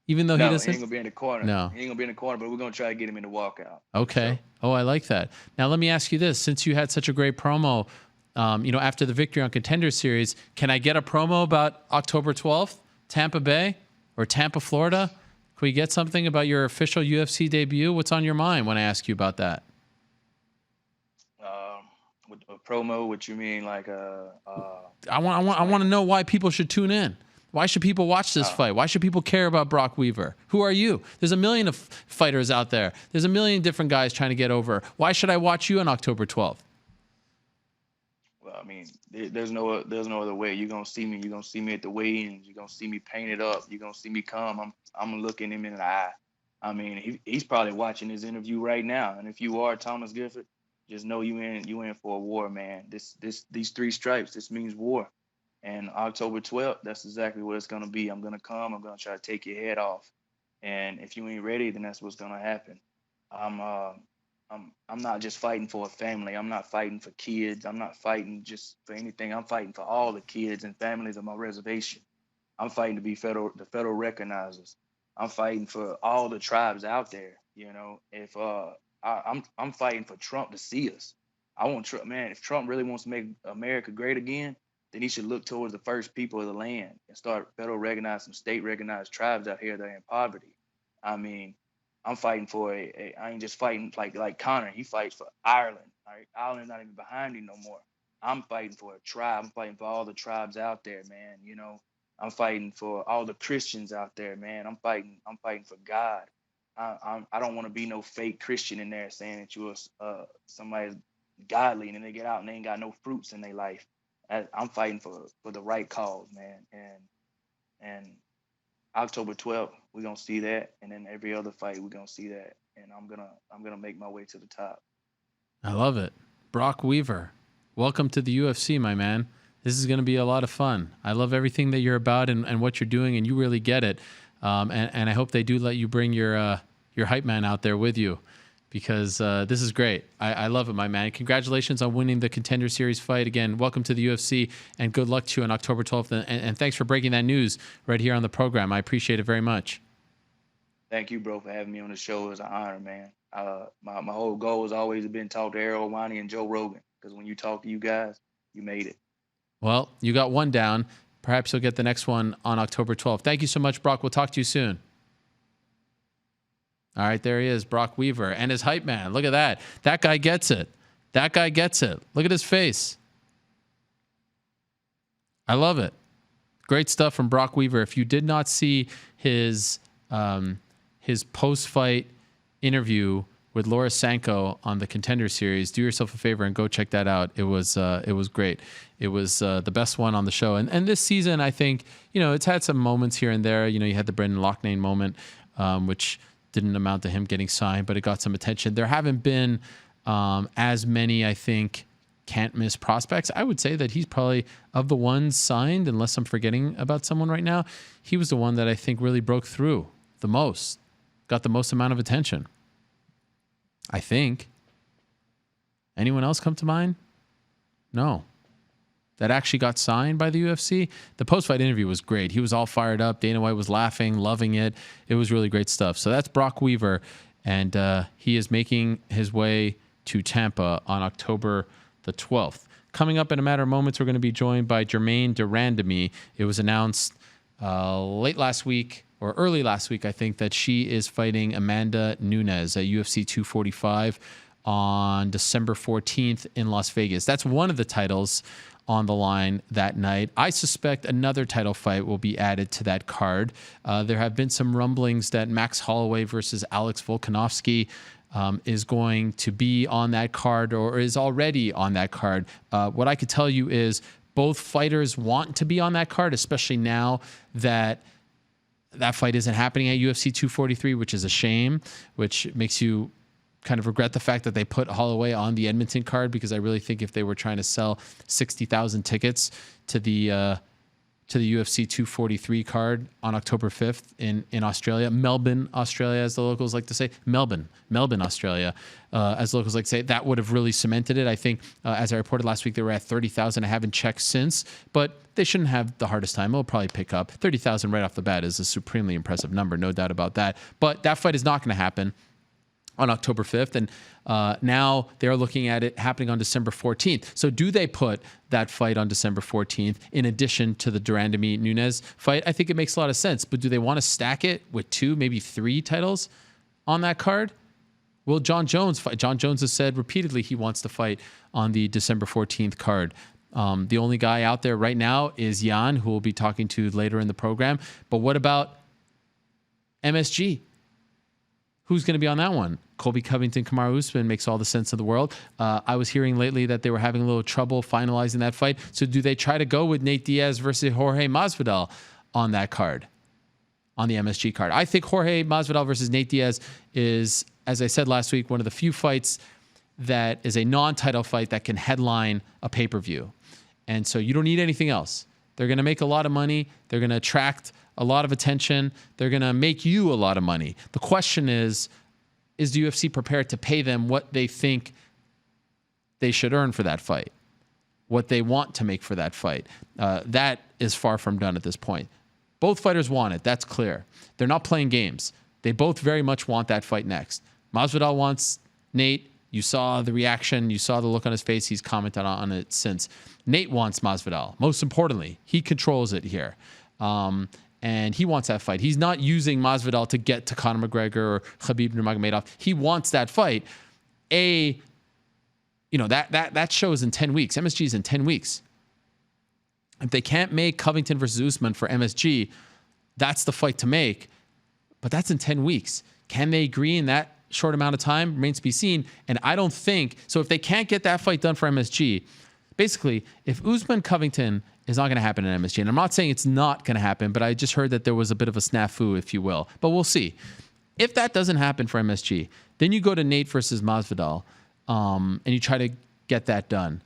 Even though he doesn't? He ain't going to be in the corner. No. He ain't going to be in the corner, but we're going to try to get him in the walkout. Okay. So. Oh, I like that. Now, let me ask you this. Since you had such a great promo, you know, after the victory on Contender Series, can I get a promo about October 12th, Tampa Bay or Tampa, Florida? Can we get something about your official UFC debut? What's on your mind when I ask you about that? With a promo, what you mean, like I want to know why people should tune in. Why should people watch this fight? Why should people care about Brock Weaver? Who are you? There's a million of fighters out there. There's a million different guys trying to get over. Why should I watch you on October 12th? Well, I mean, there's no other way. You're gonna see me. You're gonna see me at the weigh-ins. You're gonna see me painted up. You're gonna see me come. I'm gonna look him in the eye. I mean, he's probably watching this interview right now. And if you are Thomas Gifford, just know you in for a war, man. These 3 stripes. This means war. And October 12th, that's exactly what it's gonna be. I'm gonna come. I'm gonna try to take your head off. And if you ain't ready, then that's what's gonna happen. I'm not just fighting for a family. I'm not fighting for kids. I'm not fighting just for anything. I'm fighting for all the kids and families of my reservation. I'm fighting to be the federal recognizers. I'm fighting for all the tribes out there. You know, if I'm fighting for Trump to see us. I want Trump, man. If Trump really wants to make America great again, then he should look towards the first people of the land and start federal recognized, some state recognized tribes out here that are in poverty. I mean, I'm fighting for I ain't just fighting like Conor. He fights for Ireland. All right? Ireland's not even behind him no more. I'm fighting for a tribe. I'm fighting for all the tribes out there, man. You know, I'm fighting for all the Christians out there, man. I'm fighting for God. I don't want to be no fake Christian in there saying that you're somebody's godly and then they get out and they ain't got no fruits in their life. I'm fighting for the right cause, man. And October 12th, we're gonna see that, and then every other fight we're gonna see that, and I'm gonna make my way to the top. I love it. Brock Weaver, welcome to the UFC, my man. This is gonna be a lot of fun. I love everything that you're about and what you're doing, and you really get it. And I hope they do let you bring your hype man out there with you, because this is great. I love it, my man. Congratulations on winning the Contender Series fight. Again, welcome to the UFC, and good luck to you on October 12th. And thanks for breaking that news right here on the program. I appreciate it very much. Thank you, bro, for having me on the show. It was an honor, man. My whole goal has always been to talk to Ariel Helwani and Joe Rogan, because when you talk to you guys, you made it. Well, you got one down. Perhaps you'll get the next one on October 12th. Thank you so much, Brock. We'll talk to you soon. All right, there he is, Brock Weaver, and his hype man. Look at that. That guy gets it. That guy gets it. Look at his face. I love it. Great stuff from Brock Weaver. If you did not see his post-fight interview with Laura Sanko on the Contender Series, do yourself a favor and go check that out. It was great. It was the best one on the show. And this season, I think, it's had some moments here and there. You had the Brendan Loughnane moment, which didn't amount to him getting signed, but it got some attention. There haven't been as many, I think, can't miss prospects. I would say that he's probably, of the ones signed, unless I'm forgetting about someone right now, he was the one that I think really broke through the most, got the most amount of attention. I think. Anyone else come to mind? No. That actually got signed by the UFC. The post-fight interview was great. He was all fired up. Dana White was laughing, loving it. It was really great stuff. So that's Brock Weaver, and he is making his way to Tampa on October the 12th. Coming up in a matter of moments, we're going to be joined by Germaine de Randamie. It was announced late last week, or early last week, I think, that she is fighting Amanda Nunes at UFC 245 on December 14th in Las Vegas. That's one of the titles on the line that night. I suspect another title fight will be added to that card. There have been some rumblings that Max Holloway versus Alex Volkanovski is going to be on that card, or is already on that card. What I could tell you is both fighters want to be on that card, especially now that that fight isn't happening at UFC 243, which is a shame, which makes you kind of regret the fact that they put Holloway on the Edmonton card, because I really think if they were trying to sell 60,000 tickets to the UFC 243 card on October 5th in Australia, Melbourne, Australia, as the locals like to say, Melbourne, Australia, as the locals like to say, that would have really cemented it. I think, as I reported last week, they were at 30,000. I haven't checked since, but they shouldn't have the hardest time. It'll probably pick up. 30,000 right off the bat is a supremely impressive number, no doubt about that. But that fight is not going to happen on October 5th, and now they're looking at it happening on December 14th. So do they put that fight on December 14th in addition to the de Randamie Nunes fight? I think it makes a lot of sense, but do they want to stack it with 2, maybe 3 titles on that card? Will John Jones fight? John Jones has said repeatedly he wants to fight on the December 14th card. The only guy out there right now is Jan, who we'll be talking to later in the program. But what about MSG? Who's going to be on that one? Colby Covington, Kamaru Usman makes all the sense in the world. I was hearing lately that they were having a little trouble finalizing that fight. So do they try to go with Nate Diaz versus Jorge Masvidal on that card, on the MSG card? I think Jorge Masvidal versus Nate Diaz is, as I said last week, one of the few fights that is a non-title fight that can headline a pay-per-view. And so you don't need anything else. They're going to make a lot of money. They're going to attract a lot of attention. They're going to make you a lot of money. The question is the UFC prepared to pay them what they think they should earn for that fight, what they want to make for that fight? That is far from done at this point. Both fighters want it. That's clear. They're not playing games. They both very much want that fight next. Masvidal wants Nate. You saw the reaction. You saw the look on his face. He's commented on it since. Nate wants Masvidal. Most importantly, he controls it here. And he wants that fight. He's not using Masvidal to get to Conor McGregor or Khabib Nurmagomedov. He wants that fight. That show is in 10 weeks. MSG is in 10 weeks. If they can't make Covington versus Usman for MSG, that's the fight to make. But that's in 10 weeks. Can they agree in that short amount of time? Remains to be seen. And I don't think so. If they can't get that fight done for MSG, basically, if Usman Covington is not going to happen in MSG, and I'm not saying it's not going to happen, but I just heard that there was a bit of a snafu, if you will. But we'll see. If that doesn't happen for MSG, then you go to Nate versus Masvidal, and you try to get that done.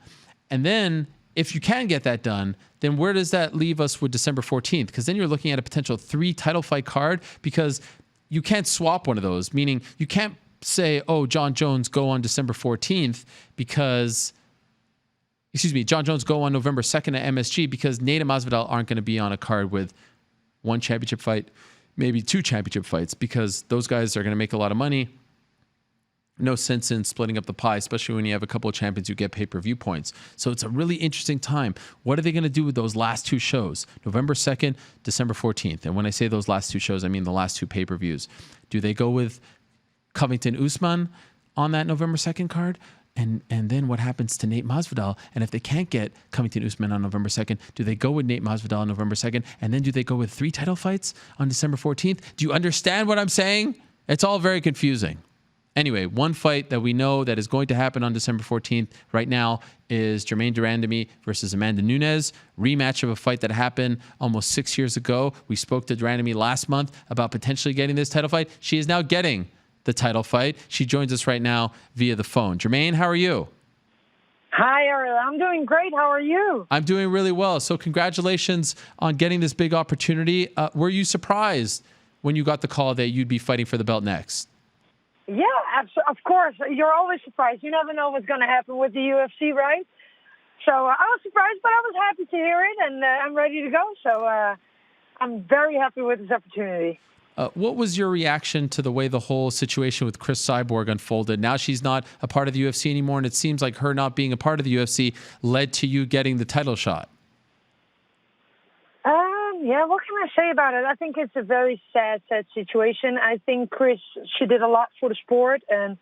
And then if you can get that done, then where does that leave us with December 14th? Because then you're looking at a potential 3 title fight card, because you can't swap one of those, meaning you can't say, oh, John Jones go on December 14th because... John Jones go on November 2nd at MSG because Nate and Masvidal aren't going to be on a card with 1 championship fight, maybe 2 championship fights, because those guys are going to make a lot of money. No sense in splitting up the pie, especially when you have a couple of champions who get pay-per-view points. So it's a really interesting time. What are they going to do with those last 2 shows? November 2nd, December 14th. And when I say those last 2 shows, I mean the last 2 pay-per-views. Do they go with Covington Usman on that November 2nd card? And then what happens to Nate Masvidal? And if they can't get Covington Usman on November 2nd, do they go with Nate Masvidal on November 2nd? And then do they go with 3 title fights on December 14th? Do you understand what I'm saying? It's all very confusing. Anyway, one fight that we know that is going to happen on December 14th right now is Germaine Randamie versus Amanda Nunes. Rematch of a fight that happened almost 6 years ago. We spoke to Randamie last month about potentially getting this title fight. She is now getting the title fight. She joins us right now via the phone. Germaine, how are you? Hi, Ariel. I'm doing great. How are you? I'm doing really well. So congratulations on getting this big opportunity. Were you surprised when you got the call that you'd be fighting for the belt next? Yeah, of course. You're always surprised. You never know what's going to happen with the UFC, right? So I was surprised, but I was happy to hear it, and I'm ready to go. So I'm very happy with this opportunity. What was your reaction to the way the whole situation with Chris Cyborg unfolded? Now she's not a part of the UFC anymore, and it seems like her not being a part of the UFC led to you getting the title shot. Yeah, what can I say about it? I think it's a very sad situation. I think Chris, she did a lot for the sport, and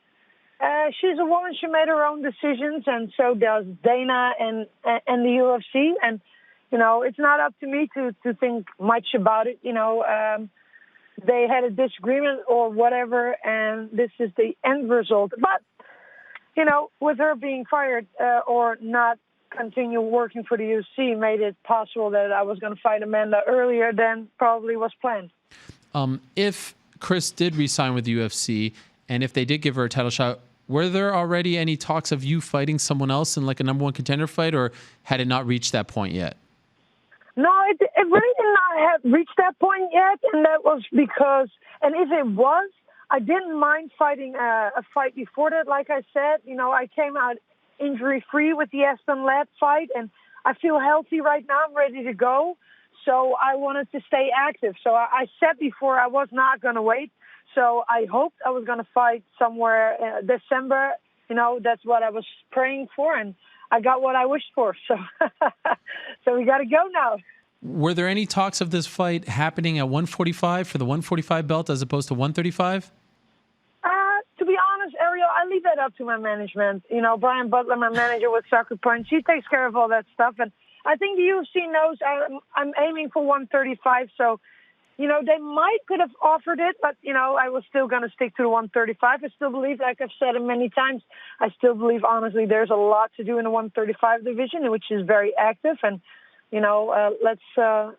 she's a woman. She made her own decisions, and so does Dana and the UFC. And, it's not up to me to think much about it, They had a disagreement or whatever, and this is the end result. But, with her being fired or not continue working for the UFC made it possible that I was going to fight Amanda earlier than probably was planned. If Chris did re-sign with the UFC, and if they did give her a title shot, were there already any talks of you fighting someone else in like a number 1 contender fight, or had it not reached that point yet? No, it really did not have reached that point yet, and that was because, and if it was, I didn't mind fighting a fight before that. Like I said, I came out injury-free with the Aston Ladd fight, and I feel healthy right now. I'm ready to go, so I wanted to stay active. So I said before I was not going to wait, so I hoped I was going to fight somewhere December. That's what I was praying for, and I got what I wished for, so so we got to go now. Were there any talks of this fight happening at 145 for the 145 belt as opposed to 135? To be honest, Ariel, that up to my management. You know, Brian Butler, my manager with Sucker Punch, he takes care of all that stuff. And I think the UFC knows I'm aiming for 135. So, you know, they could have offered it, but, you know, I was still going to stick to the 135. I still believe, like I've said it many times, I still believe, honestly, there's a lot to do in the 135 division, which is very active. And, you know, let's stir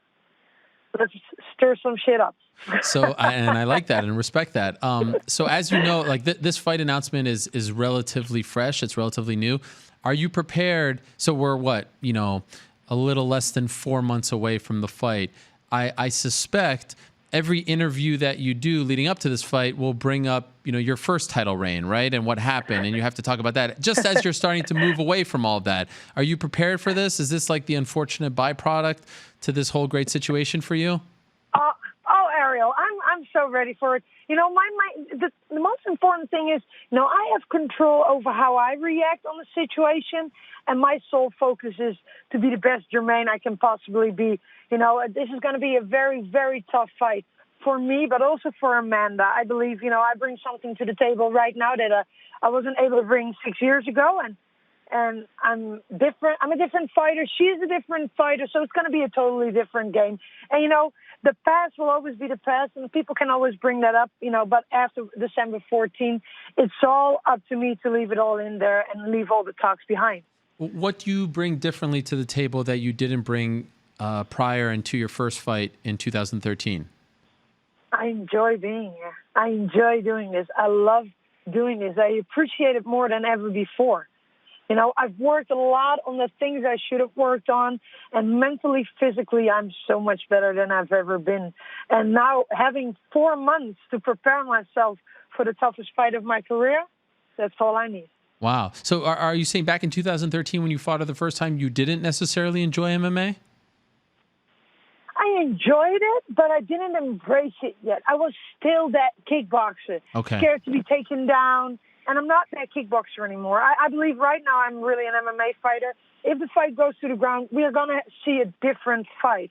some shit up. So, and I like that and respect that. So as you know, like this fight announcement is relatively fresh. It's relatively new. Are you prepared? So we're a little less than 4 months away from the fight. I suspect every interview that you do leading up to this fight will bring up, your first title reign, right? And what happened. And you have to talk about that just as you're starting to move away from all of that. Are you prepared for this? Is this like the unfortunate byproduct to this whole great situation for you? Ariel, I'm so ready for it. The most important thing is, I have control over how I react on the situation, and my sole focus is to be the best Germaine I can possibly be. This is going to be a very, very tough fight for me, but also for Amanda. I believe, I bring something to the table right now that I wasn't able to bring 6 years ago, and I'm different. I'm a different fighter. She's a different fighter, so it's going to be a totally different game. And, the past will always be the past, and people can always bring that up, but after December 14th, it's all up to me to leave it all in there and leave all the talks behind. What do you bring differently to the table that you didn't bring prior and to your first fight in 2013? I enjoy being here. I enjoy doing this. I love doing this. I appreciate it more than ever before. I've worked a lot on the things I should have worked on, and mentally, physically, I'm so much better than I've ever been. And now having 4 months to prepare myself for the toughest fight of my career, that's all I need. Wow. So are you saying back in 2013 when you fought her the first time, you didn't necessarily enjoy MMA? I enjoyed it, but I didn't embrace it yet. I was still that kickboxer, scared to be taken down. And I'm not that kickboxer anymore. I believe right now I'm really an MMA fighter. If the fight goes to the ground, we are going to see a different fight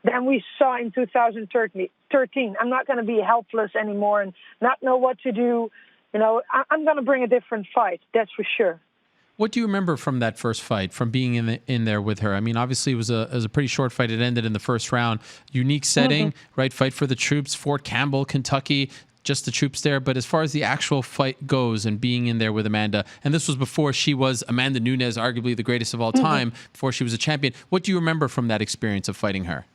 than we saw in 2013. I'm not going to be helpless anymore and not know what to do. I'm going to bring a different fight, that's for sure. What do you remember from that first fight, from being in there with her? I mean, obviously it was a pretty short fight. It ended in the first round. Unique setting, right? Fight for the troops, Fort Campbell, Kentucky. Just the troops there. But as far as the actual fight goes and being in there with Amanda, and this was before she was Amanda Nunes, arguably the greatest of all time, before she was a champion. What do you remember from that experience of fighting her?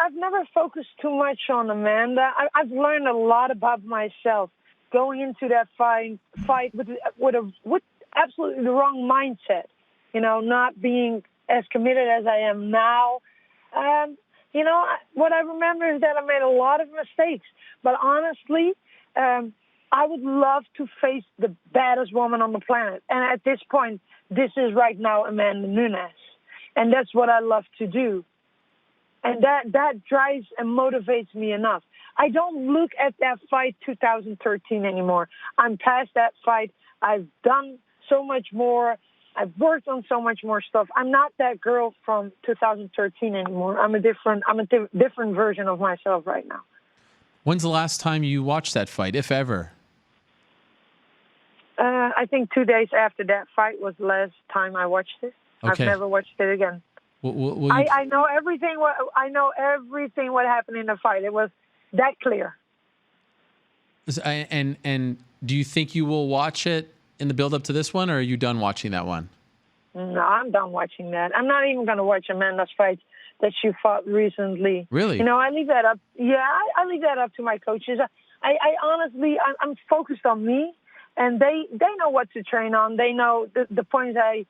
I've never focused too much on Amanda. I've learned a lot about myself going into that fight with absolutely the wrong mindset. Not being as committed as I am now. What I remember is that I made a lot of mistakes. But honestly, I would love to face the baddest woman on the planet. And at this point, this is right now Amanda Nunes. And that's what I love to do. And that drives and motivates me enough. I don't look at that fight 2013 anymore. I'm past that fight. I've done so much more. I've worked on so much more stuff. I'm not that girl from 2013 anymore. I'm a different version of myself right now. When's the last time you watched that fight, if ever? I think 2 days after that fight was the last time I watched it. Okay. I've never watched it again. I know everything. I know everything what happened in the fight. It was that clear. And do you think you will watch it in the build-up to this one, or are you done watching that one? No, I'm done watching that. I'm not even going to watch Amanda's fight that she fought recently. Really? I leave that up. Yeah, I leave that up to my coaches. I honestly, I'm focused on me, and they know what to train on. They know the points I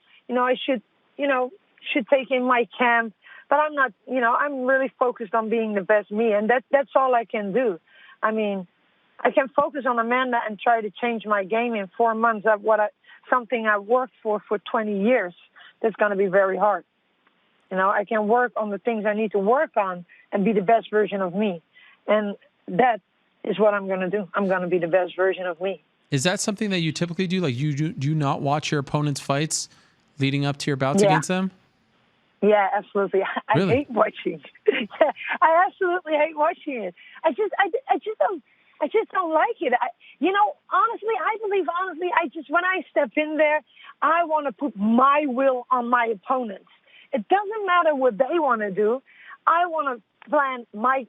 should take in my camp. But I'm not, I'm really focused on being the best me, and that's all I can do. I mean, I can focus on Amanda and try to change my game in 4 months of something I worked for 20 years. That's going to be very hard. I can work on the things I need to work on and be the best version of me. And that is what I'm going to do. I'm going to be the best version of me. Is that something that you typically do? Like, do you not watch your opponent's fights leading up to your bouts against them? Yeah, absolutely. I Really? hate watching. I absolutely hate watching it. I just don't. I just don't like it. Honestly, when I step in there, I want to put my will on my opponents. It doesn't matter what they want to do. I want to fight my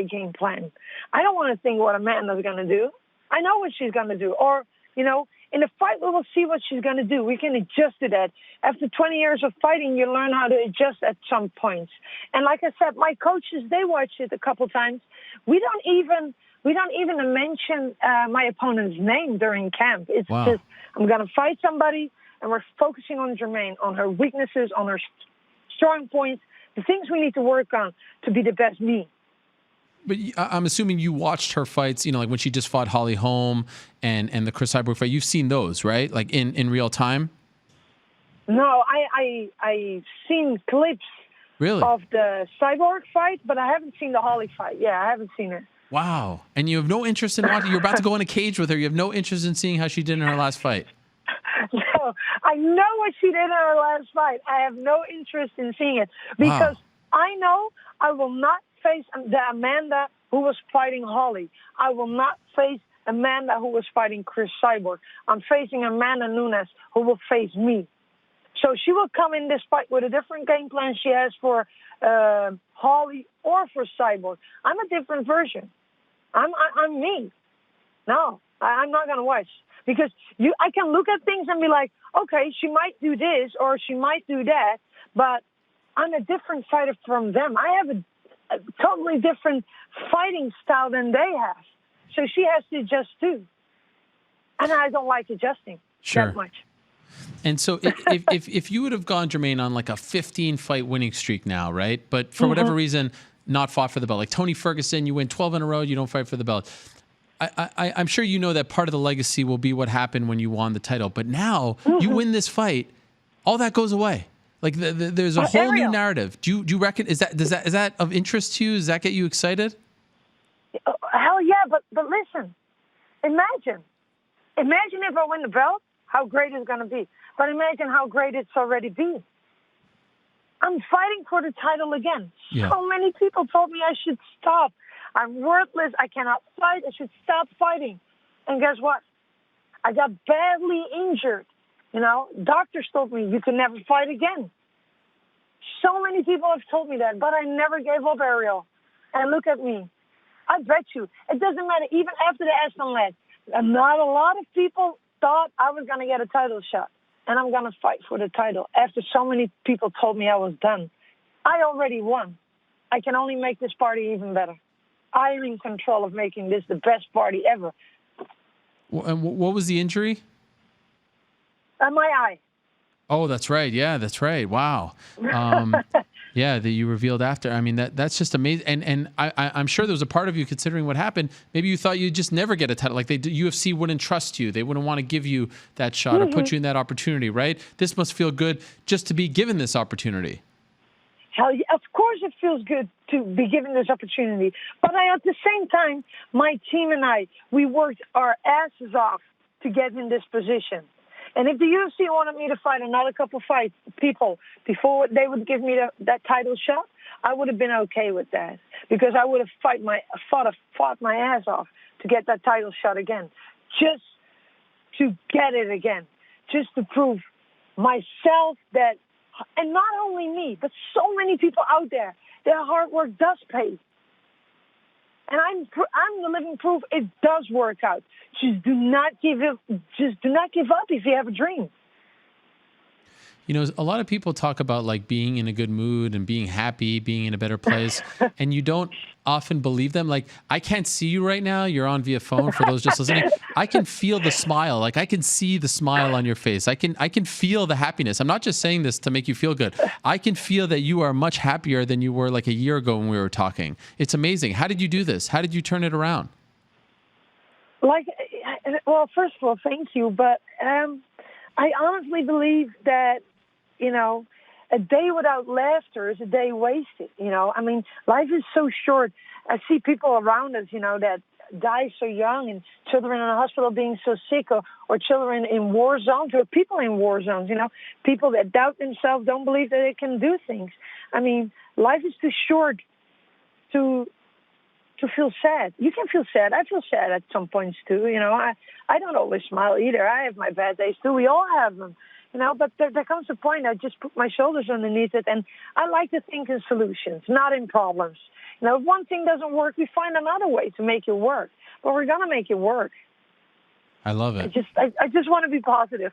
game plan. I don't want to think what Amanda's going to do. I know what she's going to do. Or, in a fight, we will see what she's going to do. We can adjust to that. After 20 years of fighting, you learn how to adjust at some points. And like I said, my coaches, they watched it a couple times. We don't even mention my opponent's name during camp. It's just, I'm going to fight somebody, and we're focusing on Germaine, on her weaknesses, on her strong points, the things we need to work on to be the best me. But I'm assuming you watched her fights, like when she just fought Holly Holm and the Chris Cyborg fight. You've seen those, right? Like in real time? No, I've seen clips of the Cyborg fight, but I haven't seen the Holly fight. Yeah, I haven't seen it. Wow. And you have no interest in watching. You're about to go in a cage with her. You have no interest in seeing how she did in her last fight. No, I know what she did in her last fight. I have no interest in seeing it because I know I will not face the Amanda who was fighting Holly. I will not face Amanda who was fighting Chris Cyborg. I'm facing Amanda Nunes who will face me. So she will come in this fight with a different game plan she has for Holly or for Cyborg. I'm a different version. I'm me. No, I'm not going to watch. Because I can look at things and be like, okay, she might do this or she might do that, but I'm a different fighter from them. I have a totally different fighting style than they have. So she has to adjust too. And I don't like adjusting that much. And so if you would have gone, Germaine, on like a 15-fight winning streak now, right? But for whatever reason, not fought for the belt. Like Tony Ferguson, you win 12 in a row, you don't fight for the belt. I'm sure you know that part of the legacy will be what happened when you won the title. But now you win this fight, all that goes away. Like there's a whole new narrative. Do you reckon is that of interest to you? Does that get you excited? Hell yeah, but listen, imagine if I win the belt, how great it's going to be. But imagine how great it's already been. I'm fighting for the title again. Yeah. So many people told me I should stop. I'm worthless. I cannot fight. I should stop fighting. And guess what? I got badly injured. Doctors told me you can never fight again. So many people have told me that, but I never gave up, Ariel. And look at me. I bet you, it doesn't matter. Even after the Aston leg, not a lot of people thought I was going to get a title shot. And I'm going to fight for the title. After so many people told me I was done. I already won. I can only make this party even better. I'm in control of making this the best party ever. And what was the injury? My eye. Oh, that's right. Yeah, that's right. Wow. Yeah, that you revealed after. I mean, that's just amazing. And I'm sure there was a part of you, considering what happened, maybe you thought you'd just never get a title. Like UFC wouldn't trust you. They wouldn't want to give you that shot or put you in that opportunity, right? This must feel good just to be given this opportunity. Hell yeah, of course it feels good to be given this opportunity. But at the same time, my team and we worked our asses off to get in this position. And if the UFC wanted me to fight another couple people before they would give me that title shot, I would have been okay with that because I would have fought my ass off to get that title shot again, just to get it again, just to prove myself that, and not only me, but so many people out there, their hard work does pay. And I'm the living proof it does work out. Just do not give up. Just do not give up if you have a dream. A lot of people talk about like being in a good mood and being happy, being in a better place, and you don't often believe them. Like, I can't see you right now. You're on via phone for those just listening. I can feel the smile. Like, I can see the smile on your face. I can feel the happiness. I'm not just saying this to make you feel good. I can feel that you are much happier than you were like a year ago when we were talking. It's amazing. How did you do this? How did you turn it around? Well, first of all, thank you. But I honestly believe that, a day without laughter is a day wasted. I mean, life is so short. I see people around us, that die so young, and children in the hospital being so sick, or children in war zones, or people in war zones, people that doubt themselves, don't believe that they can do things. I mean, life is too short to to feel sad. You can feel sad. I feel sad at some points too. You know, I don't always smile either. I have my bad days too. We all have them. You know, but there comes a point I just put my shoulders underneath it, and I like to think in solutions, not in problems. You know, if one thing doesn't work, we find another way to make it work. But we're gonna make it work. I love it. I just want to be positive.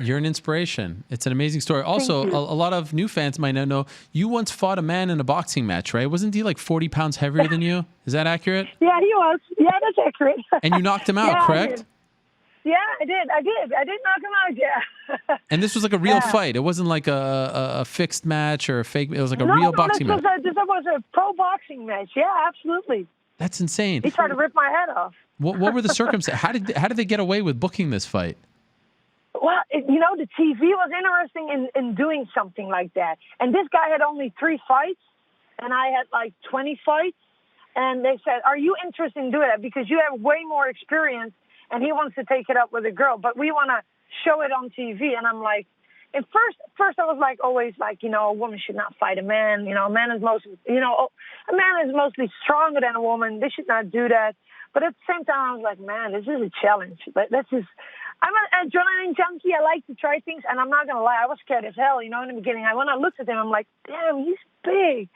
You're an inspiration. It's an amazing story. Also, a lot of new fans might not know you once fought a man in a boxing match, right? Wasn't he like 40 pounds heavier than you? Is that accurate? Yeah, he was. Yeah, that's accurate. And you knocked him out, Yeah, correct? Yeah, I did knock him out, yeah. And this was like a real fight. It wasn't like a fixed match or a fake. It was like a real boxing match. This was a pro boxing match. Yeah, absolutely. That's insane. He tried to rip my head off. What were the circumstances? How did they get away with booking this fight? Well, you know, the TV was interesting in doing something like that. And this guy had only 3 fights, and I had like 20 fights. And they said, "Are you interested in doing that? Because you have way more experience, and he wants to take it up with a girl, but we want to show it on TV." And I'm like, at first I was like, always like, you know, a woman should not fight a man. You know, a man is mostly stronger than a woman. They should not do that. But at the same time, I was like, man, this is a challenge. But I'm an adrenaline junkie. I like to try things, and I'm not gonna lie, I was scared as hell. You know, in the beginning, when I looked at him, I'm like, damn, he's big.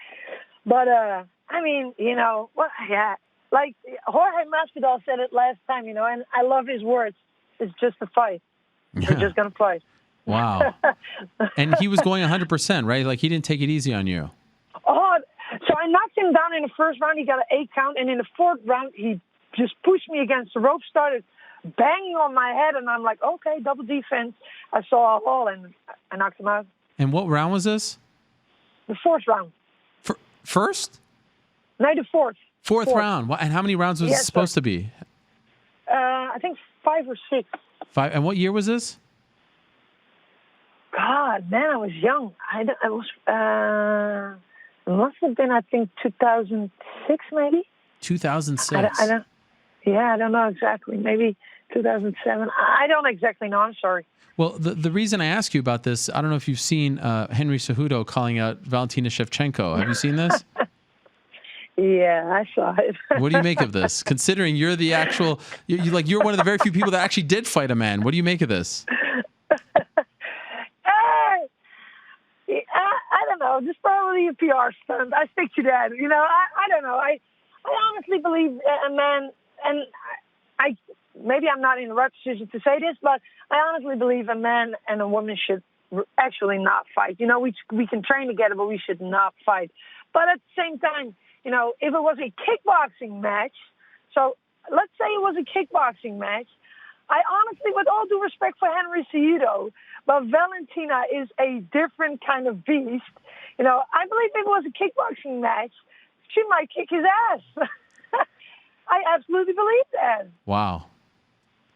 But I mean, you know, what? Yeah. Like Jorge Masvidal said it last time, you know, and I love his words. It's just a fight. We're just gonna fight. Wow. And he was going 100%, right? Like he didn't take it easy on you. Oh, so I knocked him down in the first round. He got an 8 count, and in the 4th round, he just pushed me against the rope, started banging on my head, and I'm like, okay, double defense. I saw a hole, and I knocked him out. And what round was this? The 4th round. First? No, the 4th. Fourth round. And how many rounds was it supposed to be? I think 5 or 6. 5. And what year was this? God, man, I was young. It must have been, I think, 2006, maybe. 2006. I don't know exactly. Maybe 2007. I don't exactly know. I'm sorry. Well, the reason I ask you about this, I don't know if you've seen Henry Cejudo calling out Valentina Shevchenko. Have you seen this? Yeah, I saw it. What do you make of this? Considering you're the actual, you're one of the very few people that actually did fight a man. What do you make of this? I don't know. Just probably a PR stunt. I stick to that. You know, I don't know. I honestly believe a man, and maybe I'm not in the right position to say this, but I honestly believe a man and a woman should actually not fight. You know, we can train together, but we should not fight. But at the same time, you know, if it was a kickboxing match, so let's say it was a kickboxing match, I honestly, with all due respect for Henry Cejudo, but Valentina is a different kind of beast. You know, I believe if it was a kickboxing match, she might kick his ass. I absolutely believe that. Wow.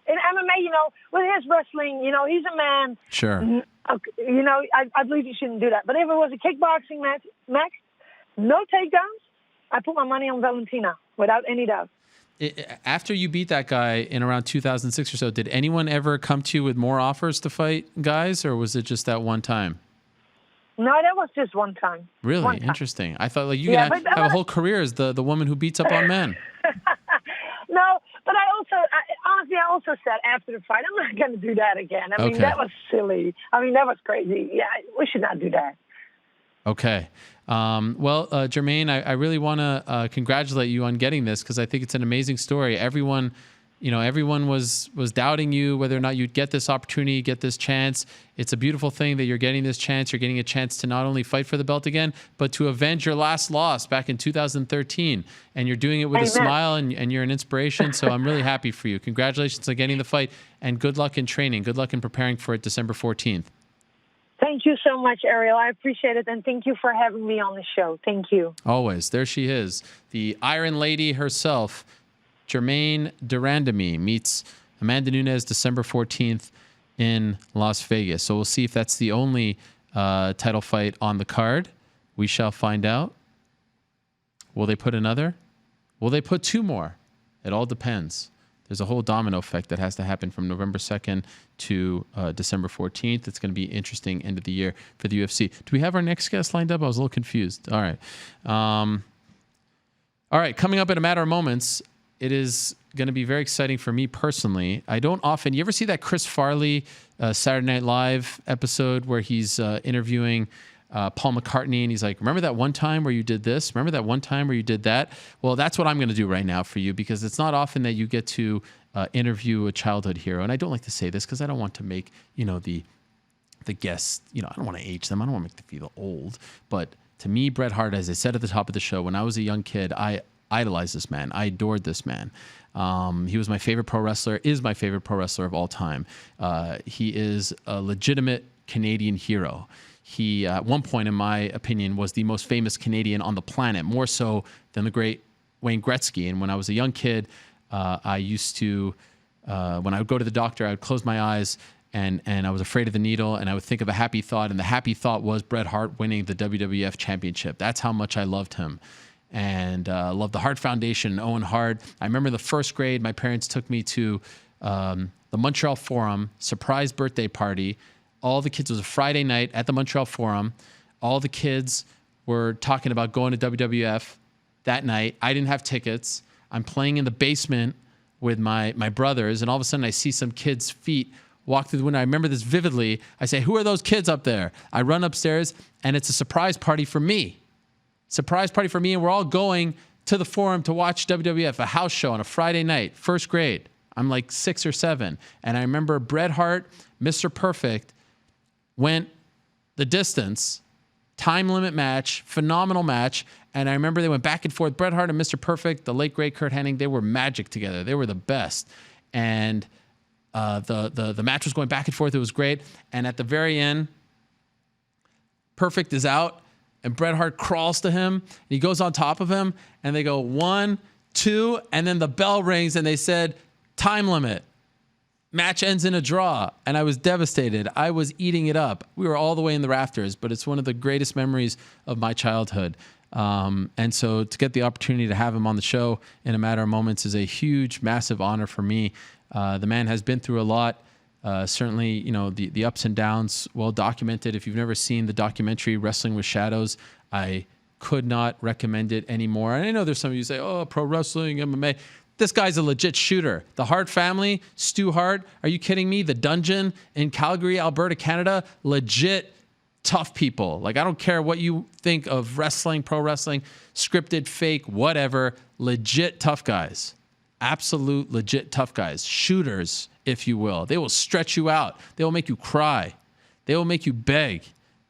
In MMA, you know, with his wrestling, you know, he's a man. Sure. You know, I believe he shouldn't do that. But if it was a kickboxing match, no takedowns, I put my money on Valentina without any doubt. After you beat that guy in around 2006 or so, did anyone ever come to you with more offers to fight guys, or was it just that one time? No, that was just one time. Really? One time. Interesting. I thought like you have a whole career as the woman who beats up on men. No, but honestly, I also said after the fight, I'm not going to do that again. I mean, that was silly. I mean, that was crazy. Yeah, we should not do that. Okay. Well, Germaine, I really want to congratulate you on getting this because I think it's an amazing story. Everyone was doubting you whether or not you'd get this opportunity, get this chance. It's a beautiful thing that you're getting this chance. You're getting a chance to not only fight for the belt again, but to avenge your last loss back in 2013. And you're doing it with a smile, and you're an inspiration. So I'm really happy for you. Congratulations on getting the fight, and good luck in training. Good luck in preparing for it December 14th. Thank you so much, Ariel. I appreciate it, and thank you for having me on the show. Thank you. Always. There she is, the Iron Lady herself, Germaine de Randamie, meets Amanda Nunes December 14th in Las Vegas. So we'll see if that's the only title fight on the card. We shall find out. Will they put another? Will they put 2 more? It all depends. There's a whole domino effect that has to happen from November 2nd to December 14th. It's going to be interesting end of the year for the UFC. Do we have our next guest lined up? I was a little confused. All right. All right, coming up in a matter of moments, it is going to be very exciting for me personally. I don't often. You ever see that Chris Farley Saturday Night Live episode where he's interviewing Paul McCartney and he's like, "Remember that one time where you did this? Remember that one time where you did that?" Well, that's what I'm going to do right now for you, because it's not often that you get to interview a childhood hero. And I don't like to say this because I don't want to make the guests. I don't want to age them. I don't want to make them feel old. But to me, Bret Hart, as I said at the top of the show, when I was a young kid, I idolized this man. I adored this man. He was my favorite pro wrestler, is my favorite pro wrestler of all time. He is a legitimate Canadian hero. He, at one point, in my opinion, was the most famous Canadian on the planet, more so than the great Wayne Gretzky. And when I was a young kid, I used to, when I would go to the doctor, I would close my eyes and I was afraid of the needle, and I would think of a happy thought, and the happy thought was Bret Hart winning the WWF Championship. That's how much I loved him. And loved the Hart Foundation, Owen Hart. I remember the first grade, my parents took me to the Montreal Forum, surprise birthday party. All the kids, it was a Friday night at the Montreal Forum. All the kids were talking about going to WWF that night. I didn't have tickets. I'm playing in the basement with my brothers, and all of a sudden I see some kids' feet walk through the window. I remember this vividly. I say, "Who are those kids up there?" I run upstairs, and it's a surprise party for me. Surprise party for me, and we're all going to the Forum to watch WWF, a house show on a Friday night, first grade. I'm like 6 or 7. And I remember Bret Hart, Mr. Perfect, went the distance, time limit match, phenomenal match. And I remember they went back and forth. Bret Hart and Mr. Perfect, the late, great Kurt Hennig, they were magic together. They were the best. And the match was going back and forth. It was great. And at the very end, Perfect is out, and Bret Hart crawls to him, and he goes on top of him, and they go 1, 2, and then the bell rings, and they said, "Time limit. Match ends in a draw." And I was devastated. I was eating it up. We were all the way in the rafters, but it's one of the greatest memories of my childhood. And so to get the opportunity to have him on the show in a matter of moments is a huge, massive honor for me. The man has been through a lot. Certainly, the ups and downs, well documented. If you've never seen the documentary Wrestling with Shadows, I could not recommend it anymore. And I know there's some of you say, "Oh, pro wrestling, MMA." This guy's a legit shooter. The Hart family, Stu Hart, are you kidding me? The Dungeon in Calgary, Alberta, Canada, legit tough people. Like, I don't care what you think of wrestling, pro wrestling, scripted, fake, whatever, legit tough guys. Absolute legit tough guys. Shooters, if you will. They will stretch you out. They will make you cry. They will make you beg.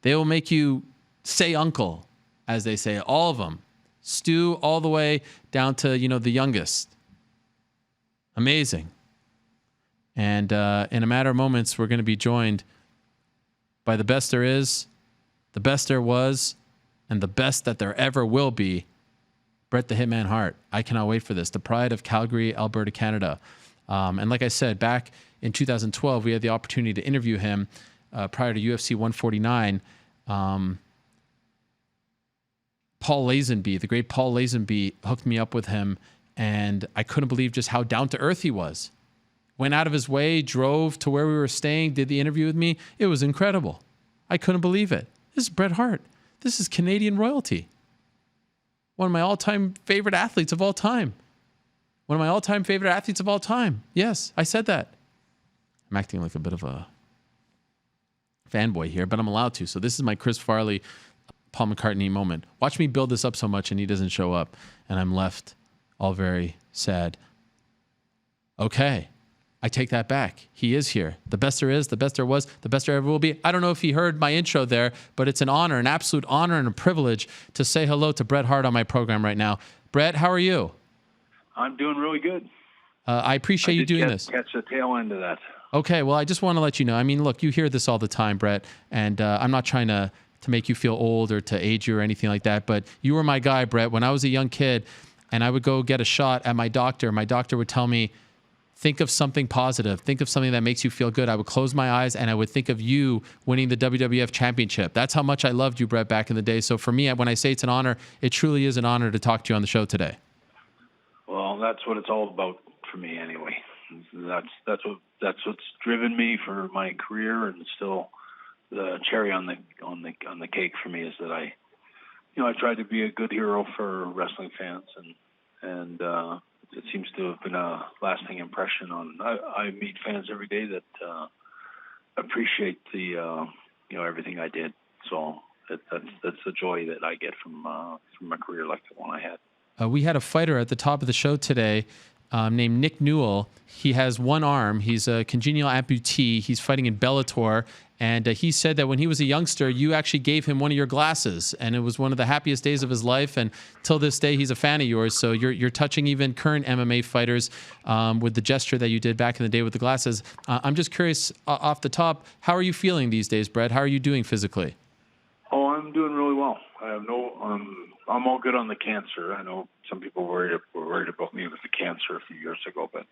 They will make you say uncle, as they say. All of them. Stu all the way down to, the youngest. Amazing. And in a matter of moments, we're going to be joined by the best there is, the best there was, and the best that there ever will be, Bret the Hitman Hart. I cannot wait for this. The pride of Calgary, Alberta, Canada. And like I said, back in 2012, we had the opportunity to interview him prior to UFC 149. Paul Lazenby, the great Paul Lazenby, hooked me up with him, and I couldn't believe just how down-to-earth he was. Went out of his way, drove to where we were staying, did the interview with me. It was incredible. I couldn't believe it. This is Bret Hart. This is Canadian royalty. One of my all-time favorite athletes of all time. One of my all-time favorite athletes of all time. Yes, I said that. I'm acting like a bit of a fanboy here, but I'm allowed to. So this is my Chris Farley, Paul McCartney moment. Watch me build this up so much and he doesn't show up, and I'm left all very sad. Okay, I take that back. He is here. The best there is, the best there was, the best there ever will be. I don't know if he heard my intro there, but it's an honor, an absolute honor and a privilege to say hello to Bret Hart on my program right now. Bret, how are you? I'm doing really good. I appreciate you doing this. Catch the tail end of that. Okay, well, I just want to let you know. I mean, look, you hear this all the time, Bret, and I'm not trying to make you feel old or to age you or anything like that, but you were my guy, Bret. When I was a young kid and I would go get a shot at my doctor would tell me, think of something positive. Think of something that makes you feel good. I would close my eyes and I would think of you winning the WWF Championship. That's how much I loved you, Bret, back in the day. So for me, when I say it's an honor, it truly is an honor to talk to you on the show today. Well, that's what it's all about for me, anyway. That's what's driven me for my career, and still the cherry on the cake for me is that I I tried to be a good hero for wrestling fans, and it seems to have been a lasting impression on. I meet fans every day that appreciate the everything I did. So that's the joy that I get from a career like the one I had. We had a fighter at the top of the show today named Nick Newell. He has one arm. He's a congenital amputee. He's fighting in Bellator. And he said that when he was a youngster, you actually gave him one of your glasses. And it was one of the happiest days of his life. And till this day, he's a fan of yours. So you're touching even current MMA fighters with the gesture that you did back in the day with the glasses. I'm just curious, off the top, how are you feeling these days, Bret? How are you doing physically? Oh, I'm doing really well. I have I'm all good on the cancer. I know some people were worried about me with the cancer a few years ago, but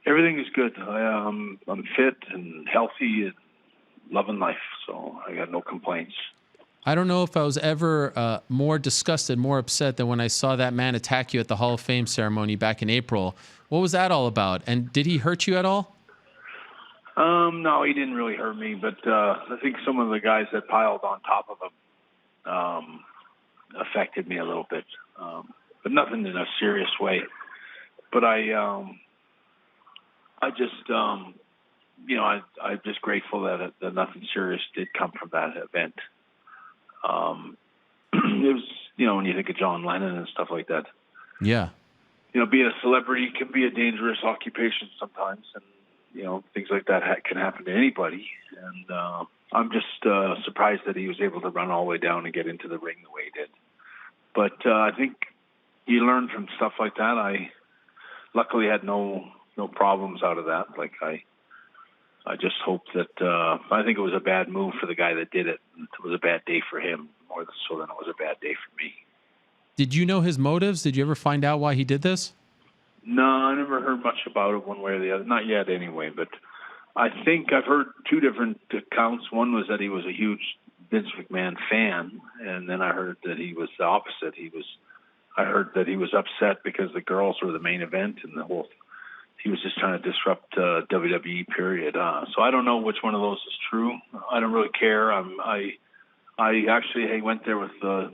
everything is good. I'm fit and healthy and loving life, so I got no complaints. I don't know if I was ever more disgusted, more upset than when I saw that man attack you at the Hall of Fame ceremony back in April. What was that all about? And did he hurt you at all? No, he didn't really hurt me, but I think some of the guys that piled on top of him affected me a little bit, but nothing in a serious way. But I'm just grateful that nothing serious did come from that event. It was, when you think of John Lennon and stuff like that. Yeah. Being a celebrity can be a dangerous occupation sometimes, and things like that can happen to anybody. And I'm just surprised that he was able to run all the way down and get into the ring the way he did. But I think you learn from stuff like that. I luckily had no problems out of that. Like I just hope that I think it was a bad move for the guy that did it. It was a bad day for him more so than it was a bad day for me. Did you know his motives? Did you ever find out why he did this? No, I never heard much about it one way or the other. Not yet anyway, but I think I've heard two different accounts. One was that he was a huge Vince McMahon fan, and then I heard that he was the opposite. I heard that he was upset because the girls were the main event and he was just trying to disrupt WWE, period. So I don't know which one of those is true. I don't really care. I actually went there with the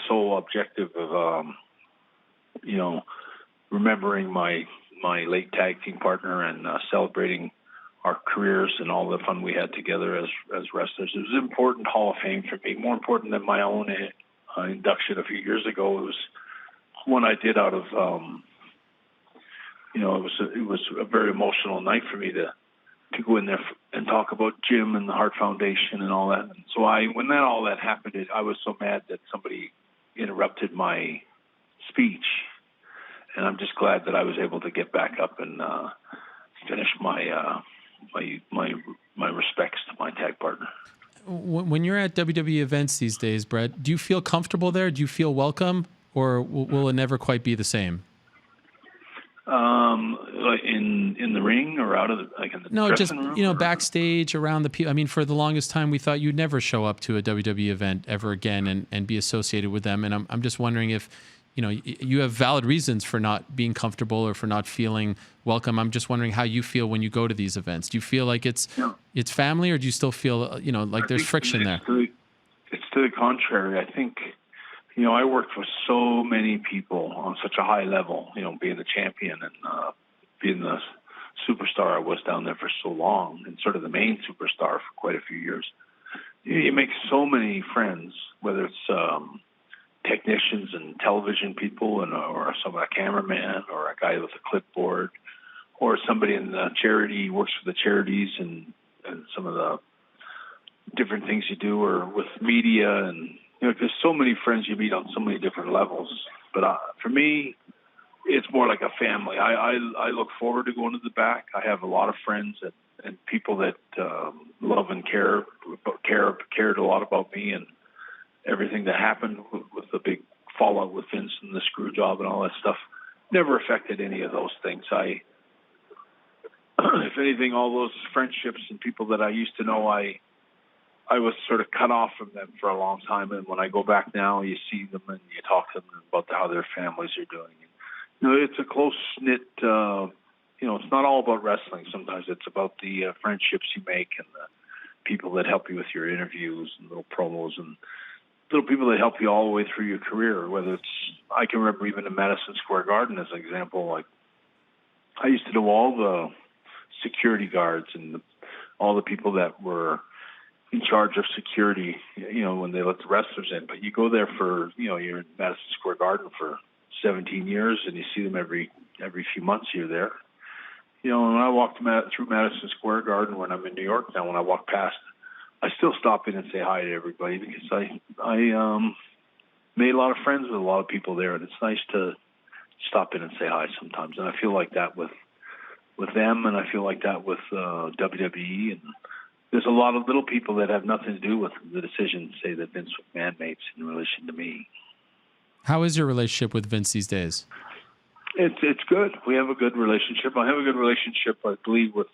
sole objective of, remembering my late tag team partner and celebrating our careers and all the fun we had together as wrestlers. It was an important Hall of Fame for me, more important than my own induction a few years ago. It was one I did out of, it was a very emotional night for me to go in there and talk about Jim and the Hart Foundation and all that. And so when all that happened, I was so mad that somebody interrupted my speech. And I'm just glad that I was able to get back up and finish my respects to my tag partner. When you're at WWE events these days, Bret, do you feel comfortable there? Do you feel welcome, or will it never quite be the same? In the ring or out of the in the dressing room? Backstage around the people. I mean, for the longest time, we thought you'd never show up to a WWE event ever again and be associated with them. And I'm just wondering if you have valid reasons for not being comfortable or for not feeling welcome. I'm just wondering how you feel when you go to these events. Do you feel like it's family, or do you still feel like there's friction there? It's to the contrary. I think I worked with so many people on such a high level. Being the champion and being the superstar I was down there for so long, and sort of the main superstar for quite a few years. You make so many friends, whether it's technicians and television people, or a cameraman, or a guy with a clipboard, or somebody in the charity, works for the charities and some of the different things you do, or with media. And there's so many friends you meet on so many different levels. But for me, it's more like a family. I look forward to going to the back. I have a lot of friends and people that love and cared a lot about me and everything that happened with the big fallout with Vince and the screw job and all that stuff. Never affected any of those things. If anything, all those friendships and people that I used to know, I was sort of cut off from them for a long time. And when I go back now, you see them and you talk to them about how their families are doing. It's a close-knit, it's not all about wrestling. Sometimes it's about the friendships you make and the people that help you with your interviews and little promos. And little people that help you all the way through your career. Whether it's, I can remember even in Madison Square Garden as an example. Like, I used to know all the security guards and all the people that were in charge of security, when they let the wrestlers in. But you go there for, you're in Madison Square Garden for 17 years, and you see them every few months you're there. When I walk through Madison Square Garden when I'm in New York now, when I walk past, I still stop in and say hi to everybody, because I made a lot of friends with a lot of people there, and it's nice to stop in and say hi sometimes. And I feel like that with them, and I feel like that with WWE. And there's a lot of little people that have nothing to do with the decisions, say, that Vince McMahon makes in relation to me. How is your relationship with Vince these days? It's good. We have a good relationship. I have a good relationship, I believe, with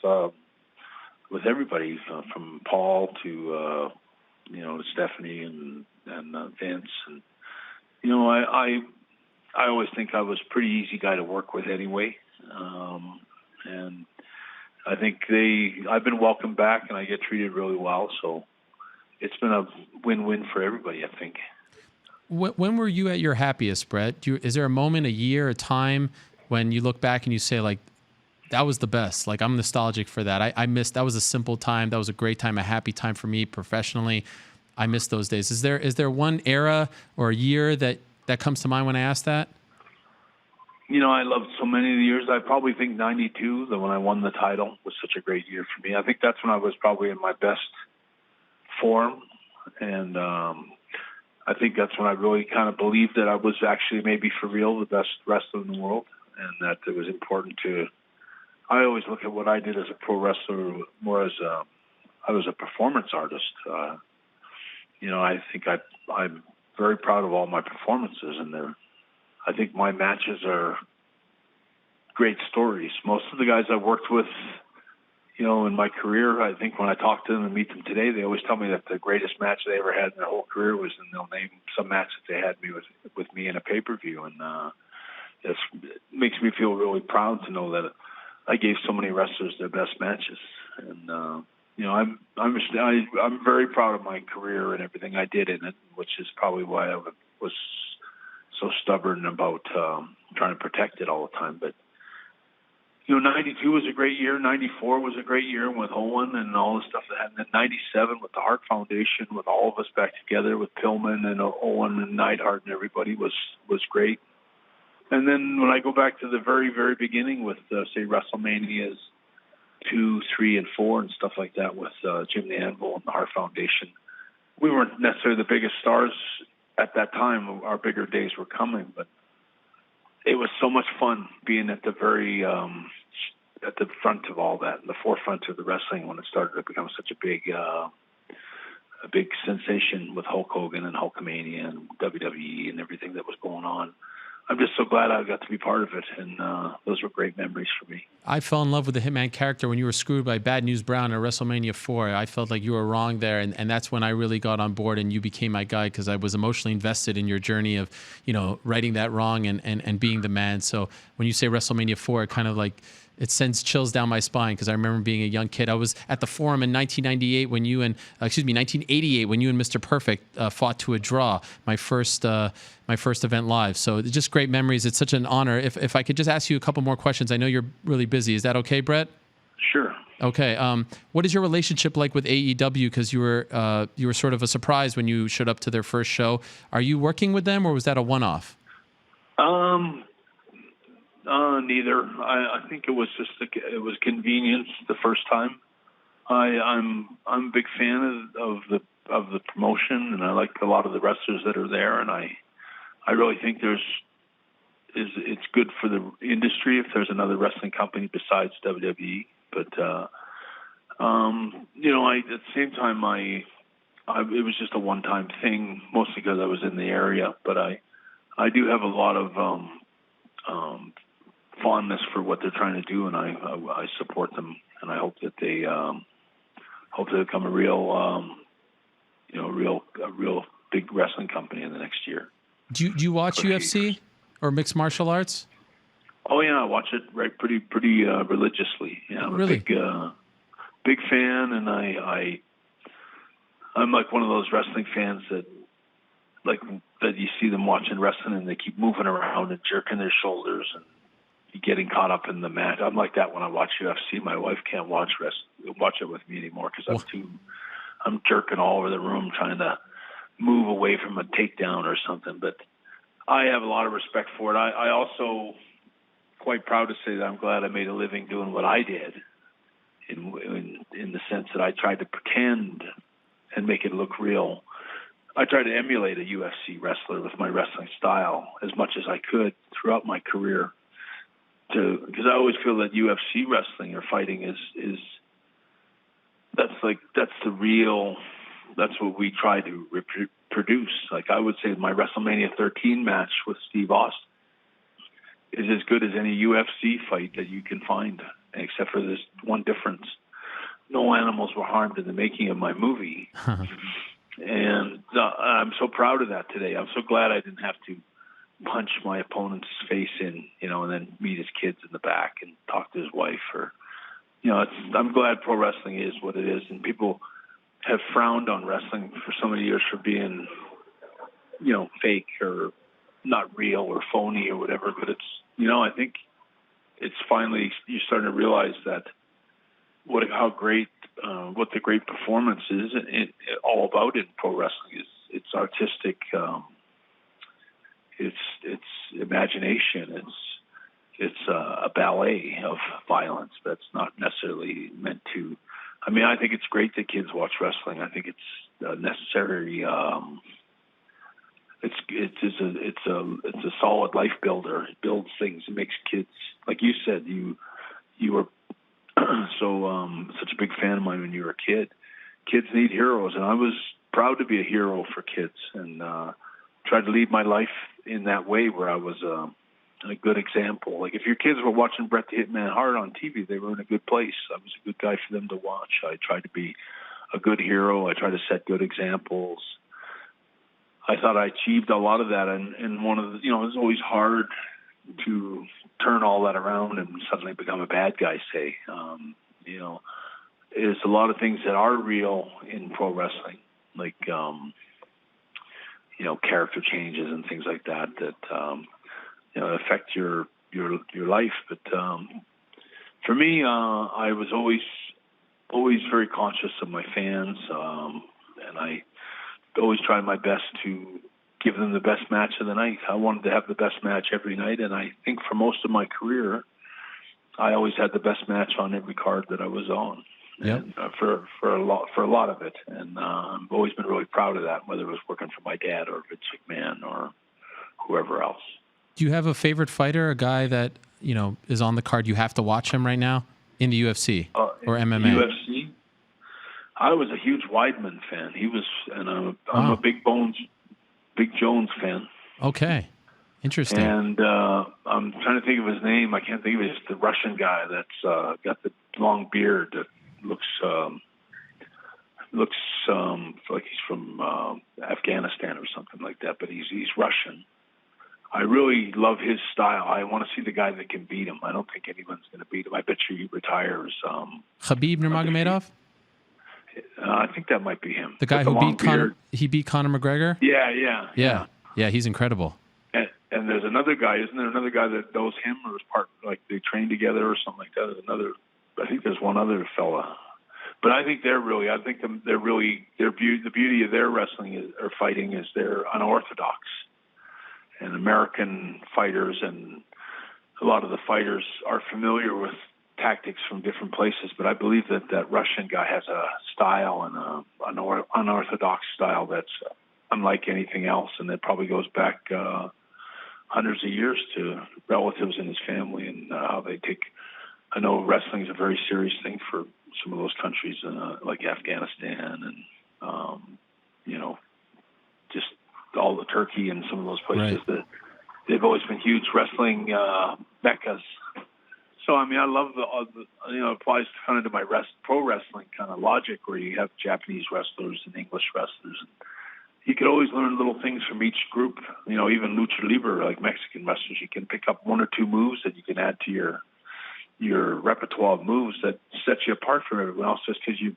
everybody, from Paul to Stephanie and Vince. And I always think I was a pretty easy guy to work with anyway. And I think I've been welcomed back, and I get treated really well. So it's been a win-win for everybody, I think. When were you at your happiest, Bret? Is there a moment, a year, a time when you look back and you say, like, that was the best? Like, I'm nostalgic for that. I missed, that was a simple time. That was a great time, a happy time for me professionally. I miss those days. Is there one era or a year that comes to mind when I ask that? I loved so many of the years. I probably think 92, when I won the title, was such a great year for me. I think that's when I was probably in my best form. And I think that's when I really kind of believed that I was actually maybe for real the best wrestler in the world, and that it was important to. I always look at what I did as a pro wrestler more as I was a performance artist. I think I'm very proud of all my performances, and I think my matches are great stories. Most of the guys I've worked with, in my career, I think when I talk to them and meet them today, they always tell me that the greatest match they ever had in their whole career was, and they'll name some match that they had with me in a pay-per-view. And it makes me feel really proud to know that I gave so many wrestlers their best matches. And I'm very proud of my career and everything I did in it, which is probably why I was so stubborn about trying to protect it all the time. But 92 was a great year. 94 was a great year with Owen and all the stuff that happened. And 97 with the Hart Foundation, with all of us back together, with Pillman and Owen and Neidhart and everybody was great. And then when I go back to the very, very beginning with, say, WrestleManias 2, 3, and 4 and stuff like that with Jim the Anvil and the Hart Foundation, we weren't necessarily the biggest stars at that time. Our bigger days were coming, but it was so much fun being at the very at the front of all that, in the forefront of the wrestling when it started to become such a big sensation with Hulk Hogan and Hulkamania and WWE and everything that was going on. I'm just so glad I got to be part of it, and those were great memories for me. I fell in love with the Hitman character when you were screwed by Bad News Brown at WrestleMania 4. I felt like you were wrong there, and that's when I really got on board, and you became my guy because I was emotionally invested in your journey of, righting that wrong and being the man. So when you say WrestleMania 4, it kind of like, it sends chills down my spine because I remember being a young kid. I was at the Forum in 1988 when you and 1988 when you and Mr. Perfect fought to a draw. My first event live. So just great memories. It's such an honor. If I could just ask you a couple more questions. I know you're really busy. Is that okay, Bret? Sure. Okay. What is your relationship like with AEW? Because you were sort of a surprise when you showed up to their first show. Are you working with them, or was that a one-off? Neither. I think it was just it was convenience the first time. I'm a big fan of the promotion, and I like a lot of the wrestlers that are there, and I really think it's good for the industry if there's another wrestling company besides WWE. But at the same time, it was just a one-time thing, mostly because I was in the area. But I do have a lot of fondness for what they're trying to do, and I support them, and I hope that they become a real big wrestling company in the next year. Do you watch UFC or mixed martial arts? Oh yeah, I watch it pretty religiously. Yeah, I'm really? a big fan, and I'm like one of those wrestling fans that like that you see them watching wrestling and they keep moving around and jerking their shoulders and getting caught up in the match. I'm like that when I watch UFC. My wife can't watch it with me anymore because I'm jerking all over the room trying to move away from a takedown or something. But I have a lot of respect for it. I also quite proud to say that I'm glad I made a living doing what I did in the sense that I tried to pretend and make it look real. I tried to emulate a UFC wrestler with my wrestling style as much as I could throughout my career, because I always feel that UFC wrestling or fighting is that's what we try to reproduce. Like I would say my WrestleMania 13 match with Steve Austin is as good as any UFC fight that you can find, except for this one difference. No animals were harmed in the making of my movie. And I'm so proud of that today. I'm so glad I didn't have to punch my opponent's face in, and then meet his kids in the back and talk to his wife. I'm glad pro wrestling is what it is. And people have frowned on wrestling for so many years for being, fake or not real or phony or whatever. But it's, I think it's finally, you're starting to realize that what the great performance is all about in pro wrestling is it's artistic, it's imagination, it's a ballet of violence that's not necessarily meant to. I mean, I think it's great that kids watch wrestling. I think it's necessary. It's a solid life builder. It builds things. It makes kids, like you said, you were such a big fan of mine when you were a kid. Kids need heroes, and I was proud to be a hero for kids, and tried to lead my life in that way where I was a good example. Like if your kids were watching Bret the Hitman Hart on TV, they were in a good place. I was a good guy for them to watch. I tried to be a good hero. I tried to set good examples. I thought I achieved a lot of that, and one of the, it was always hard to turn all that around and suddenly become a bad guy, say. There's a lot of things that are real in pro wrestling, like, character changes and things like that affect your life. But for me, I was always very conscious of my fans, and I always tried my best to give them the best match of the night. I wanted to have the best match every night, and I think for most of my career, I always had the best match on every card that I was on. Yep. And for a lot of it, and I've always been really proud of that, whether it was working for my dad or Vince McMahon or whoever else. Do you have a favorite fighter, a guy that is on the card you have to watch him right now in the UFC or MMA? UFC. I was a huge Weidman fan. He was, and I'm a Big Jones fan. Okay, interesting. And I'm trying to think of his name. I can't think of it. It's the Russian guy that's got the long beard that looks like he's from Afghanistan or something like that. But he's Russian. I really love his style. I want to see the guy that can beat him. I don't think anyone's going to beat him. I bet you he retires. Khabib Nurmagomedov? I think that might be him. The guy who beat Conor McGregor? Yeah, he's incredible. And there's another guy, isn't there? Another guy that knows him or is part, like they train together or something like that. I think there's one other fella. But I think the beauty of their wrestling or fighting is they're unorthodox. And American fighters and a lot of the fighters are familiar with tactics from different places, but I believe that Russian guy has a style and an unorthodox style that's unlike anything else, and that probably goes back hundreds of years to relatives in his family and how they take. I know wrestling is a very serious thing for some of those countries, like Afghanistan and just all the Turkey and some of those places that they've always been huge wrestling meccas. So, I mean, I love it applies kind of to my pro wrestling kind of logic where you have Japanese wrestlers and English wrestlers. And you could always learn little things from each group. Even lucha libre, like Mexican wrestlers, you can pick up one or two moves that you can add to your repertoire of moves that sets you apart from everyone else just because you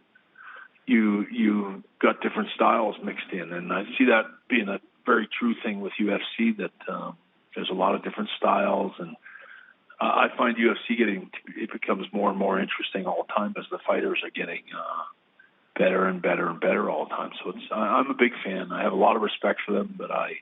got different styles mixed in. And I see that being very true thing with UFC that there's a lot of different styles, and I find UFC it becomes more and more interesting all the time as the fighters are getting better and better and better all the time. So I'm a big fan. I have a lot of respect for them, but I'm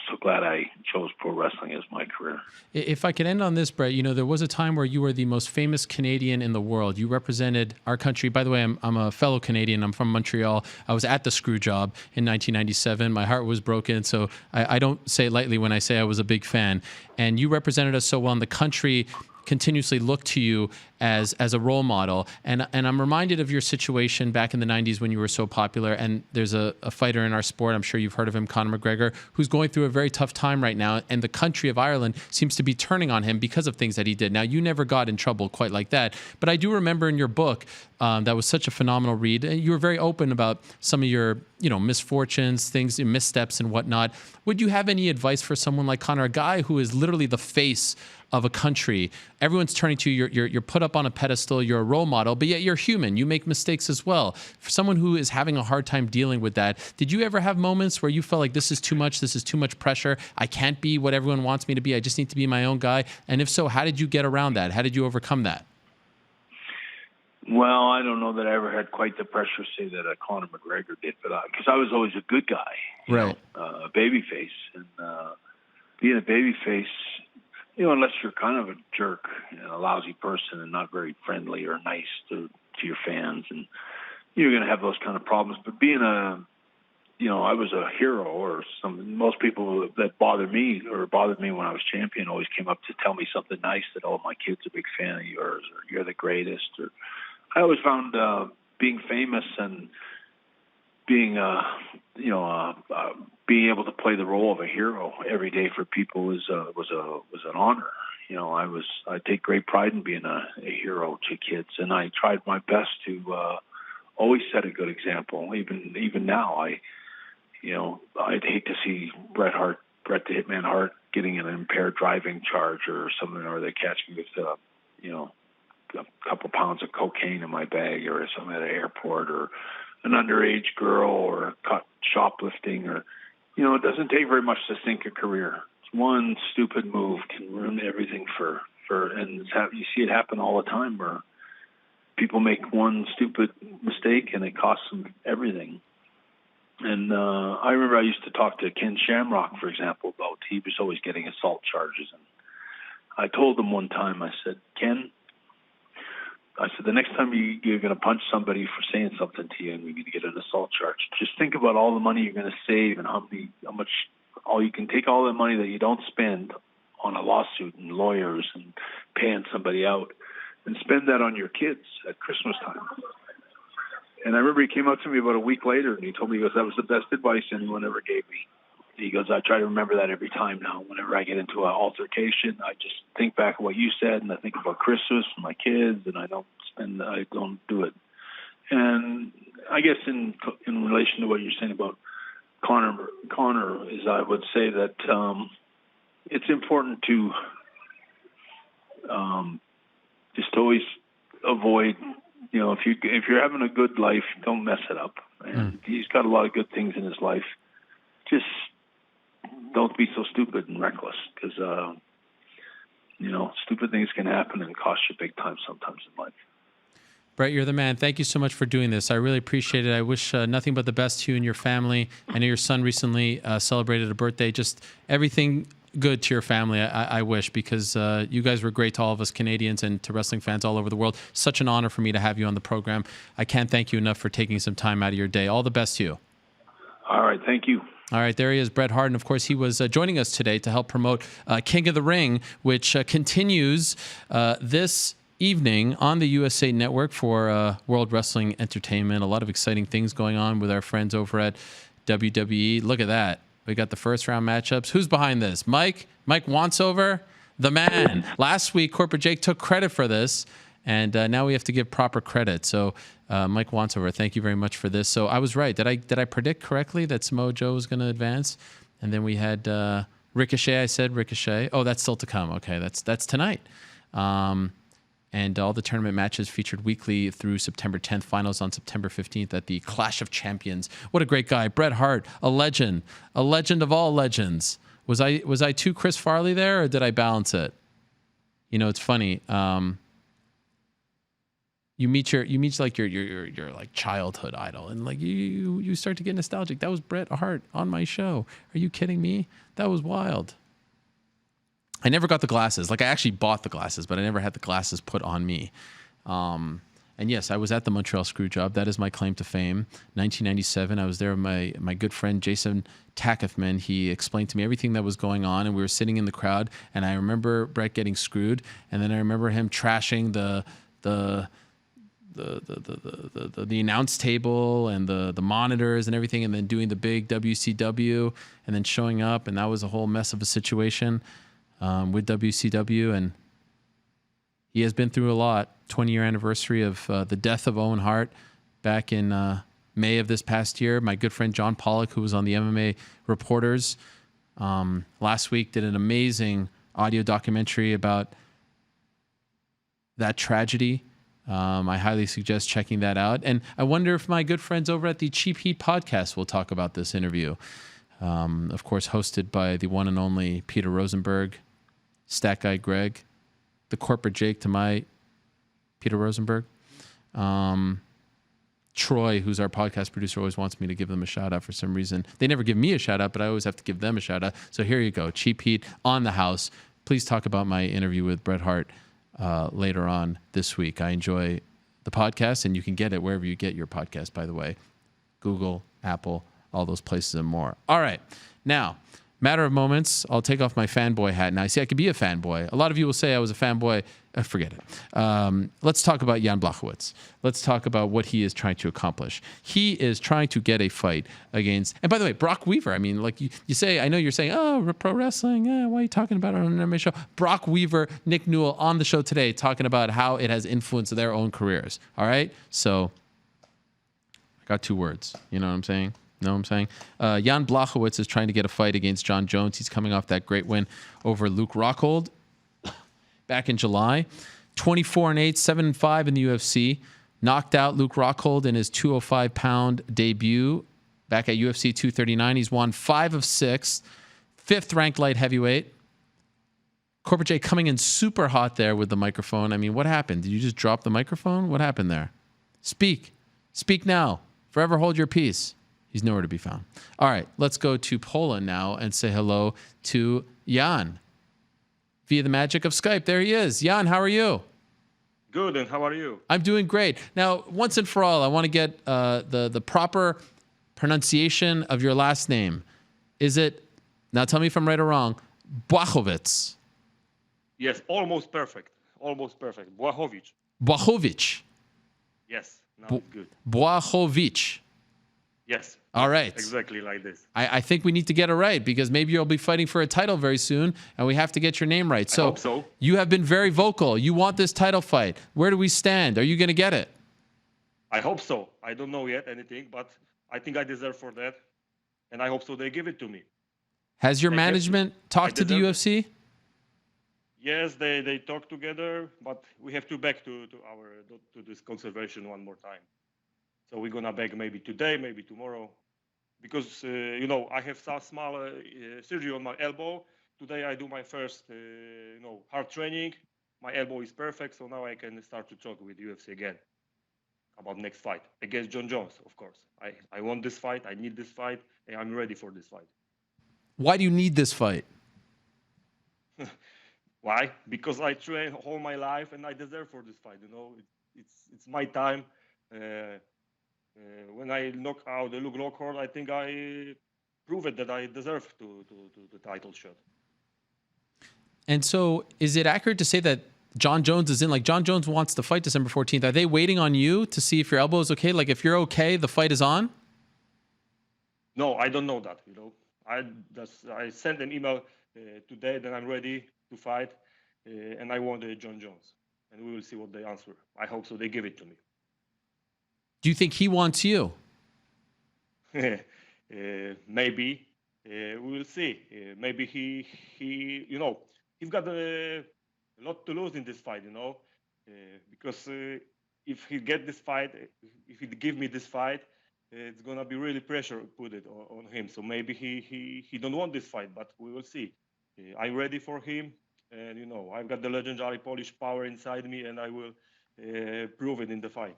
so glad I chose pro wrestling as my career. If I could end on this, Bret, there was a time where you were the most famous Canadian in the world. You represented our country. By the way, I'm a fellow Canadian. I'm from Montreal. I was at the Screw Job in 1997. My heart was broken, so I don't say it lightly when I say I was a big fan. And you represented us so well, and the country continuously looked to you as a role model. And I'm reminded of your situation back in the 90s when you were so popular. And there's a fighter in our sport, I'm sure you've heard of him, Conor McGregor, who's going through a very tough time right now. And the country of Ireland seems to be turning on him because of things that he did. Now, you never got in trouble quite like that. But I do remember in your book, that was such a phenomenal read. You were very open about some of your, misfortunes, things, missteps and whatnot. Would you have any advice for someone like Conor, a guy who is literally the face of a country? Everyone's turning to you. You're put up on a pedestal. You're a role model, but yet you're human. You make mistakes as well. For someone who is having a hard time dealing with that, did you ever have moments where you felt like this is too much? This is too much pressure. I can't be what everyone wants me to be. I just need to be my own guy. And if so, how did you get around that? How did you overcome that? Well, I don't know that I ever had quite the pressure, say, that Conor McGregor did, but because I was always a good guy, a baby face, and being a baby face, unless you're kind of a jerk, a lousy person, and not very friendly or nice to your fans, and you're going to have those kind of problems. But being I was a hero, or most people that bothered me when I was champion always came up to tell me something nice, that, oh, my kid's a big fan of yours, or you're the greatest. Or I always found being famous and being being able to play the role of a hero every day for people was an honor. I take great pride in being a hero to kids, and I tried my best to always set a good example. Even now, I'd hate to see Bret the Hitman Hart, getting an impaired driving charge or something, or they catch me with a couple pounds of cocaine in my bag or something at an airport, or an underage girl, or caught shoplifting, or it doesn't take very much to sink a career. One stupid move can ruin everything and you see it happen all the time, where people make one stupid mistake and it costs them everything. And I remember I used to talk to Ken Shamrock, for example, about he was always getting assault charges. And I told him one time, I said, Ken, the next time you're going to punch somebody for saying something to you and you're going to get an assault charge, just think about all the money you're going to save and how much you can take all the money that you don't spend on a lawsuit and lawyers and paying somebody out, and spend that on your kids at Christmas time. And I remember he came up to me about a week later and he told me, he goes, that was the best advice anyone ever gave me. He goes, I try to remember that every time now. Whenever I get into an altercation, I just think back of what you said, and I think about Christmas and my kids, and I don't do it. And I guess in relation to what you're saying about Conor is, I would say that it's important to just always avoid, if you're having a good life, don't mess it up. And he's got a lot of good things in his life. Just don't be so stupid and reckless, because stupid things can happen and cost you big time sometimes in life. Bret, you're the man. Thank you so much for doing this. I really appreciate it. I wish nothing but the best to you and your family. I know your son recently celebrated a birthday. Just everything good to your family, I wish, because you guys were great to all of us Canadians and to wrestling fans all over the world. Such an honor for me to have you on the program. I can't thank you enough for taking some time out of your day. All the best to you. All right. Thank you. All right, there he is, Bret Hart. And, of course, he was joining us today to help promote King of the Ring, which continues this evening on the USA Network for World Wrestling Entertainment. A lot of exciting things going on with our friends over at WWE. Look at that. We got the first-round matchups. Who's behind this? Mike Wansover, the man. Last week, Corporate Jake took credit for this, and now we have to give proper credit. So, Mike Wansover, thank you very much for this. So I was right. Did I predict correctly that Samoa Joe was going to advance? And then we had Ricochet. I said Ricochet. Oh, that's still to come. Okay, that's tonight. And all the tournament matches featured weekly through September 10th, finals on September 15th at the Clash of Champions. What a great guy. Bret Hart, a legend of all legends. Was I too Chris Farley there, or did I balance it? You know, it's funny. You meet your like childhood idol, and like you start to get nostalgic. That was Bret Hart on my show. Are you kidding me? That was wild. I never got the glasses. Like, I actually bought the glasses, but I never had the glasses put on me. And yes, I was at the Montreal Screwjob. That is my claim to fame. 1997, I was there with my good friend Jason Tackethman. He explained to me everything that was going on, and we were sitting in the crowd. And I remember Bret getting screwed, and then I remember him trashing the announce table and the monitors and everything, and then doing the big WCW, and then showing up, and that was a whole mess of a situation with WCW. And he has been through a lot. 20-year anniversary of the death of Owen Hart back in May of this past year. My good friend John Pollock, who was on the MMA Reporters last week, did an amazing audio documentary about that tragedy. I highly suggest checking that out. And I wonder if my good friends over at the Cheap Heat podcast will talk about this interview. Of course, hosted by the one and only Peter Rosenberg, Stat Guy Greg, the corporate Jake to my Peter Rosenberg. Troy, who's our podcast producer, always wants me to give them a shout out for some reason. They never give me a shout out, but I always have to give them a shout out. So here you go. Cheap Heat on the house. Please talk about my interview with Bret Hart later on this week. I enjoy the podcast, and you can get it wherever you get your podcast, by the way. Google, Apple, all those places and more. All right. Now, matter of moments, I'll take off my fanboy hat. Now, I see I could be a fanboy. A lot of you will say I was a fanboy. Forget it. Let's talk about Jan Blachowicz. Let's talk about what he is trying to accomplish. He is trying to get a fight against, and by the way, Brok Weaver. I mean, like you say, I know you're saying, oh, pro wrestling. Why are you talking about it on an MMA show? Brok Weaver, Nick Newell on the show today talking about how it has influenced their own careers. All right? So I got 2 words. You know what I'm saying? Know what I'm saying? Jan Blachowicz is trying to get a fight against John Jones. He's coming off that great win over Luke Rockhold back in July. 24-8, 7-5 in the UFC. Knocked out Luke Rockhold in his 205-pound debut back at UFC 239. He's won 5 of 6. 5th ranked light heavyweight. Corporate J coming in super hot there with the microphone. I mean, what happened? Did you just drop the microphone? What happened there? Speak. Speak now. Forever hold your peace. He's nowhere to be found. All right, let's go to Poland now and say hello to Jan via the magic of Skype. There he is. Jan, how are you? Good, and how are you? I'm doing great. Now, once and for all, I want to get the proper pronunciation of your last name. Is it, now tell me if I'm right or wrong, Blachowicz? Yes, almost perfect. Almost perfect. Blachowicz. Blachowicz. Yes, now it's good. Blachowicz. Yes. All right. Exactly like this. I think we need to get it right, because maybe you'll be fighting for a title very soon, and we have to get your name right. So, I hope so. You have been very vocal. You want this title fight. Where do we stand? Are you going to get it? I hope so. I don't know yet anything, but I think I deserve for that, and I hope so they give it to me. Has your management talked to the UFC? Yes, they talk together, but we have to back to this conservation one more time. So we're gonna back maybe today, maybe tomorrow, because I have some small surgery on my elbow. Today I do my first hard training. My elbow is perfect, so now I can start to talk with UFC again about next fight against John Jones. Of course, I want this fight. I need this fight, and I'm ready for this fight. Why do you need this fight? Why? Because I train all my life, and I deserve for this fight. It's my time. When I knock out Luke Rockhold, I think I proved that I deserve to the title shot. And so, is it accurate to say that John Jones is in? Like, John Jones wants to fight December 14th. Are they waiting on you to see if your elbow is okay? Like, if you're okay, the fight is on? No, I don't know that. I sent an email today that I'm ready to fight, and I want John Jones. And we will see what they answer. I hope so. They give it to me. Do you think he wants you? Maybe. We will see. Maybe he's got a lot to lose in this fight. because if he get this fight, if he give me this fight, it's gonna be really pressure put it on him. So maybe he don't want this fight, but we will see. I'm ready for him, and I've got the legendary Polish power inside me, and I will prove it in the fight.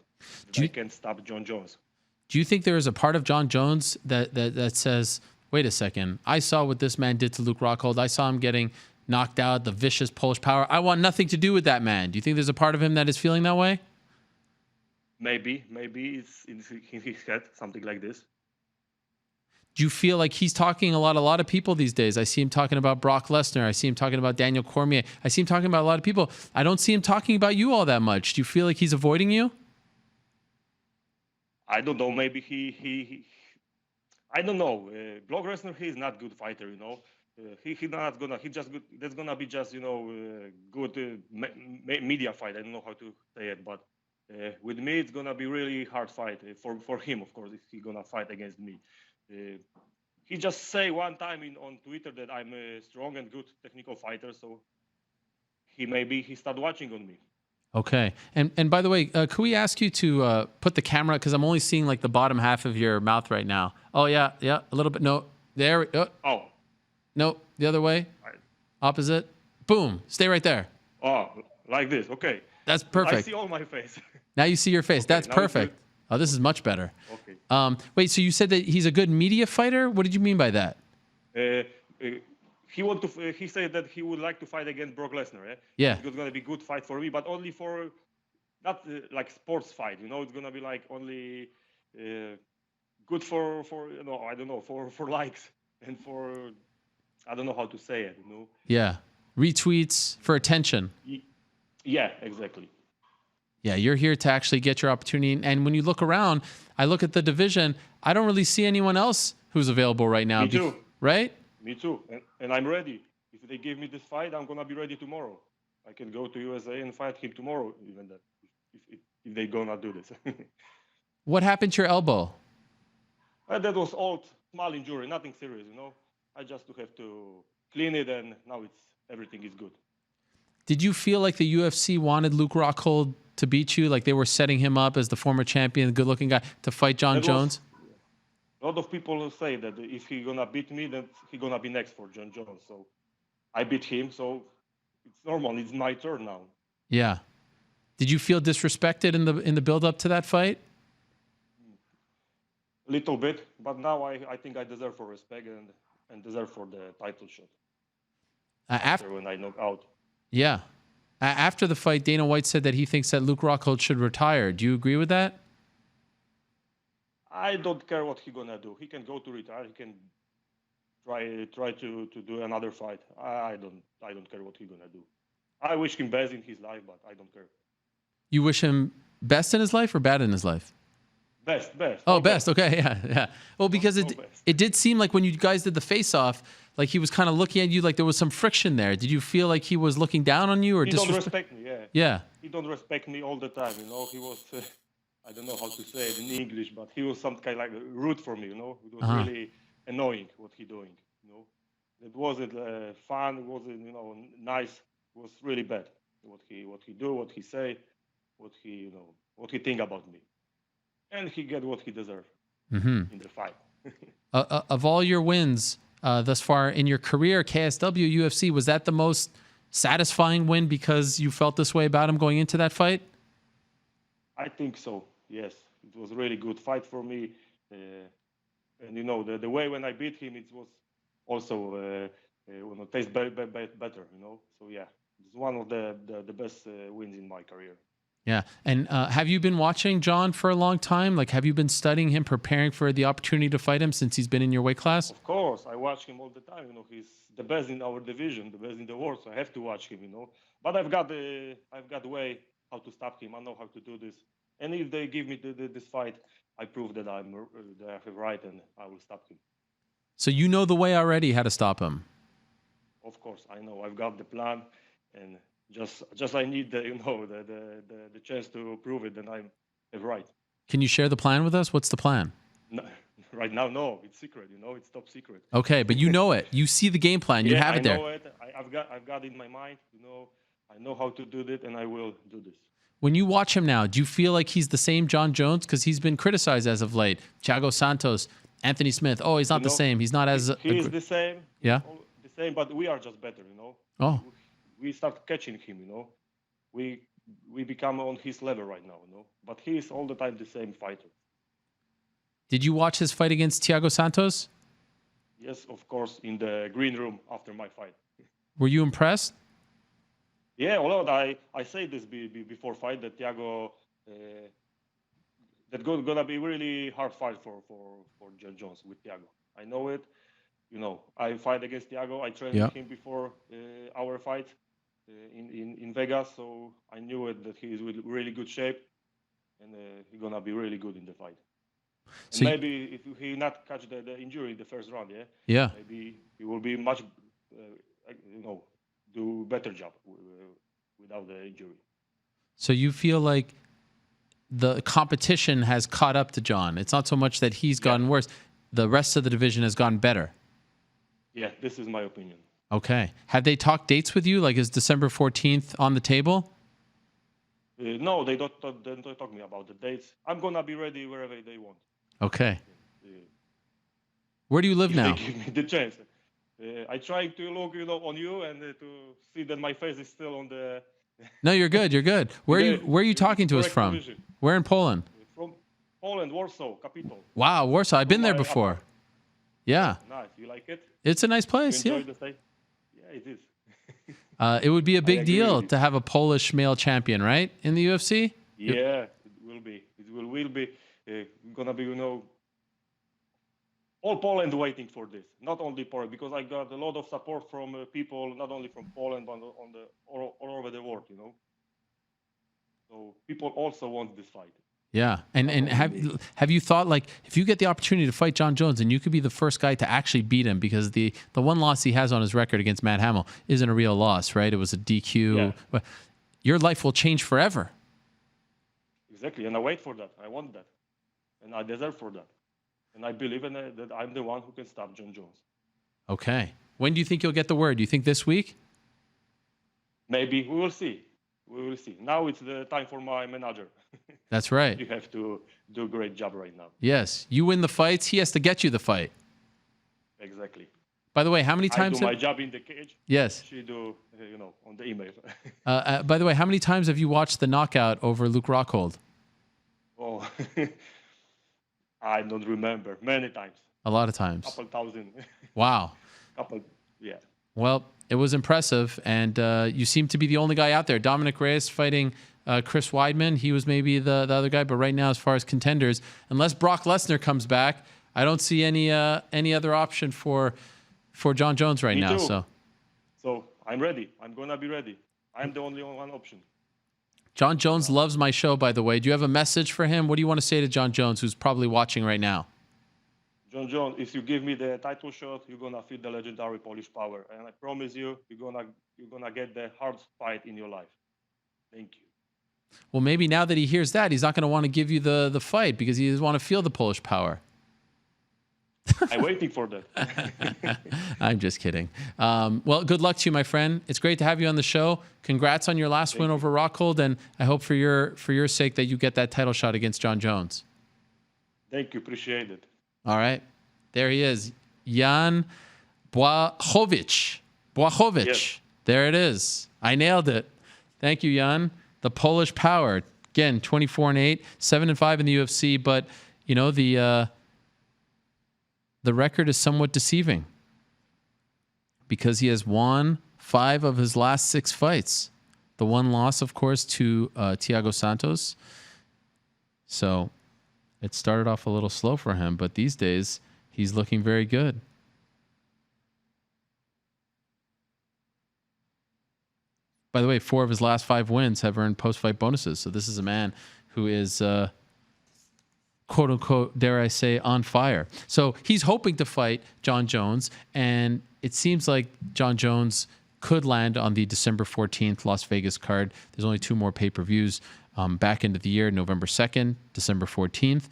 I can stop John Jones. Do you think there is a part of John Jones that says, wait a second, I saw what this man did to Luke Rockhold. I saw him getting knocked out, the vicious Polish power. I want nothing to do with that man. Do you think there's a part of him that is feeling that way? Maybe it's in his head, something like this. Do you feel like he's talking a lot of people these days? I see him talking about Brock Lesnar. I see him talking about Daniel Cormier. I see him talking about a lot of people. I don't see him talking about you all that much. Do you feel like he's avoiding you? I don't know. Maybe he I don't know. Brock Lesnar, he's not good fighter, He not gonna. He just good. That's gonna be just good media fight. I don't know how to say it, but with me, it's gonna be really hard fight for him. Of course, if he's gonna fight against me. He just say one time on Twitter that I'm a strong and good technical fighter, so he start watching on me. Okay. And by the way, could we ask you to put the camera, because I'm only seeing like the bottom half of your mouth right now. Oh, yeah, a little bit. No, there. Oh. No, the other way. Right. Opposite. Boom. Stay right there. Oh, like this. Okay. That's perfect. I see all my face. Now you see your face. Okay, that's perfect. Oh, this is much better. Okay. Wait, so you said that he's a good media fighter? What did you mean by that? He said that he would like to fight against Brock Lesnar. Yeah. It's going to be good fight for me, but only for not like sports fight. It's going to be like only good for I don't know, for likes and for I don't know how to say it. Yeah. Retweets for attention. Yeah, exactly. Yeah, you're here to actually get your opportunity. And when you look around, I look at the division, I don't really see anyone else who's available right now. Me too. Right? Me too. And I'm ready. If they give me this fight, I'm going to be ready tomorrow. I can go to USA and fight him tomorrow, even that, if they're going to do this. What happened to your elbow? That was old, small injury, nothing serious, I just have to clean it, and now everything is good. Did you feel like the UFC wanted Luke Rockhold to beat you? Like they were setting him up as the former champion, the good-looking guy, to fight John Jones? A lot of people say that if he's going to beat me, then he's going to be next for John Jones. So I beat him, so it's normal. It's my turn now. Yeah. Did you feel disrespected in the build-up to that fight? A little bit, but now I think I deserve for respect and deserve for the title shot. After when I knock out. Yeah. After the fight, Dana White said that he thinks that Luke Rockhold should retire. Do you agree with that? I don't care what he's gonna do. He can go to retire. He can try to do another fight. I don't care what he's gonna do. I wish him best in his life, but I don't care. You wish him best in his life or bad in his life? Best. Oh, best. Okay, yeah. Well, because it did seem like when you guys did the face-off, like he was kind of looking at you like there was some friction there. Did you feel like he was looking down on you or he don't respect me? Yeah. Yeah. He don't respect me all the time. He was. I don't know how to say it in English, but he was some kind of like rude for me. It was really annoying what he doing. It wasn't fun. It wasn't nice. It was really bad. What he do, what he say, what he think about me. And he get what he deserved in the fight. Of all your wins thus far in your career, KSW, UFC, was that the most satisfying win because you felt this way about him going into that fight? I think so, yes. It was a really good fight for me. And, the way when I beat him, it was also taste better, So, yeah, it's one of the best wins in my career. Yeah. And have you been watching John for a long time? Like, have you been studying him, preparing for the opportunity to fight him since he's been in your weight class? Of course. I watch him all the time. He's the best in our division, the best in the world. So I have to watch him, But I've got a way how to stop him. I know how to do this. And if they give me this fight, I prove that I have right and I will stop him. So you know the way already how to stop him? Of course. I know. I've got the plan. And just I need the chance to prove it, and I'm right. Can you share the plan with us? What's the plan? No, right now, no, it's secret. It's top secret. Okay, but you know it. You see the game plan. You have it there. I know it. I've got it in my mind. I know how to do it, and I will do this. When you watch him now, do you feel like he's the same John Jones? Because he's been criticized as of late. Thiago Santos, Anthony Smith. Oh, he's not the same. He's not as... He is the same. Yeah? The same, but we are just better, Oh. We start catching him, We become on his level right now, But he is all the time the same fighter. Did you watch his fight against Thiago Santos? Yes, of course, in the green room after my fight. Were you impressed? Yeah, although I say this before fight that Thiago, that gonna be really hard fight for John Jones with Thiago. I know it. I fight against Thiago. I trained with him before our fight in Vegas, so I knew it that he is in really good shape, and he's gonna be really good in the fight. And So maybe if he not catch the injury in the first round, maybe he will be much, do better job without the injury. So you feel like the competition has caught up to John. It's not so much that he's gotten worse. The rest of the division has gotten better. Yeah, this is my opinion. Okay. Have they talked dates with you? Like, is December 14th on the table? No, they don't talk me about the dates. I'm gonna be ready wherever they want. Okay. Where do you live now? They give me the chance. I try to look, on you and to see that my face is still on the. No, you're good. You're good. Where are you talking to us from? Position. Where in Poland? From Poland, Warsaw, capital. Wow, Warsaw. I've been there before. Yeah. Nice. You like it? It's a nice place. You Yeah. enjoy the stay? Yeah, it is. It would be a big agree deal with you. to have a Polish male champion, right, in the UFC? Yeah, it will be. It will be gonna be, all Poland waiting for this. Not only Poland, because I got a lot of support from people, not only from Poland, but all over the world, So people also want this fight. Yeah, and have you thought, like, if you get the opportunity to fight John Jones and you could be the first guy to actually beat him, because the one loss he has on his record against Matt Hamill isn't a real loss, right? It was a DQ. Yeah. But your life will change forever. Exactly, and I wait for that. I want that, and I deserve for that, and I believe in it, that I'm the one who can stop John Jones. Okay. When do you think you'll get the word? Do you think this week? Maybe we will see. We will see. Now it's the time for my manager. That's right. You have to do a great job right now. Yes. You win the fights. He has to get you the fight. Exactly. By the way, how many times? I do my job in the cage. Yes. She do, on the email. By the way, how many times have you watched the knockout over Luke Rockhold? Oh, I don't remember. Many times. A lot of times. Couple thousand. Wow. Yeah. Well, it was impressive, and you seem to be the only guy out there. Dominic Reyes fighting Chris Weidman. He was maybe the other guy, but right now, as far as contenders, unless Brock Lesnar comes back, I don't see any other option for John Jones right Me now. too. So I'm ready. I'm gonna be ready. I'm the only one option. John Jones loves my show, by the way. Do you have a message for him? What do you want to say to John Jones, who's probably watching right now? John Jones, if you give me the title shot, you're gonna feel the legendary Polish power, and I promise you, you're gonna get the hardest fight in your life. Thank you. Well, maybe now that he hears that, he's not going to want to give you the fight because he doesn't want to feel the Polish power. I'm waiting for that. I'm just kidding. Well, good luck to you, my friend. It's great to have you on the show. Congrats on your last win over Rockhold, and I hope for your sake that you get that title shot against John Jones. Thank you. Appreciate it. All right. There he is. Jan Blachowicz. Yes. There it is. I nailed it. Thank you, Jan. The Polish power. Again, 24-8, 7-5 in the UFC, but the record is somewhat deceiving because he has won 5 of his last 6 fights. The one loss, of course, to Thiago Santos. So it started off a little slow for him, but these days he's looking very good. By the way, 4 of his last 5 wins have earned post-fight bonuses. So this is a man who is, quote unquote, dare I say, on fire. So he's hoping to fight John Jones, and it seems like John Jones could land on the December 14th Las Vegas card. There's only 2 more pay-per-views back into the year, November 2nd, December 14th.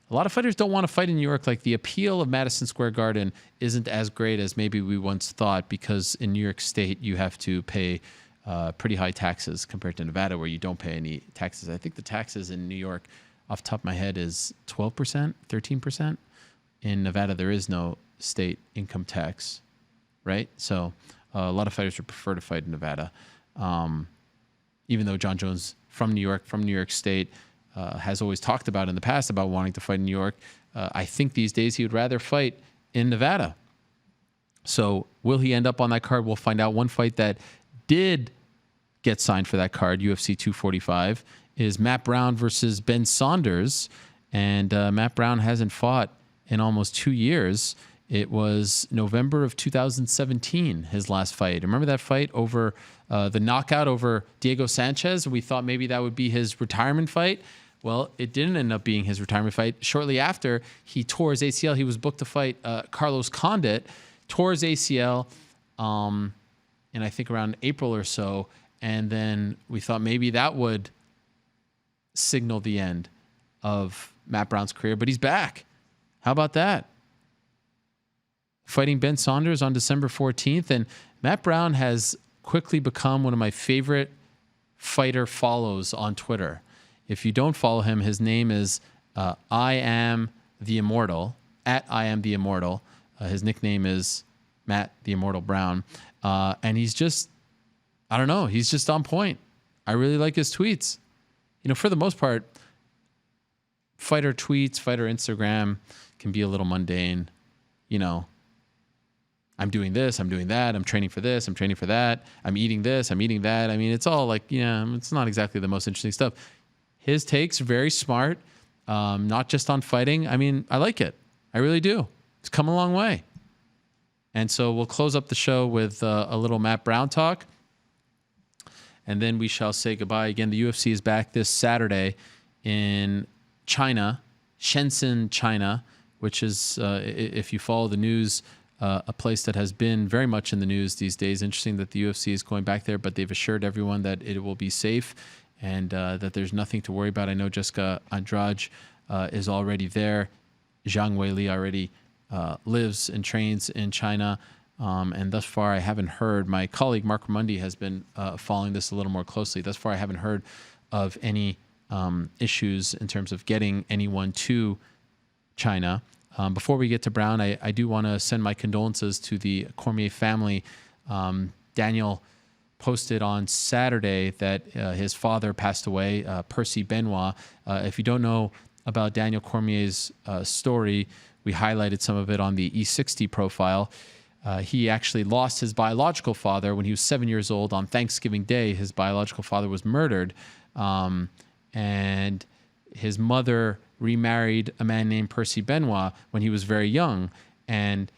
A lot of fighters don't want to fight in New York. Like, the appeal of Madison Square Garden isn't as great as maybe we once thought, because in New York State you have to pay pretty high taxes compared to Nevada, where you don't pay any taxes. I think the taxes in New York, off the top of my head, is 12%, 13%. In Nevada, there is no state income tax, right? So a lot of fighters would prefer to fight in Nevada. Even though John Jones from New York State, has always talked about in the past about wanting to fight in New York, I think these days he would rather fight in Nevada. So will he end up on that card? We'll find out. One fight that did get signed for that card, UFC 245, is Matt Brown versus Ben Saunders. And Matt Brown hasn't fought in almost 2 years. It was November of 2017, his last fight. Remember that fight over the knockout over Diego Sanchez? We thought maybe that would be his retirement fight. Well, it didn't end up being his retirement fight. Shortly after, he tore his ACL. He was booked to fight Carlos Condit, tore his ACL in I think around April or so. And then we thought maybe that would signal the end of Matt Brown's career. But he's back. How about that? Fighting Ben Saunders on December 14th. And Matt Brown has quickly become one of my favorite fighter follows on Twitter. If you don't follow him, his name is I Am the Immortal, at I Am the Immortal. His nickname is Matt the Immortal Brown. And he's just, I don't know, he's just on point. I really like his tweets. You know, for the most part, fighter tweets, fighter Instagram can be a little mundane. You know, I'm doing this, I'm doing that, I'm training for this, I'm training for that, I'm eating this, I'm eating that. I mean, it's all like, yeah, it's not exactly the most interesting stuff. His takes, very smart, not just on fighting. I mean, I like it. I really do. It's come a long way. And so we'll close up the show with a little Matt Brown talk. And then we shall say goodbye. Again, the UFC is back this Saturday in China, Shenzhen, China, which is, if you follow the news, a place that has been very much in the news these days. Interesting that the UFC is going back there, but they've assured everyone that it will be safe and that there's nothing to worry about. I know Jessica Andrade is already there. Zhang Weili already lives and trains in China. And thus far, I haven't heard. My colleague Mark Ramundi has been following this a little more closely. Thus far, I haven't heard of any issues in terms of getting anyone to China. Before we get to Brown, I do want to send my condolences to the Cormier family. Daniel posted on Saturday that his father passed away, Percy Benoit. If you don't know about Daniel Cormier's story, we highlighted some of it on the E60 profile. He actually lost his biological father when he was 7 years old. On Thanksgiving Day, his biological father was murdered. And his mother remarried a man named Percy Benoit when he was very young. And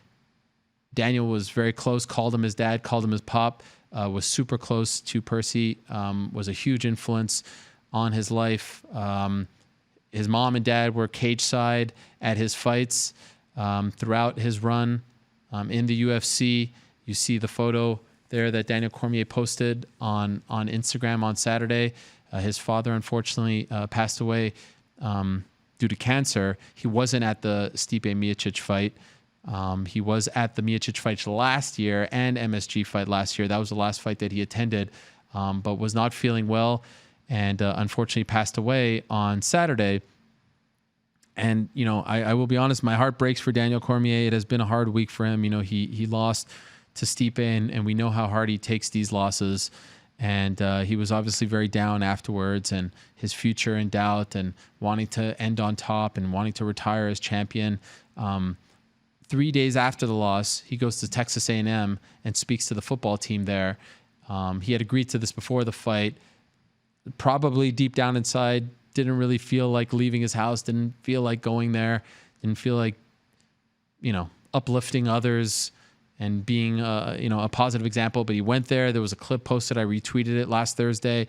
Daniel was very close, called him his dad, called him his pop, was super close to Percy, was a huge influence on his life. His mom and dad were cage side at his fights throughout his run in the UFC. You see the photo there that Daniel Cormier posted on Instagram on Saturday. His father, unfortunately, passed away due to cancer. He wasn't at the Stipe Miocic fight. He was at the Miocic fight last year and MSG fight last year. That was the last fight that he attended, but was not feeling well and unfortunately passed away on Saturday. And, you know, I will be honest, my heart breaks for Daniel Cormier. It has been a hard week for him. You know, he lost to Stipe, and we know how hard he takes these losses. And he was obviously very down afterwards, and his future in doubt, and wanting to end on top and wanting to retire as champion. 3 days after the loss, he goes to Texas A&M and speaks to the football team there. He had agreed to this before the fight. Probably deep down inside, didn't really feel like leaving his house, didn't feel like going there, didn't feel like, you know, uplifting others and being, a positive example. But he went there. There was a clip posted. I retweeted it last Thursday,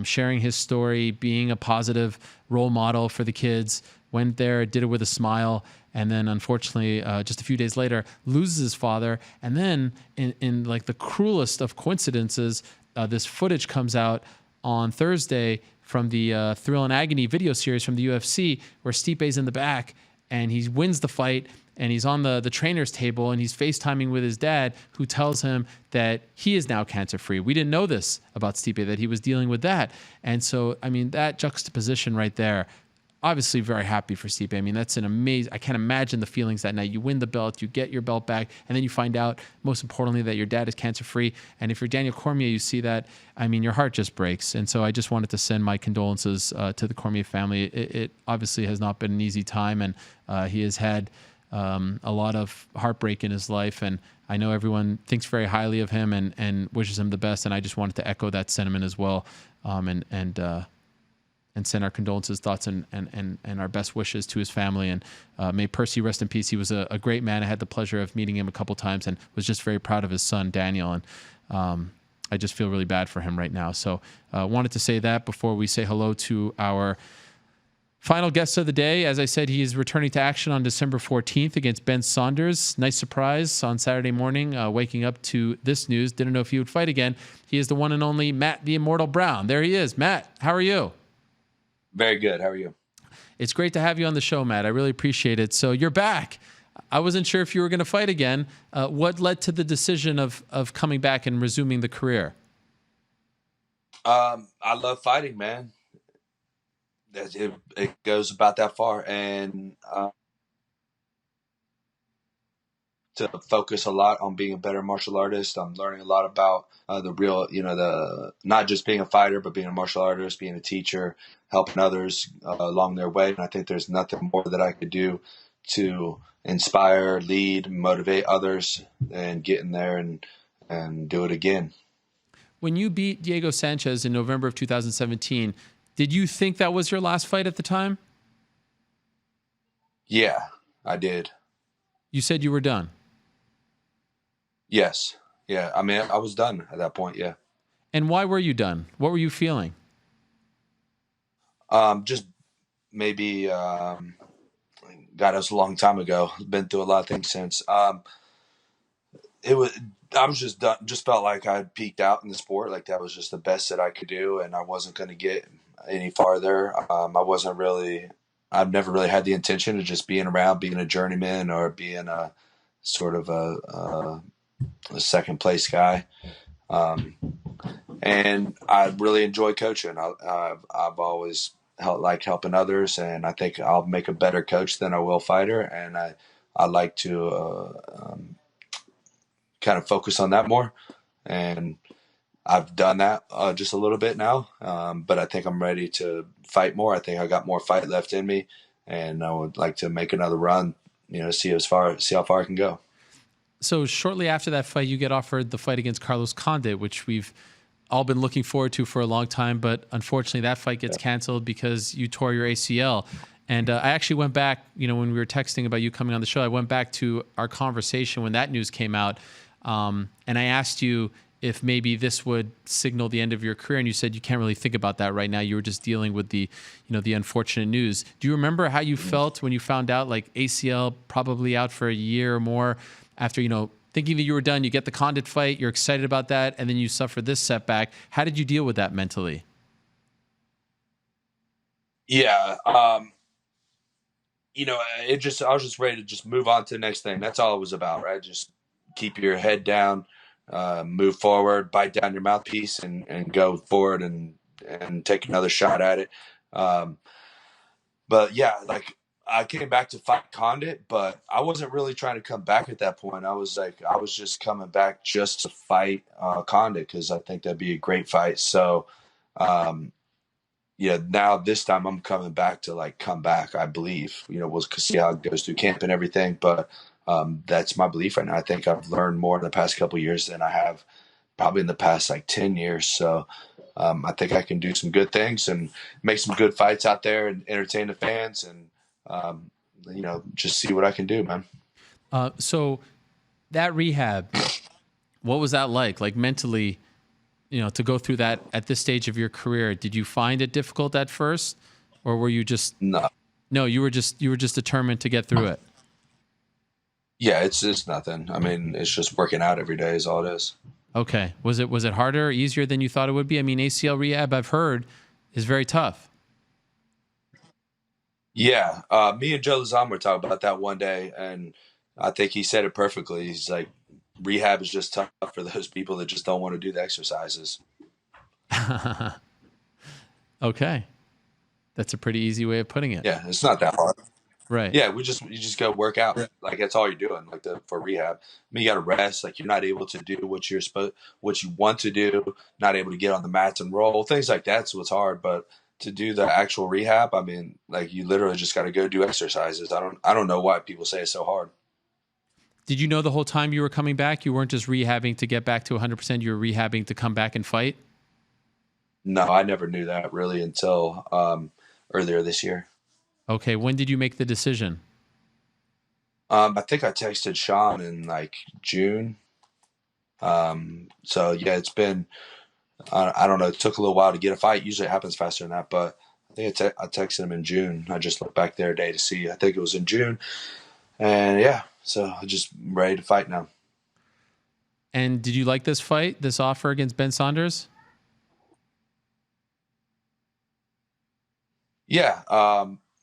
sharing his story, being a positive role model for the kids. Went there, did it with a smile, and then unfortunately, just a few days later, loses his father. And then, in like the cruelest of coincidences, this footage comes out on Thursday from the Thrill and Agony video series from the UFC, where Stipe's in the back and he wins the fight. and he's on the trainer's table, and he's FaceTiming with his dad, who tells him that he is now cancer-free. We didn't know this about Stipe, that he was dealing with that. And so, I mean, that juxtaposition right there, obviously very happy for Stipe. I mean, that's an amazing, I can't imagine the feelings that night. You win the belt, you get your belt back, and then you find out, most importantly, that your dad is cancer-free. And if you're Daniel Cormier, you see that, I mean, your heart just breaks. And so I just wanted to send my condolences to the Cormier family. It obviously has not been an easy time, and he has had a lot of heartbreak in his life. And I know everyone thinks very highly of him and wishes him the best. And I just wanted to echo that sentiment as well, and send our condolences, thoughts, and our best wishes to his family. And may Percy rest in peace. He was a great man. I had the pleasure of meeting him a couple times and was just very proud of his son, Daniel. And I just feel really bad for him right now. So wanted to say that before we say hello to our final guest of the day. As I said, he is returning to action on December 14th against Ben Saunders. Nice surprise on Saturday morning, waking up to this news. Didn't know if he would fight again. He is the one and only Matt the Immortal Brown. There he is. Matt, how are you? Very good. How are you? It's great to have you on the show, Matt. I really appreciate it. So you're back. I wasn't sure if you were going to fight again. What led to the decision of coming back and resuming the career? I love fighting, man. It goes about that far. And to focus a lot on being a better martial artist. I'm learning a lot about the real, not just being a fighter, but being a martial artist, being a teacher, helping others along their way. And I think there's nothing more that I could do to inspire, lead, motivate others, and get in there and do it again. When you beat Diego Sanchez in November of 2017, did you think that was your last fight at the time? Yeah, I did. You said you were done. Yes. Yeah. I mean, I was done at that point. Yeah. And why were you done? What were you feeling? Just maybe, God, it was a long time ago. Been through a lot of things since. I was just done, just felt like I'd peaked out in the sport. Like that was just the best that I could do. And I wasn't going to get any farther. I've never really had the intention of just being around, being a journeyman or being a sort of a second place guy. And I really enjoy coaching. I've always liked helping others, and I think I'll make a better coach than I will fighter. And I like to kind of focus on that more. And I've done that just a little bit now, but I think I'm ready to fight more. I think I got more fight left in me, and I would like to make another run, see how far I can go. So shortly after that fight, you get offered the fight against Carlos Condit, which we've all been looking forward to for a long time. But unfortunately, that fight gets canceled because you tore your ACL. And I actually went back, when we were texting about you coming on the show, I went back to our conversation when that news came out. And I asked you if maybe this would signal the end of your career. And you said you can't really think about that right now. You were just dealing with the unfortunate news. Do you remember how you felt when you found out, like, ACL probably out for a year or more after, thinking that you were done? You get the Condit fight, you're excited about that, and then you suffer this setback. How did you deal with that mentally? Yeah. I was just ready to just move on to the next thing. That's all it was about, right? Just keep your head down, move forward, bite down your mouthpiece and go forward and take another shot at it. But yeah, like I came back to fight Condit, but I wasn't really trying to come back at that point. I was just coming back just to fight Condit because I think that'd be a great fight. So, now this time I'm coming back to come back, I believe. We'll see how it goes through camp and everything, but that's my belief right now. I think I've learned more in the past couple of years than I have probably in the past 10 years. So I think I can do some good things and make some good fights out there and entertain the fans and, just see what I can do, man. So that rehab, what was that like? Like mentally, to go through that at this stage of your career, did you find it difficult at first, or were you just No, you were just determined to get through it. Yeah, it's nothing. I mean, it's just working out every day is all it is. Okay. Was it harder or easier than you thought it would be? I mean, ACL rehab, I've heard, is very tough. Yeah, me and Joe Lazan were talking about that one day, and I think he said it perfectly. He's like, rehab is just tough for those people that just don't want to do the exercises. Okay. That's a pretty easy way of putting it. Yeah, it's not that hard. Right. Yeah, you just go work out. Like that's all you're doing, like for rehab. I mean, you got to rest. Like you're not able to do what you want to do. Not able to get on the mats and roll. Things like that's what's hard. But to do the actual rehab, I mean, like you literally just got to go do exercises. I don't know why people say it's so hard. Did you know the whole time you were coming back, you weren't just rehabbing to get back to 100%, you were rehabbing to come back and fight? No, I never knew that really until earlier this year. Okay, when did you make the decision? I think I texted Sean in like June. So yeah, it's been, I don't know, it took a little while to get a fight. Usually it happens faster than that, but I think I texted him in June. I just looked back there today to see, I think it was in June. And yeah, so I'm just ready to fight now. And did you like this fight, this offer against Ben Saunders? Yeah.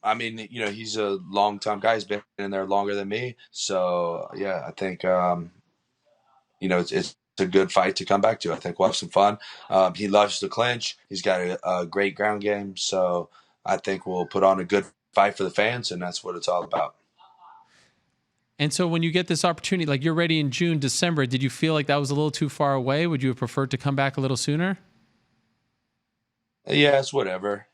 I mean, you know, he's a long time guy. He's been in there longer than me. So yeah, I think, you know, it's a good fight to come back to. I think we'll have some fun. He loves to clinch. He's got a great ground game. So I think we'll put on a good fight for the fans, and that's what it's all about. And so when you get this opportunity, like you're ready in June, December, did you feel like that was a little too far away? Would you have preferred to come back a little sooner? Yeah, it's whatever.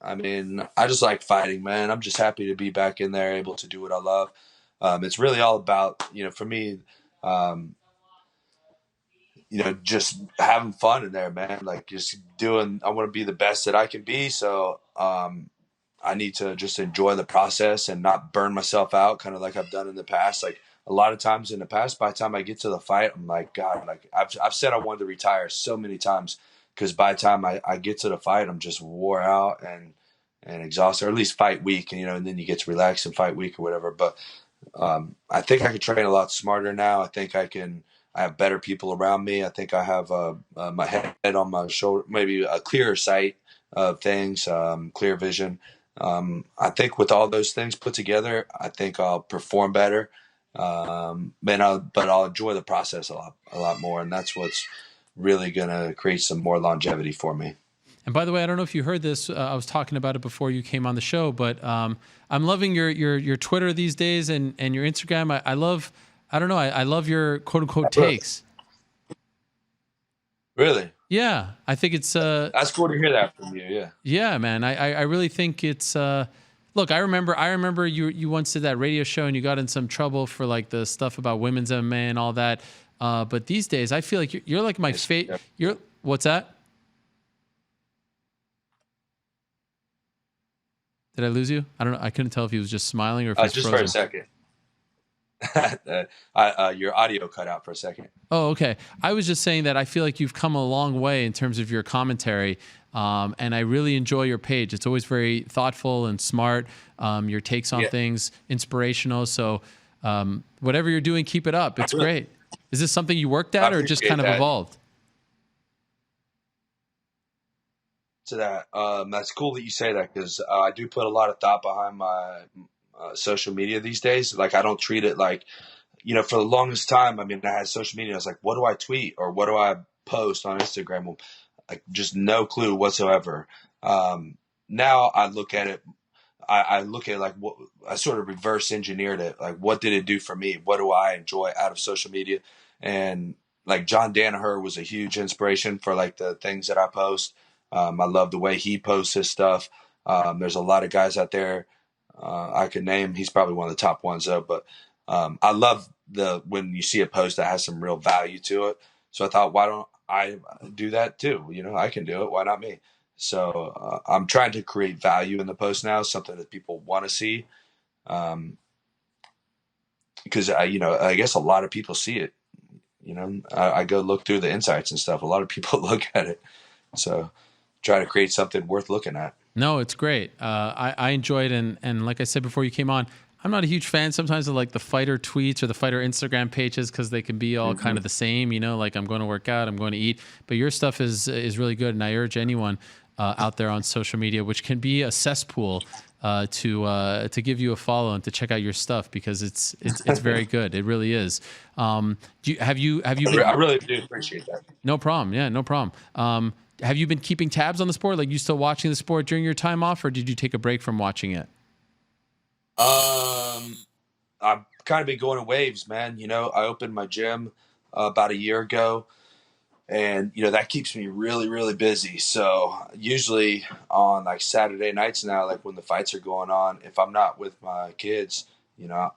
I mean, I just like fighting, man. I'm just happy to be back in there, able to do what I love. It's really all about, you know, for me, you know, just having fun in there, man. Like just I want to be the best that I can be. So I need to just enjoy the process and not burn myself out, kind of like I've done in the past. Like a lot of times in the past, by the time I get to the fight, I'm like, God, like I've said I wanted to retire so many times. Because by the time I get to the fight, I'm just wore out and exhausted, or at least fight week, and you know, and then you get to relax and fight week or whatever. But I think I can train a lot smarter now. I think I have better people around me. I think I have my head on my shoulder, maybe a clearer sight of things, clear vision. I think with all those things put together, I think I'll perform better. But I'll enjoy the process a lot more, and that's what's really going to create some more longevity for me. And by the way, I don't know if you heard this. I was talking about it before you came on the show, but I'm loving your Twitter these days and your Instagram. I love your quote unquote takes. Really? Yeah. I think it's that's cool to hear that from you. Yeah. Yeah, man. I really think it's look, I remember you once did that radio show and you got in some trouble for like the stuff about women's MMA and all that. But these days, I feel like you're like my favorite. What's that? Did I lose you? I don't know. I couldn't tell if he was just smiling or if he's just frozen. for a second. Your audio cut out for a second. Oh, okay. I was just saying that I feel like you've come a long way in terms of your commentary, and I really enjoy your page. It's always very thoughtful and smart. Your takes on things, inspirational. So whatever you're doing, keep it up. It's great. Is this something you worked at or just kind of evolved? To that, that's cool that you say that because I do put a lot of thought behind my social media these days. Like I don't treat it like, you know, for the longest time, I mean, I had social media. I was like, what do I tweet or what do I post on Instagram? Like just no clue whatsoever. Now I look at it. I look at like what I sort of reverse engineered it. Like, what did it do for me? What do I enjoy out of social media? And like John Danaher was a huge inspiration for like the things that I post. I love the way he posts his stuff. There's a lot of guys out there I could name. He's probably one of the top ones though. But I love when you see a post that has some real value to it. So I thought, why don't I do that too? You know, I can do it. Why not me? So I'm trying to create value in the post now, something that people want to see. Because I guess a lot of people see it. You know, I go look through the insights and stuff. A lot of people look at it. So try to create something worth looking at. No, it's great. I enjoy it. And like I said before you came on, I'm not a huge fan sometimes of like the fighter tweets or the fighter Instagram pages because they can be all kind of the same, you know, like I'm going to work out, I'm going to eat. But your stuff is really good. And I urge anyone out there on social media, which can be a cesspool to give you a follow and to check out your stuff because it's very good. It really is. Have you been? I really do appreciate that. No problem. Yeah, no problem. Have you been keeping tabs on the sport? Like, you still watching the sport during your time off, or did you take a break from watching it? I've kind of been going in waves, man. I opened my gym about a year ago, and that keeps me really, really busy. So usually on like Saturday nights now, like when the fights are going on, if I'm not with my kids,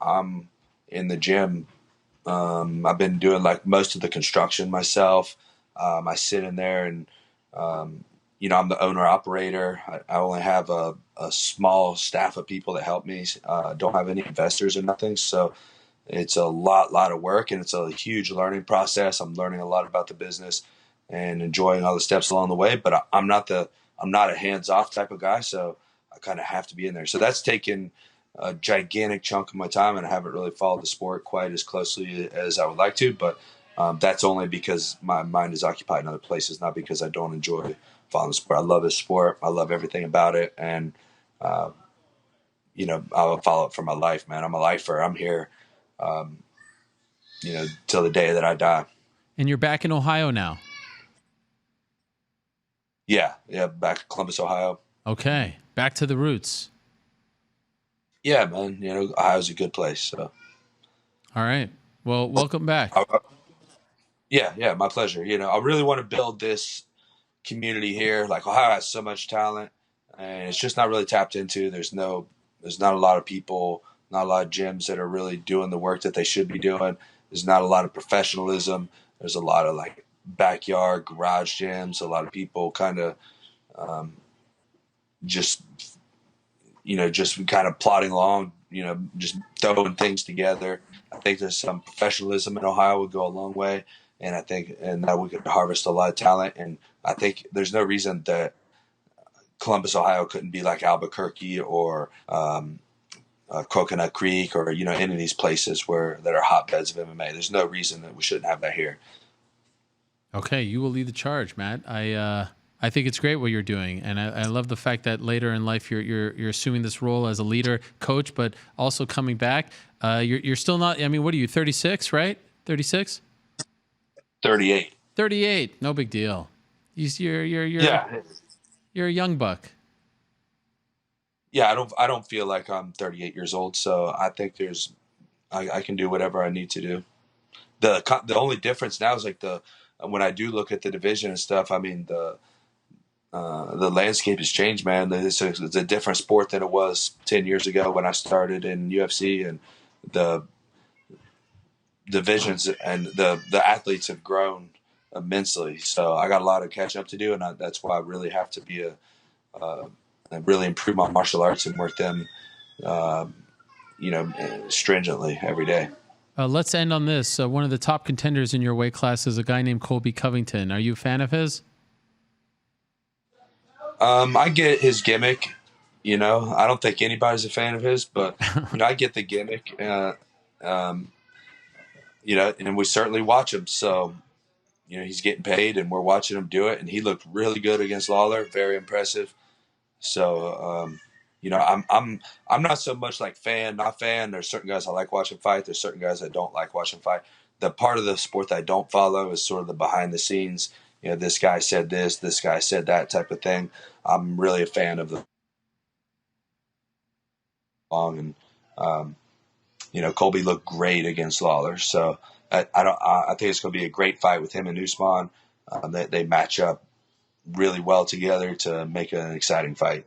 I'm in the gym. I've been doing like most of the construction myself. I sit in there and I'm the owner operator. I only have a small staff of people that help me. Don't have any investors or nothing. So it's a lot of work, and it's a huge learning process. I'm learning a lot about the business and enjoying all the steps along the way, but I'm not a hands-off type of guy. So I kind of have to be in there. So that's taken a gigantic chunk of my time, and I haven't really followed the sport quite as closely as I would like to, but that's only because my mind is occupied in other places, not because I don't enjoy following the sport. I love this sport. I love everything about it. And, I'll follow it for my life, man. I'm a lifer. I'm here, till the day that I die. And you're back in Ohio now. Yeah. Back to Columbus, Ohio. Okay. Back to the roots. Yeah, man. Ohio's a good place. So. All right. Well, welcome back. Yeah, my pleasure. I really want to build this community here. Like, Ohio has so much talent, and it's just not really tapped into. There's not a lot of people, not a lot of gyms that are really doing the work that they should be doing. There's not a lot of professionalism. There's a lot of like backyard garage gyms. A lot of people kind of just kind of plodding along, just throwing things together. I think there's some professionalism in Ohio would go a long way. And I think that we could harvest a lot of talent. And I think there's no reason that Columbus, Ohio couldn't be like Albuquerque or Coconut Creek or, any of these places that are hotbeds of MMA. There's no reason that we shouldn't have that here. Okay, you will lead the charge, Matt. I think it's great what you're doing, and I love the fact that later in life you're assuming this role as a leader, coach, but also coming back. You're still not. I mean, what are you? 36, right? 36. 38. 38. No big deal. You're a young buck. Yeah, I don't feel like I'm 38 years old, so I think I can do whatever I need to do. The only difference now is like when I do look at the division and stuff. I mean the landscape has changed, man. It's a different sport than it was 10 years ago when I started in UFC, and the divisions and the athletes have grown immensely. So I got a lot of catch up to do, and that's why I really have to be really improve my martial arts and work them, stringently every day. Let's end on this. One of the top contenders in your weight class is a guy named Colby Covington. Are you a fan of his? I get his gimmick. I don't think anybody's a fan of his, but I get the gimmick. And we certainly watch him. So, he's getting paid, and we're watching him do it. And he looked really good against Lawler, very impressive. So, I'm not so much like not fan. There's certain guys I like watching fight. There's certain guys I don't like watching fight. The part of the sport that I don't follow is sort of the behind the scenes. This guy said this guy said that type of thing. I'm really a fan of the long and. Colby looked great against Lawler, so I think it's going to be a great fight with him and Usman. They match up really well together to make an exciting fight.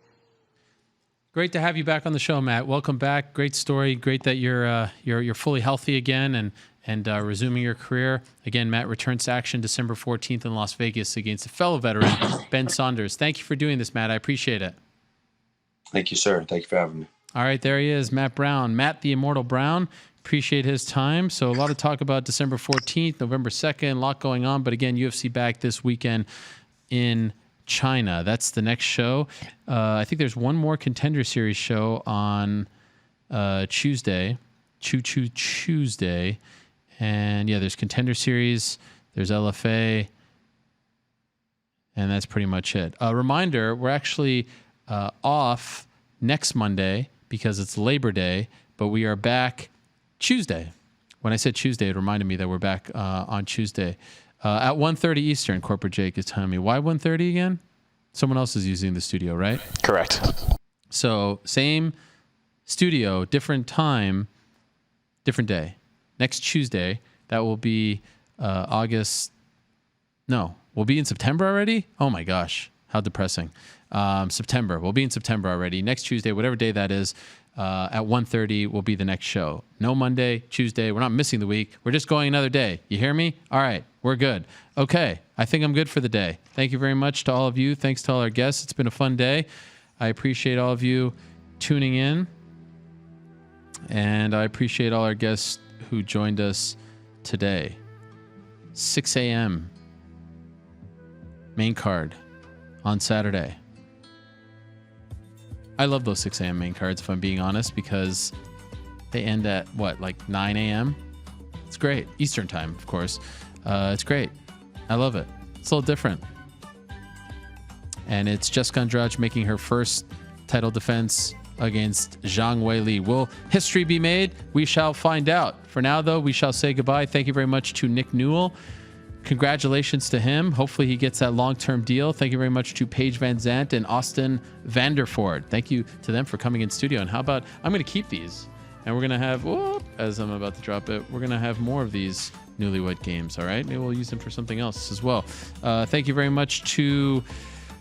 Great to have you back on the show, Matt. Welcome back. Great story. Great that you're fully healthy again and resuming your career. Again, Matt returns to action December 14th in Las Vegas against a fellow veteran, Ben Saunders. Thank you for doing this, Matt. I appreciate it. Thank you, sir. Thank you for having me. All right, there he is, Matt Brown. Matt the Immortal Brown. Appreciate his time. So a lot of talk about December 14th, November 2nd, a lot going on. But again, UFC back this weekend in China. That's the next show. I think there's one more Contender Series show on Tuesday, Tuesday. And yeah, there's Contender Series, there's LFA, and that's pretty much it. A reminder, we're actually off next Monday because it's Labor Day, but we are back Tuesday. When I said Tuesday, it reminded me that we're back on Tuesday at 1:30 Eastern. Corporate Jake is telling me. Why 1:30 again? Someone else is using the studio, right? Correct. So same studio, different time, different day. Next Tuesday, that will be August. No, we'll be in September already? Oh my gosh, how depressing. September. We'll be in September already. Next Tuesday, whatever day that is, at 1:30 will be the next show. No Monday, Tuesday. We're not missing the week. We're just going another day. You hear me? All right, we're good. Okay, I think I'm good for the day. Thank you very much to all of you. Thanks to all our guests. It's been a fun day. I appreciate all of you tuning in. And I appreciate all our guests who joined us today. 6 a.m. main card on Saturday. I love those 6 a.m. main cards, if I'm being honest, because they end at, what, like 9 a.m.? It's great. Eastern time, of course. It's great. I love it. It's a little different. And it's Jessica Andrade making her first title defense against Zhang Weili. Will history be made? We shall find out. For now, though, we shall say goodbye. Thank you very much to Nick Newell. Congratulations to him. Hopefully he gets that long-term deal. Thank you very much to Paige VanZant and Austin Vanderford. Thank you to them for coming in studio. And how about, I'm going to keep these. And we're going to have, as I'm about to drop it, we're going to have more of these Newlywed games, all right? Maybe we'll use them for something else as well. Thank you very much to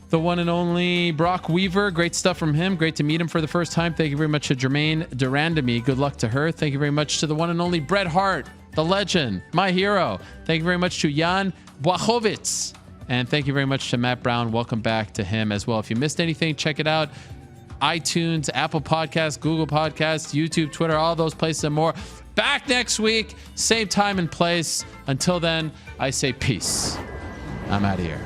the one and only Brok Weaver. Great stuff from him. Great to meet him for the first time. Thank you very much to Germaine Randamie. Good luck to her. Thank you very much to the one and only Bret Hart, the legend, my hero. Thank you very much to Jan Blachowicz. And thank you very much to Matt Brown. Welcome back to him as well. If you missed anything, check it out. iTunes, Apple Podcasts, Google Podcasts, YouTube, Twitter, all those places and more. Back next week, same time and place. Until then, I say peace. I'm out of here.